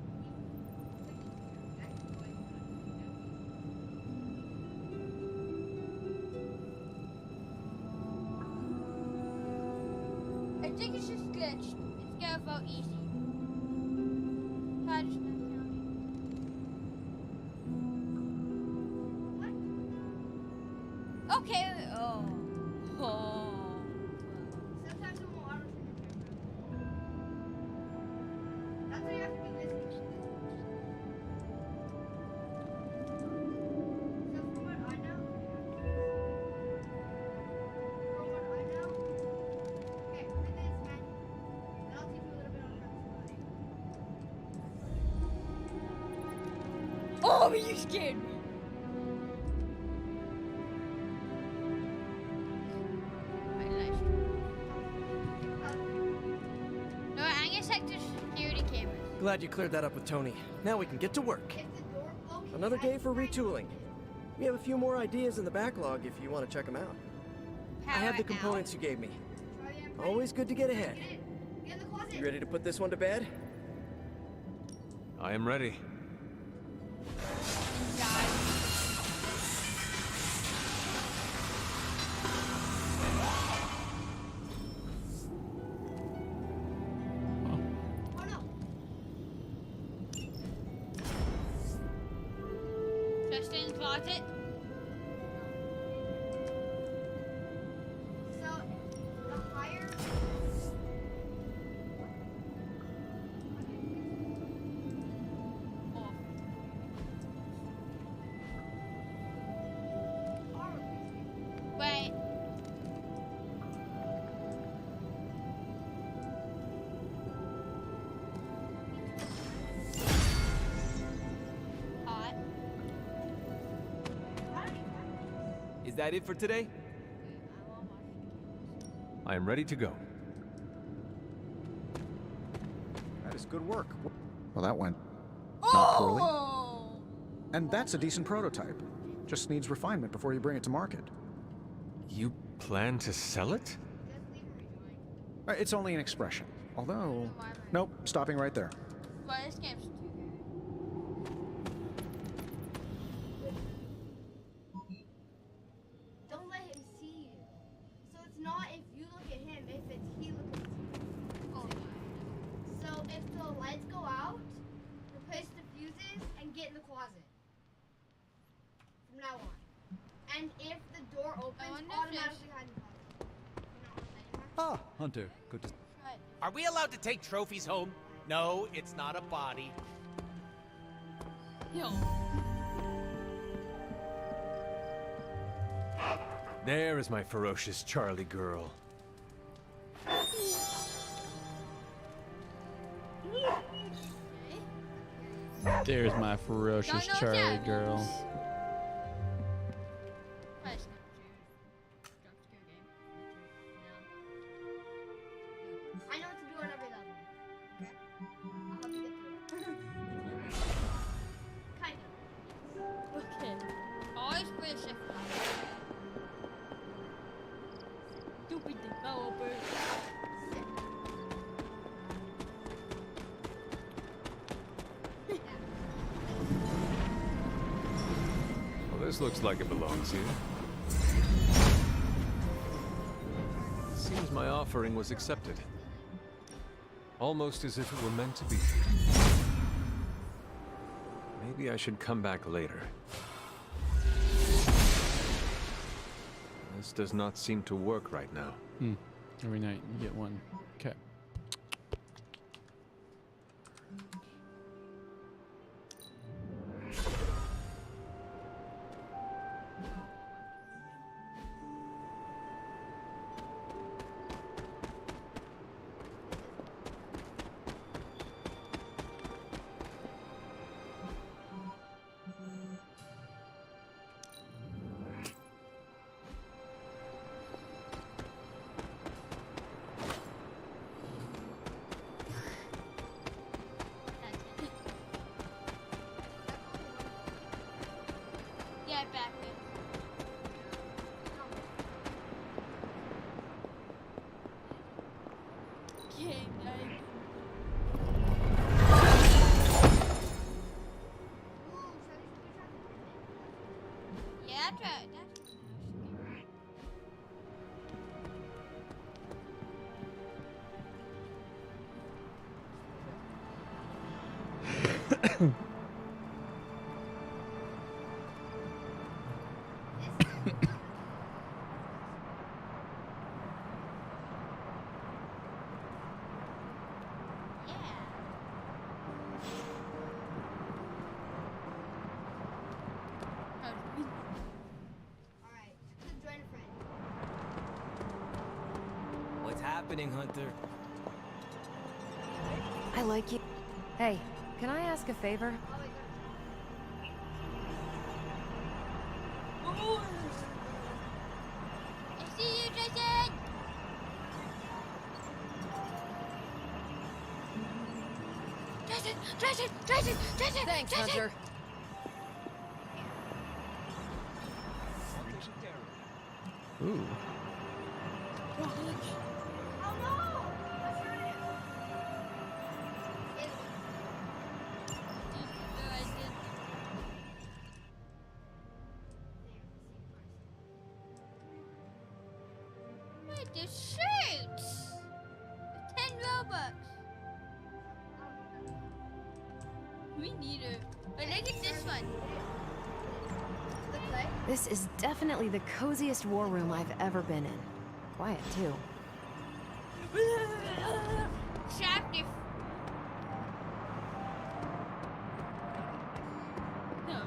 I think it's just glitched. It's gonna vote easy. Try to spell county. Okay. Oh. Sometimes it won't auto trigger. That's why you have to be listening. So from what I know, okay, with this man, and I'll teach you a little bit on how to play. Oh, you scared me. No, I'm gonna check the security cameras. Glad you cleared that up with Tony. Now we can get to work. Another day for retooling. We have a few more ideas in the backlog if you want to check them out. I have the components you gave me. Always good to get ahead. You ready to put this one to bed? I am ready. Just in the closet. So the higher. Wait. Hot. Is that it for today? I am ready to go. That is good work. Well, that went not poorly. And that's a decent prototype. Just needs refinement before you bring it to market. You plan to sell it? It's only an expression. Although... Nope, stopping right there. Well, this game's too Don't let him see you. So it's not if you look at him, if it's he looking at you. So if the lights go out, replace the fuses and get in the closet. From now on. And if the door opens, automatically hide in the closet. Ah, Hunter. Good to... Are we allowed to take trophies home? No, it's not a body. Yo. There is my ferocious Charlie girl. There's my ferocious Charlie girl. I know what to do on every level. Okay? I'll help you get through it. Kind of. Okay. Always play a shift. Stupid developer. This looks like it belongs here. Seems my offering was accepted. Almost as if it were meant to be. Maybe I should come back later. This does not seem to work right now. Every night you get one. Okay. Get back there. Yeah, that's right. What's happening, Hunter? I like you. Hey, can I ask a favor? I see you, Jason! Jason! Thanks, Jason! Hunter. Ooh. Wait, the shoots! 10 Robux! We need it. But look at this one. This is definitely the coziest war room I've ever been in. Quiet, too. Chapter. No,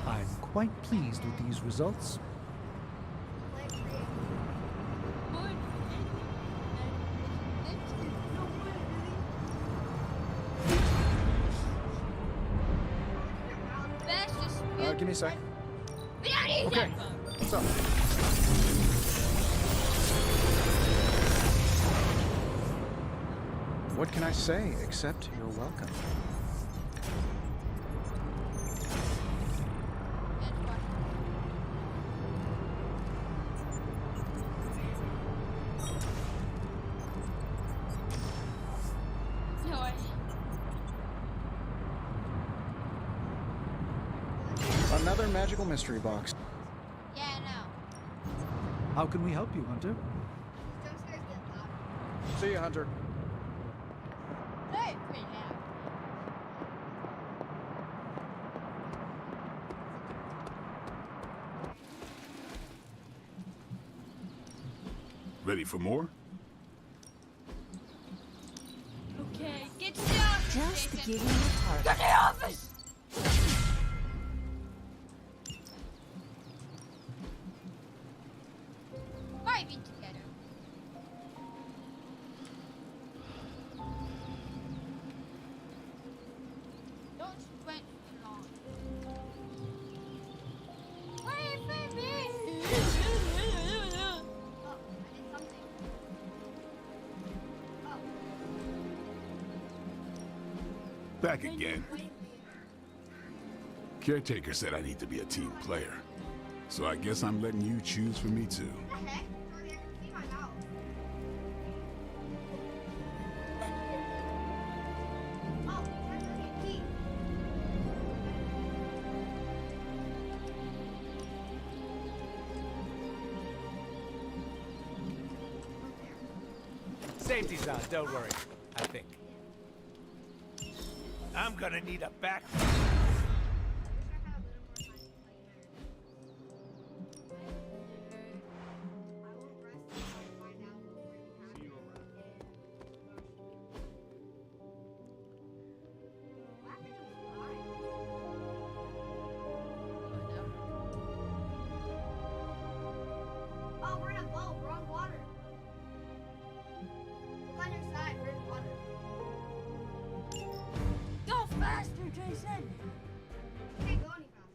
I'm quite pleased with these results. Give me a sec. Okay. What's up? What can I say except you're welcome? Another magical mystery box. Yeah, no. How can we help you, Hunter? See you, Hunter. Hey, pretty loud. Ready for more? Okay, get to the office. Just Jason. give me a target. Get to the office! Vibing together. Don't sprint along. Wait for me! Back again. Caretaker said I need to be a team player. So I guess I'm letting you choose for me too. Safety's on, don't worry. I think. I'm gonna need a back. Oh, we're in a boat. We're on water. Look on your side. We're in water. Go faster, Jason! Can't go any faster.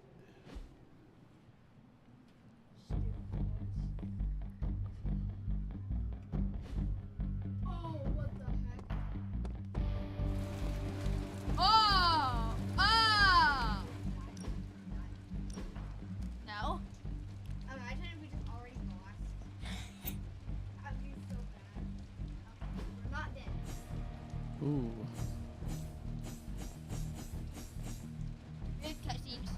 Oh, what the heck? Oh! Oh! No? Imagine if we just already lost. That'd be so bad. We're not dead. Ooh. Good cutscenes.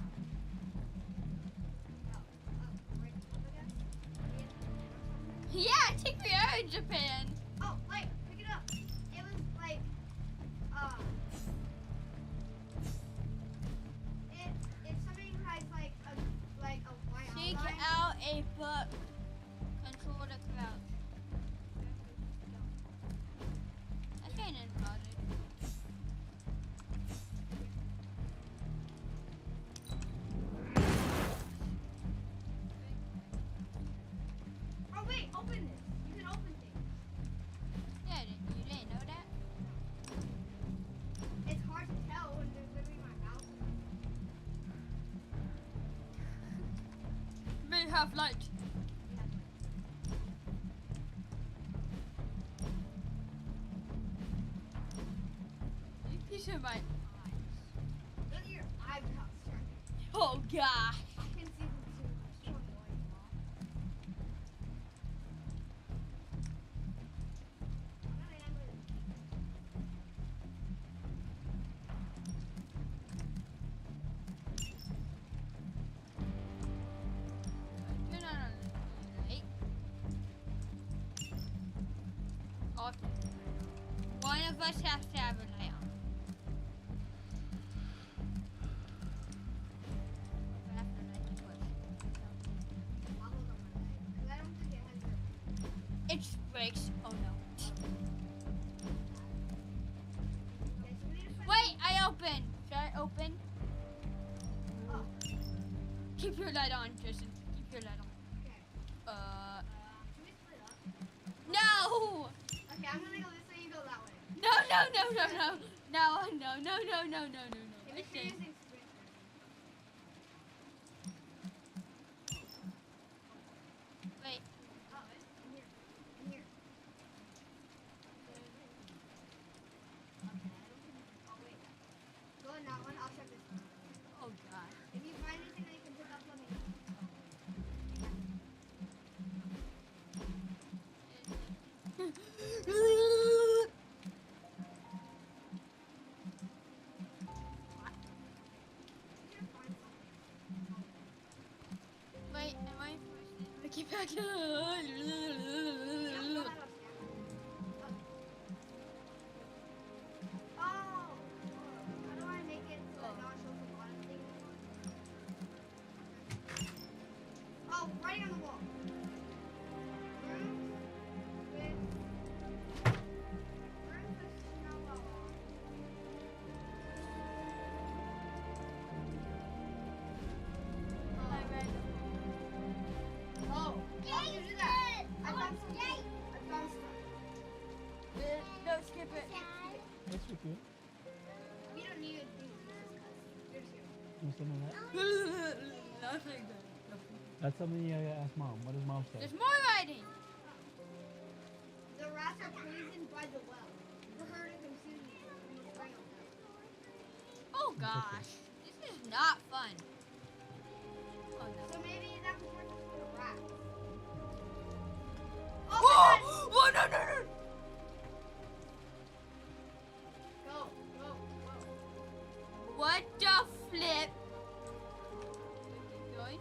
Yeah, I think we are in Japan. Oh, like, pick it up. It was like, it's something like a white Take outline. out a book. Control the crouch. That's ain't in logic. Oh wait, open this. You can open things. Yeah, you didn't know that? It's hard to tell when there's literally my mouse. May have light. You piece of my eyes. Look at your eyebrows, sir. Oh gosh. I can see them too. It's so annoying. Turn on the light. Oh, one of us has to have a light on. I have to light the torch. I'll hold on my leg, 'cause I don't think it has your... It breaks. Oh no. Wait, I open. Should I open? Oh. Keep your light on, Jason. Keep your light on. Okay. Can we split up? No! Okay, I'm gonna go this way, you go that way. No, no, no, no, no. No, no, no, no, no, no, no, no. If you're using sprinter. Wait. Oh, it's in here. In here. Okay, I don't think... Oh, wait. Go in that one, I'll check this one. Oh, God. If you find anything that you can pick up, let me know. Wait, am I supposed to keep back? Oh! How do I make it so that now it shows the bottom thing? Oh, writing on the wall. Rooms with snow level. Oh, how did you do that? I found something. I found stuff. No, skip it. That's okay. We don't need to do this because you're here. You some of that? Nothing. That's something you gotta ask mom. What does mom say? There's more writing. The rats are poisoned by the well. For her to consume you, we must bring them down. Oh gosh, this is not fun. Oh no. So maybe that was worth it for the rats. Oh my God! Oh no no no! Go, go, go. What the flip? Keep going.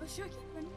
Oh, sure, keep running.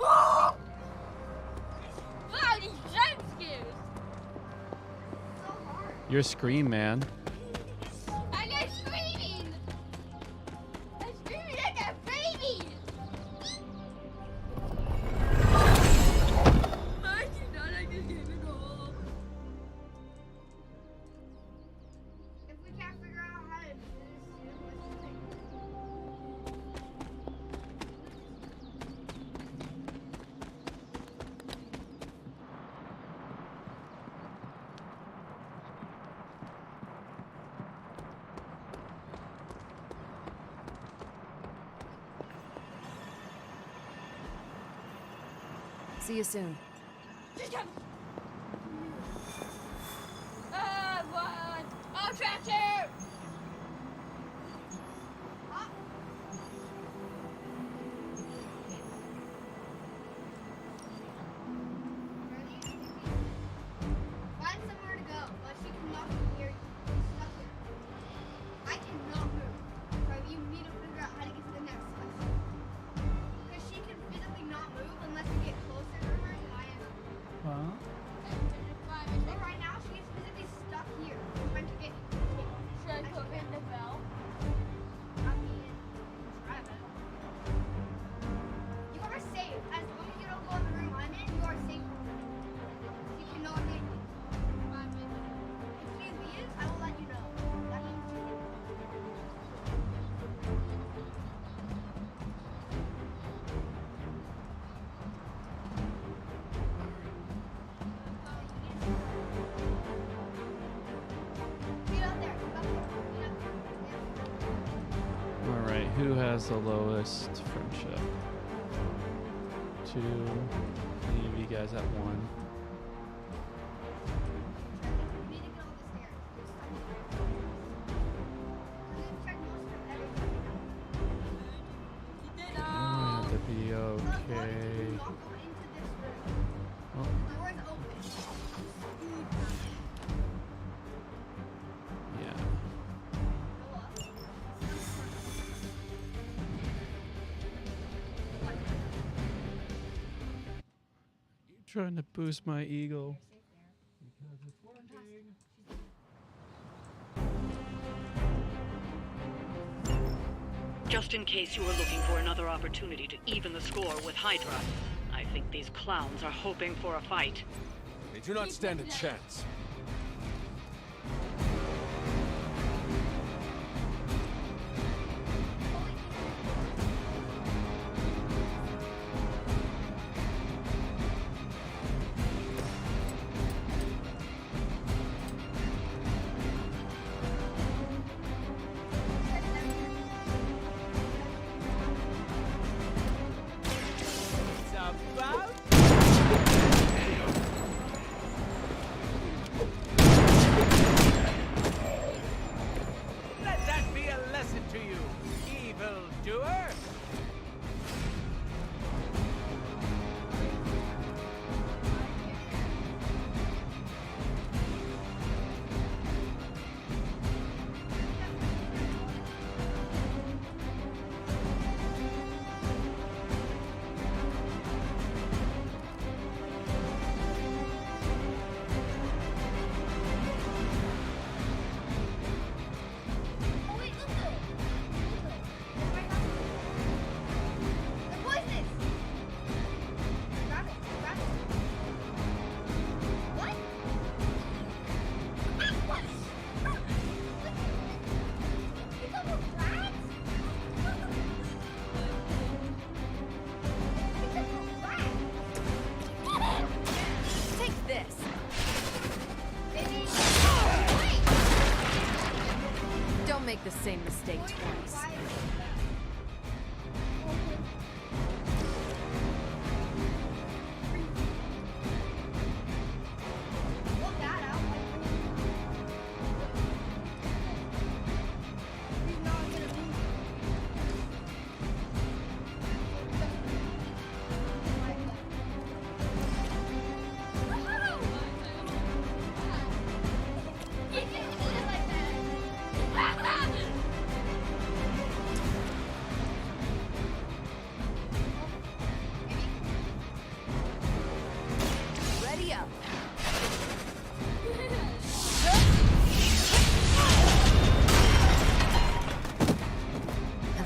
Wow, these jump scares. Your scream, man. I'm not screaming. I'm screaming like a baby. I do not like this game at all. If we can't figure out how to do this, let's think. See you soon. What? Oh, tractor! Find somewhere to go, but she cannot be here. She's stuck here. I cannot move. So you need to figure out how to get to the next question. Because she can physically not move unless we get closer to her than I am. Huh? But right now, she's physically stuck here. We're trying to get. Should I put in the bell? I mean, try it. You are safe. As long as you don't go in the room I'm in, you are safe. She cannot get you. If she leaves, I will let you know. That means she can. Get up there. Get up there. Get up there. All right, who has the lowest friendship? 2. Any of you guys at 1? I have to be okay. Oh, yeah. Trying to boost my ego. Just in case you were looking for another opportunity to even the score with Hydra, I think these clowns are hoping for a fight. They do not stand a chance. It's about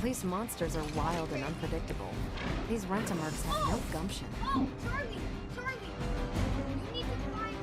These monsters are wild and unpredictable. These Rent-A-Mercs have no gumption. Oh, Charlie! Charlie! You need to find...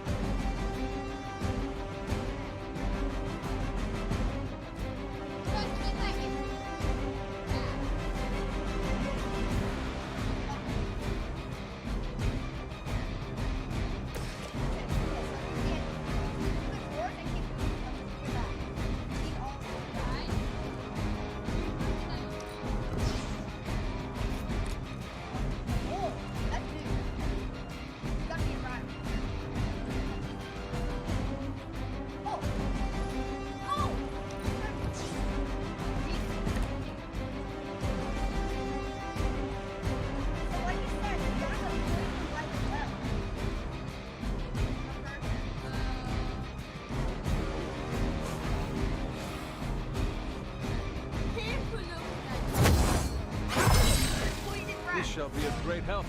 Oh, that's new. You gotta be right. Oh! Oh! So like you said, you gotta go right as well. Poison This rats. shall be a great help.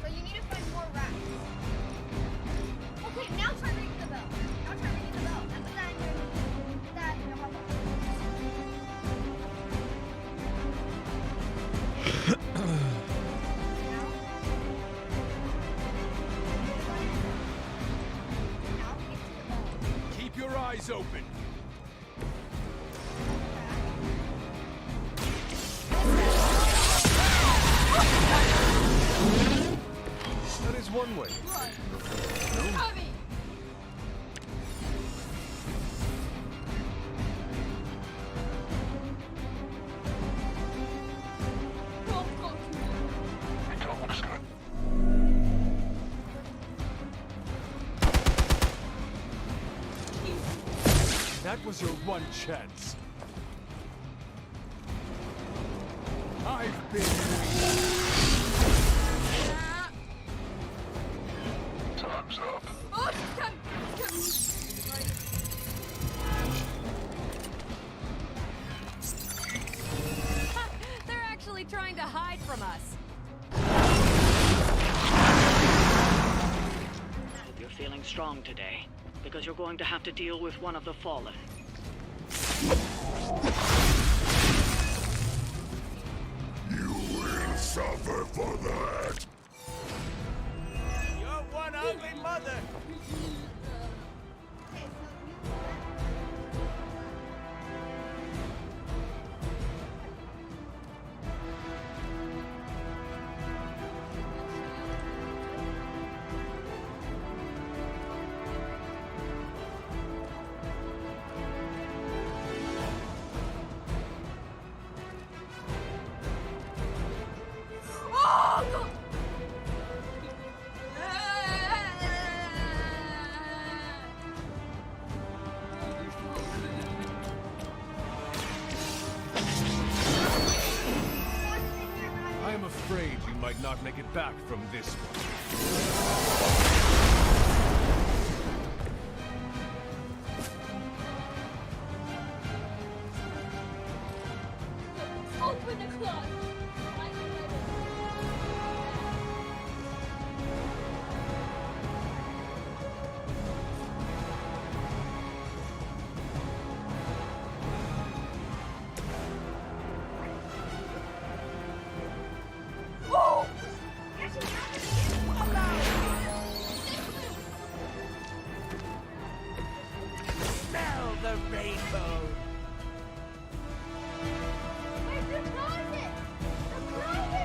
So you need to find more rats. Okay, now try ringing the bell. Now try ringing the bell. And put that in your hot box. Keep your eyes open. That is one way. That was your one chance. I've been... Time's up. Oh, she's coming! They're actually trying to hide from us. Hope you're feeling strong today, because you're going to have to deal with one of the Fallen. You will suffer for that. You're one ugly mother. Oh! I am afraid you might not make it back from this one. Open the closet. Oh! Smell the rainbow. Where's the closet? The closet!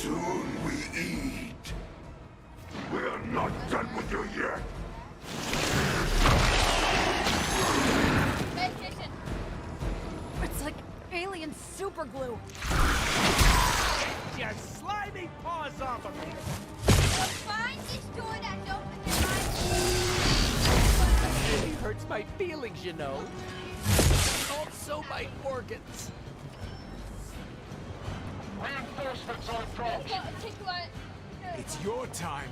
Soon we eat. We're not done with you yet. It's like alien super glue. Get your slimy paws off of me! Find this door that's open in my It really hurts my feelings, you know. Also my organs. Reinforcements on approach. It's your time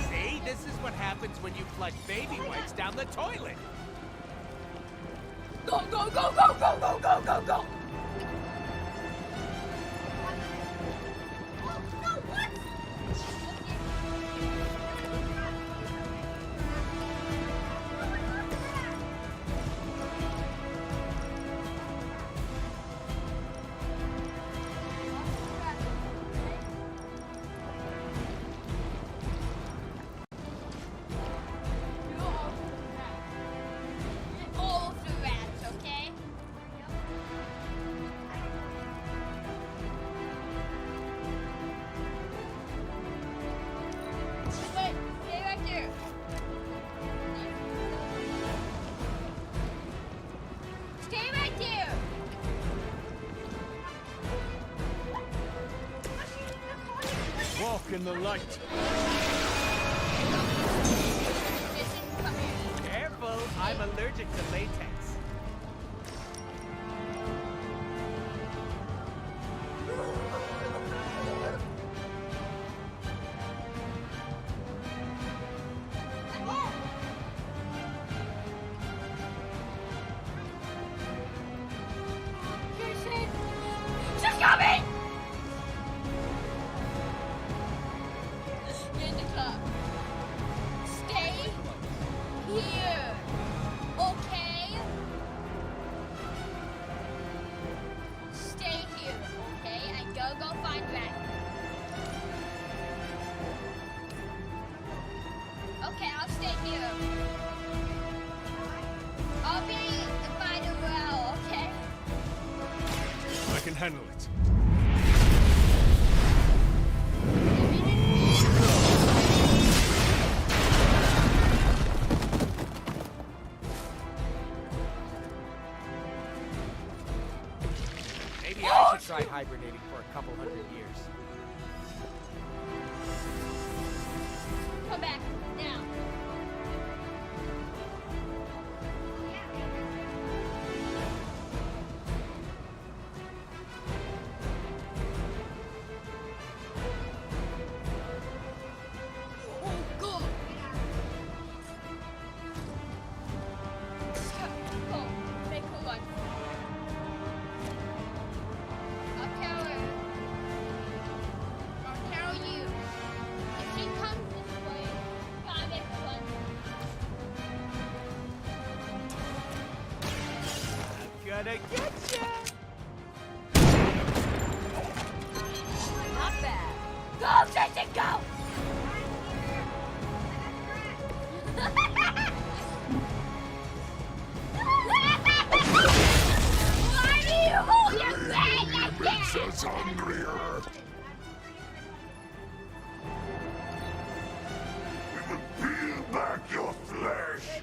See, this is what happens when you flush baby wipes down the toilet. Go, go, go, go, go, go, go, go, go! All of the rats, okay? Wait, stay right there. Stay right there. Walk in the light. Careful, I'm allergic to latex. She's coming! Get in the club. Stay here. Okay? Stay here, okay? And go find Rat. Okay, I'll stay here. I'll be by the well, okay? I can handle it. Maybe I should try hibernating for a couple hundred years. Come back, now. Oh, God. Go, make a run. I'll tell you. If she comes this way, gotta make a run. I'm gonna get ya! Not bad. Go, Jason, go! Why do you hold your face like Makes that? us hungrier. We will peel back your flesh.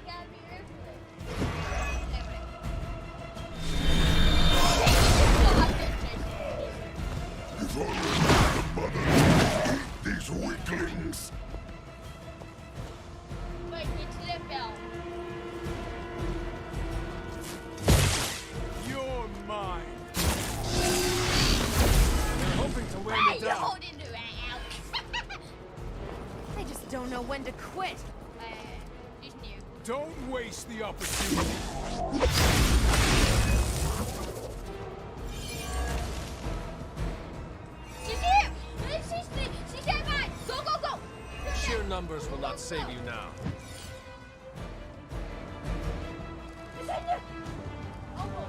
If only the mother could eat these weaklings. Wait, it's the bell. You're mine. You're hoping to wear Why me you down. holding the rat out? They just don't know when to quit. Just new. Don't waste the opportunity. She's here! She's nearby! Go, go, go! Sheer numbers will not save you now. She's in there! Oh, oh.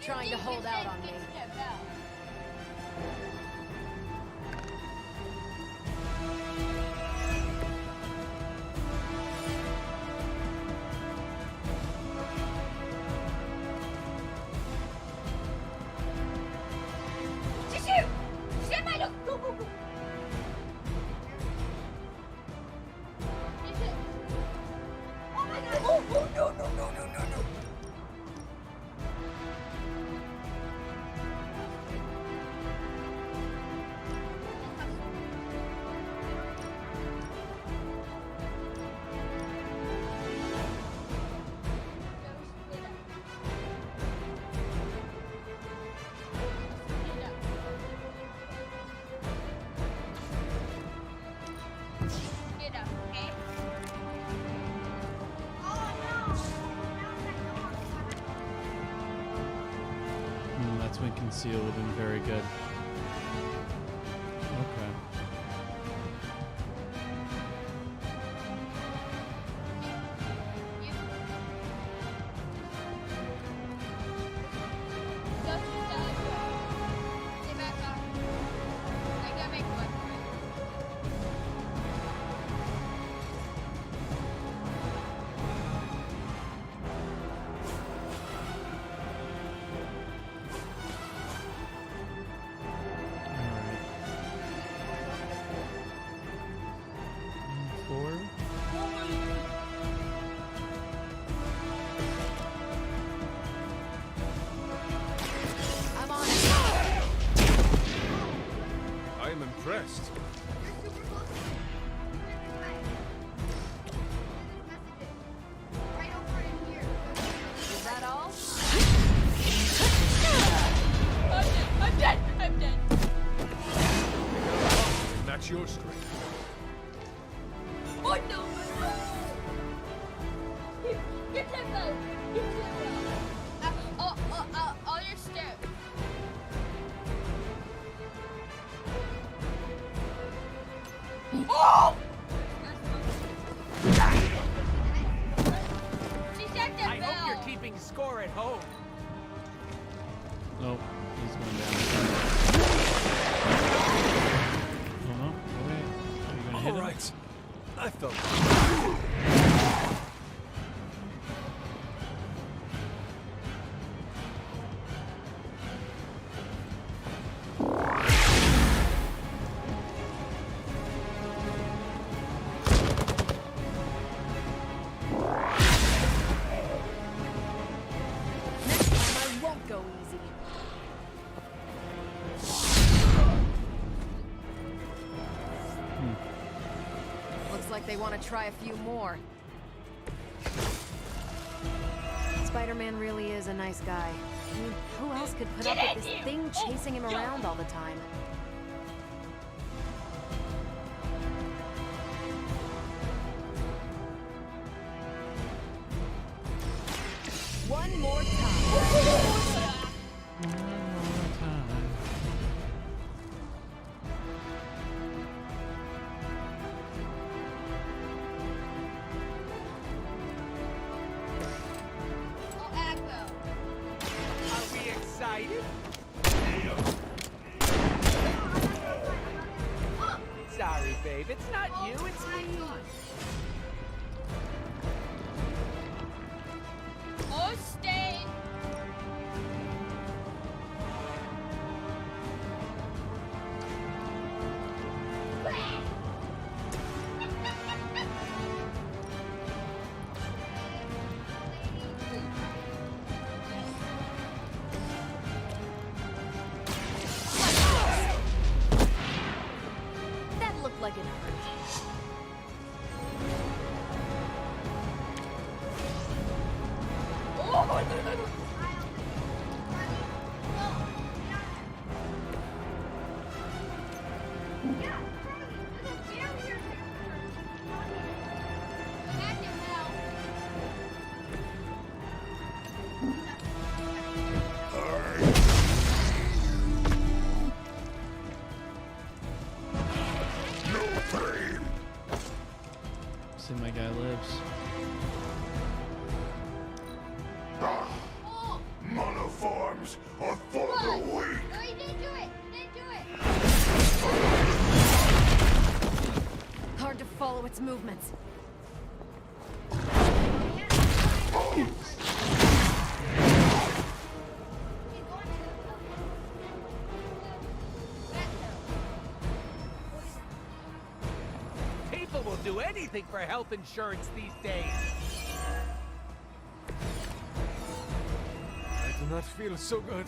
trying to hold out on me. That's when conceal would have been very good. Okay. I am impressed. Is that all? I'm dead. I'm dead. Match your strength. Oh no. Get him out. Get him out. I'll just step. Oh! I hope you're keeping score at home. Nope, he's going down. Oh no, oh wait. Are you gonna hit him? All right. I felt Go easy. Looks like they want to try a few more. Spider-Man really is a nice guy. I mean, who else could put up with this thing chasing him around all the time? One more time. Are we excited? Sorry, babe. It's not you, it's me. Oh, stay. That looked like it hurt. See, my guy lives. arms are for the weak. No, he didn't do it. He didn't do it. Hard to follow its movements. People will do anything for health insurance these days. I do not feel so good.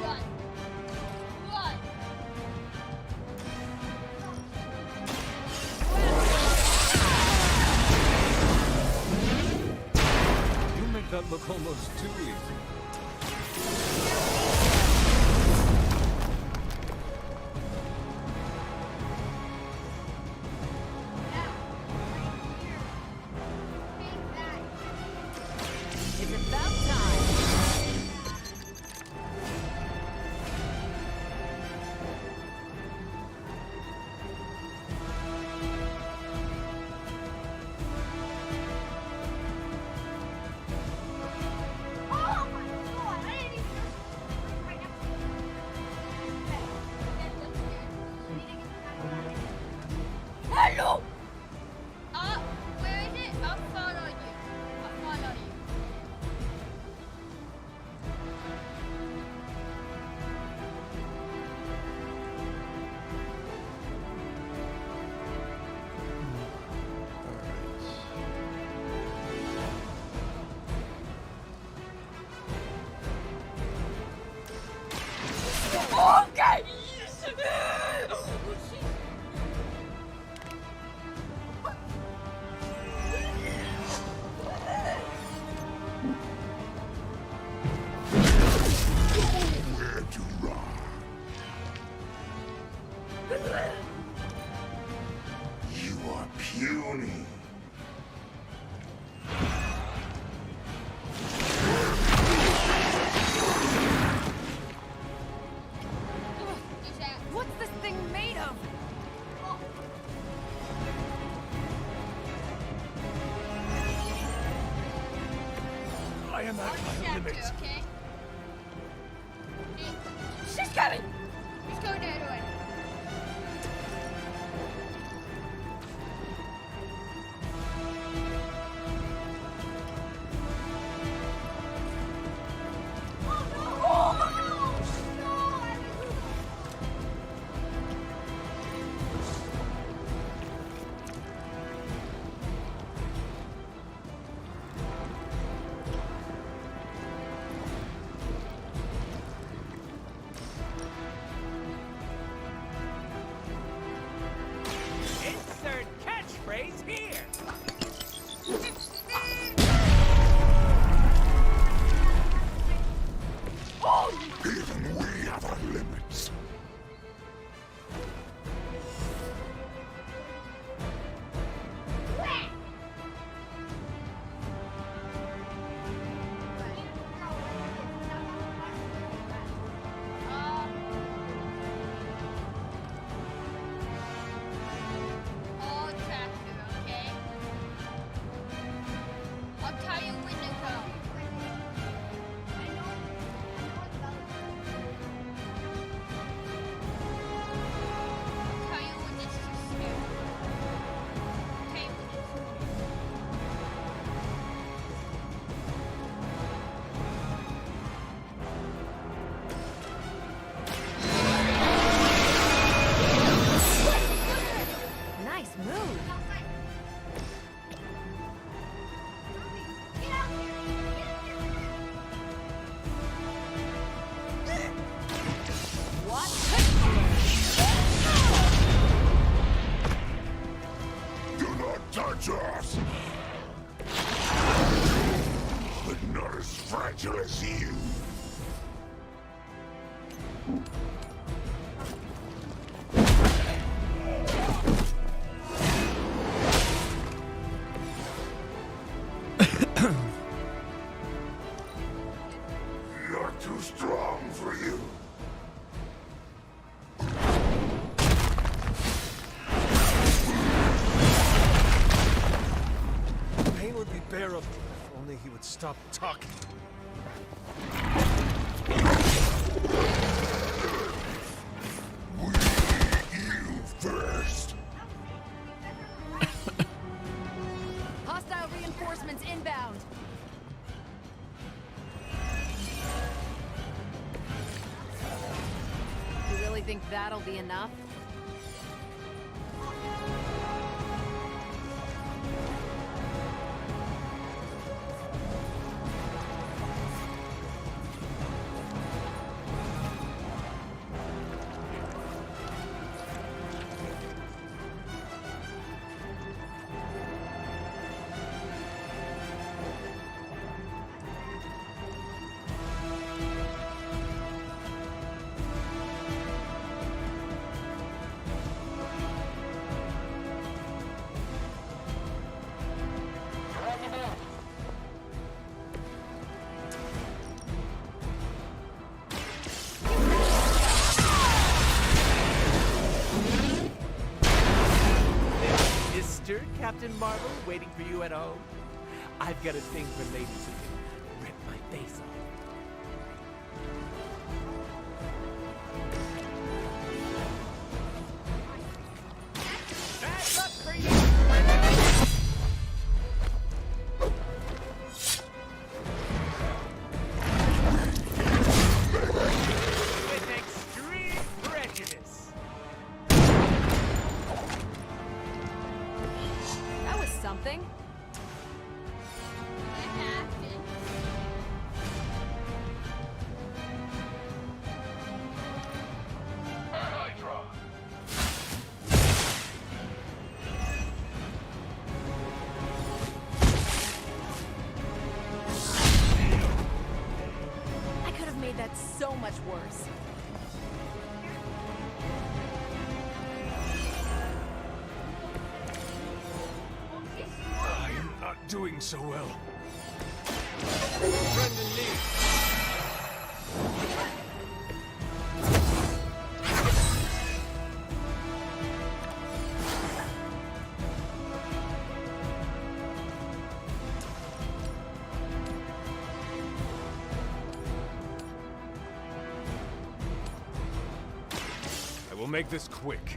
Run. Run. You make that look almost too easy. It's about time. Oh my god, I didn't even know right next to me. Okay, that looks good. We need to get the hell out of here. Hello! Where is it? I'll follow you. I'll follow you. Okay! Where to run? You are puny. What's this thing made of? I am at my limit. Okay? She's coming! He's going the other way. Insert catchphrase here. Even we have our limits. All tractor, okay? I'll tell you when to go. Tell you when this is scary. Tell you when it's Nice move. Do not touch us! But not as fragile as you. Not too strong for you. stop talking. You first. Hostile reinforcements inbound. You really think that'll be enough? Captain Marvel waiting for you at home? I've got a thing for ladies who can rip my face off. Bad luck for you! With extreme prejudice. That was something. I could have made that so much worse. I'm not doing so well. I will make this quick.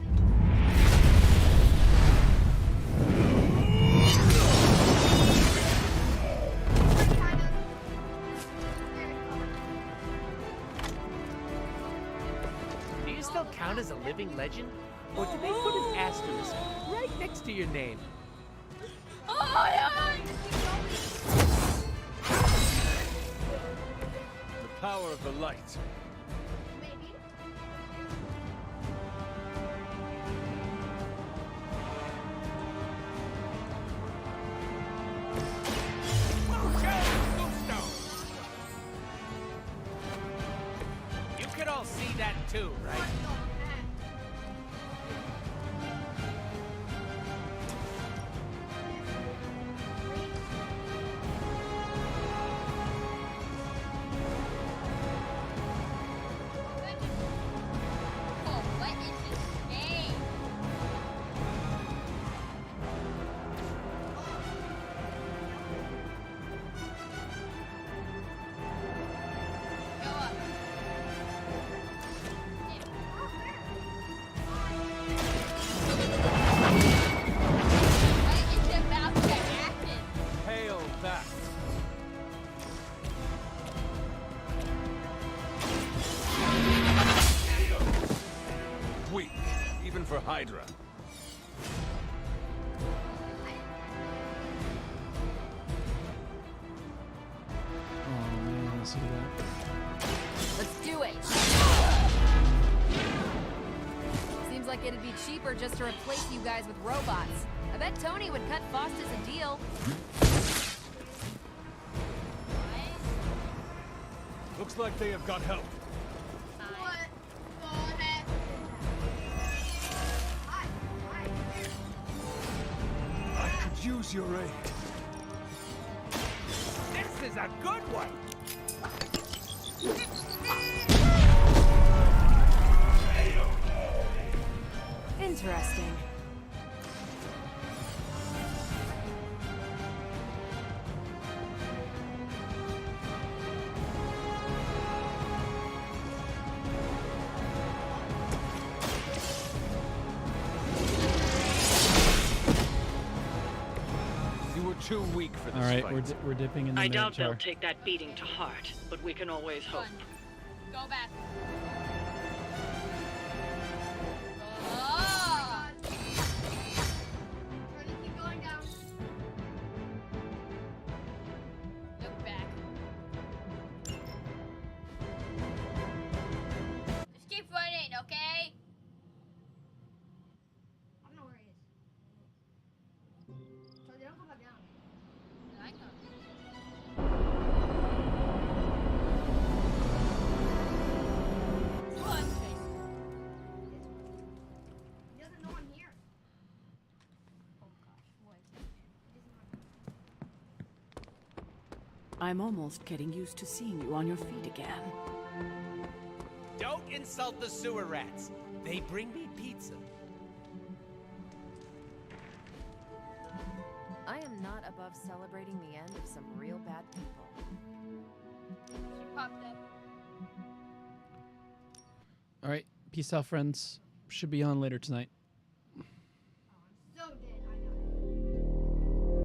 Do you still count as a living legend? Or did they put an asterisk right next to your name? The power of the light. You could all see that too, right? Hail that. Weak, even for Hydra. Oh man, I see that. Let's do it. Seems like it'd be cheaper just to replace you guys with robots. I bet Tony would cut Faustus a deal. Looks like they have got help. What the heck? I could use your aid. This is a good one! Interesting. too weak for this All right, fight. we're dipping in the I doubt jar. they'll take that beating to heart, but we can always hope. Go back. Oh! Keep going down. Look back. Just keep running, okay? I don't know where he is. So they don't go back down. I know. He doesn't know I'm here. I'm almost getting used to seeing you on your feet again. Don't insult the sewer rats. They bring me pizza. I am not above celebrating the end of some real bad people. She popped up. All right, peace out, friends. Should be on later tonight.